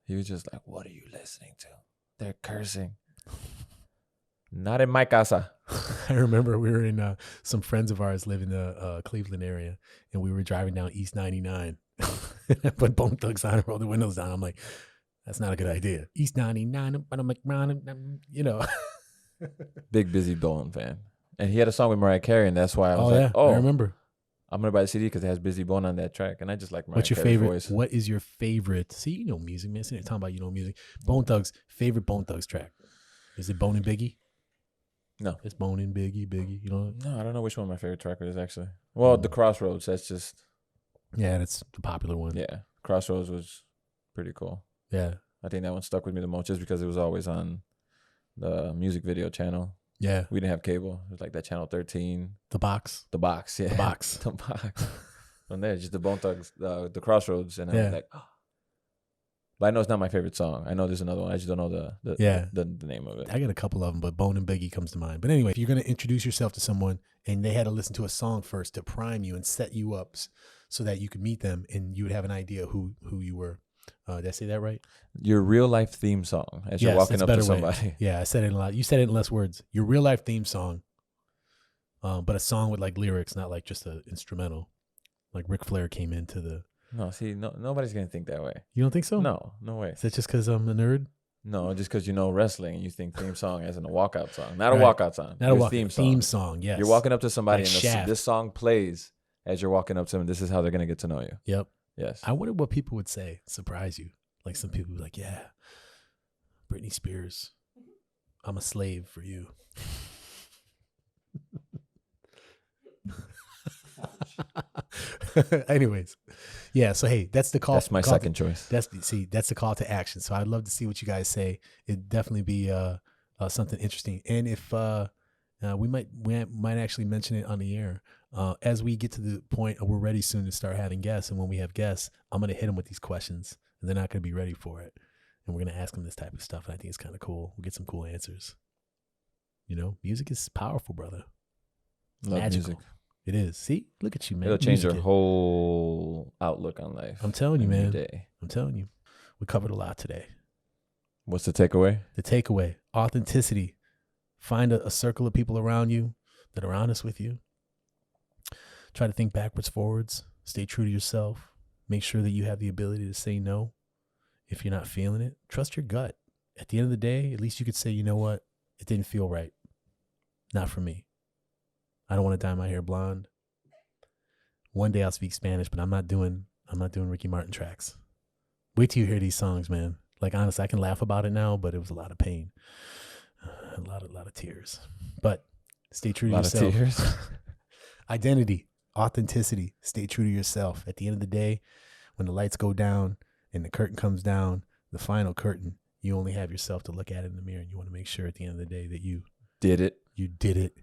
He was just like, what are you listening to? They're cursing. Not in my casa. I remember we were in, some friends of ours live in the Cleveland area, and we were driving down East 99. I put Bone Thugs on and rolled the windows down. I'm like, that's not a good idea. East 99, you know. Big Busy Bone fan. And he had a song with Mariah Carey, and that's why I was I remember. I'm going to buy the CD because it has Busy Bone on that track. And I just like Mariah What's your Carey's favorite? voice. What is your favorite? See, you know music, man. Sitting there talking about you know music. Bone Thugs, favorite Bone Thugs track. Is it Bone and Biggie? No. It's Bone and Biggie. You know? No, I don't know which one my favorite track is, actually. Well, The Crossroads, that's just... Yeah, that's the popular one. Yeah, Crossroads was pretty cool. Yeah. I think that one stuck with me the most just because it was always on the music video channel. Yeah. We didn't have cable. It was like that channel 13. The Box. The Box, yeah. The Box. The Box. From there, just the Bone Thugs, the Crossroads. And I was like, oh. But I know it's not my favorite song. I know there's another one. I just don't know the name of it. I got a couple of them, but Bone and Biggie comes to mind. But anyway, if you're going to introduce yourself to someone and they had to listen to a song first to prime you and set you up so that you could meet them and you would have an idea who you were, Did I say that right? Your real life theme song as you're walking that's a up to better somebody. way. Yeah, I said it in a lot. You said it in less words. Your real life theme song, but a song with like lyrics, not like just an instrumental. Like Ric Flair came into the. No, see, nobody's gonna think that way. You don't think so? No way. Is that just because I'm a nerd? No, just because you know wrestling and you think theme song as in a walkout song. Not Right. a walkout song. Not a Your walk. theme song. Yes. You're walking up to somebody Like and Shaft. this song plays as you're walking up to them. This is how they're gonna get to know you. Yep. Yes. I wonder what people would say. Surprise you. Like some people would be like, yeah, Britney Spears, I'm a slave for you. Anyways, yeah. So hey, that's the call. That's my second choice. That's the call to action. So I'd love to see what you guys say. It'd definitely be something interesting. And if we might actually mention it on the air as we get to the point we're ready soon to start having guests. And when we have guests, I'm gonna hit them with these questions, and they're not gonna be ready for it. And we're gonna ask them this type of stuff. And I think it's kind of cool. We'll get some cool answers. You know, music is powerful, brother. Love Magical. music. It is. See, look at you, man. It'll change your Music. whole outlook on life. I'm telling you, every man. day. I'm telling you. We covered a lot today. What's the takeaway? The takeaway, authenticity. Find a circle of people around you that are honest with you. Try to think backwards, forwards. Stay true to yourself. Make sure that you have the ability to say no if you're not feeling it. Trust your gut. At the end of the day, at least you could say, you know what? It didn't feel right. Not for me. I don't want to dye my hair blonde. One day I'll speak Spanish, but I'm not doing Ricky Martin tracks. Wait till you hear these songs, man. Like, honestly, I can laugh about it now, but it was a lot of pain. A lot of tears. But stay true to yourself. A lot of tears. Identity, authenticity. Stay true to yourself. At the end of the day, when the lights go down and the curtain comes down, the final curtain, you only have yourself to look at it in the mirror, and you want to make sure at the end of the day that you did it. You did it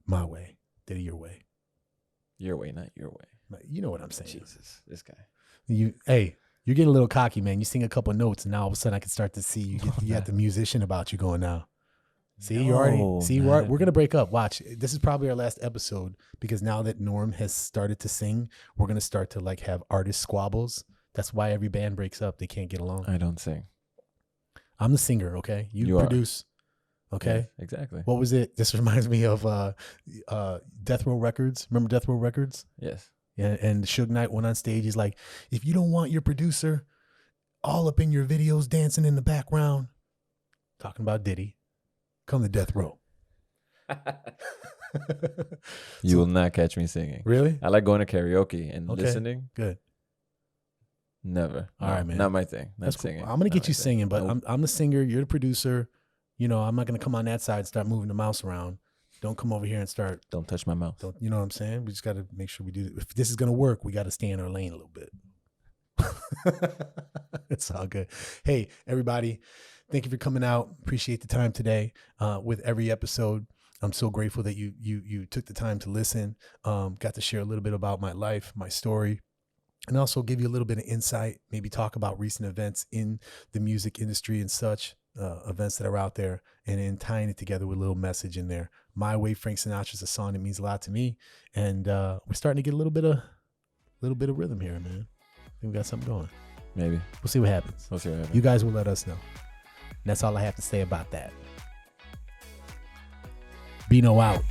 my way. Did it your way. Your way, not your way. You know what I'm saying. Jesus, this guy. You're getting a little cocky, man. You sing a couple notes, and now all of a sudden I can start to see you got the musician about you going now. See, we're gonna break up. Watch. This is probably our last episode because now that Norm has started to sing, we're gonna start to like have artist squabbles. That's why every band breaks up. They can't get along. I don't sing. I'm the singer, okay? You produce. Okay. Yes, exactly. What was it? This reminds me of Death Row Records. Remember Death Row Records? Yes. Yeah, and Suge Knight went on stage. He's like, if you don't want your producer all up in your videos dancing in the background, talking about Diddy, come to Death Row. You will not catch me singing. Really? I like going to karaoke and listening. Good. Never. All right, man. Not my thing. Not That's singing. Cool. I'm going to get you singing, but nope. I'm the singer. You're the producer. You know, I'm not going to come on that side and start moving the mouse around. Don't come over here and start. Don't touch my mouth. You know what I'm saying? We just got to make sure we do it. If this is going to work, we got to stay in our lane a little bit. It's all good. Hey, everybody. Thank you for coming out. Appreciate the time today with every episode. I'm so grateful that you took the time to listen. Got to share a little bit about my life, my story, and also give you a little bit of insight, maybe talk about recent events in the music industry and such, events that are out there, and then tying it together with a little message in there. My Way, Frank Sinatra is a song that means a lot to me. And we're starting to get a little bit of rhythm here, man. I think we got something going. Maybe. We'll see what happens. You guys will let us know. And that's all I have to say about that. Bino out.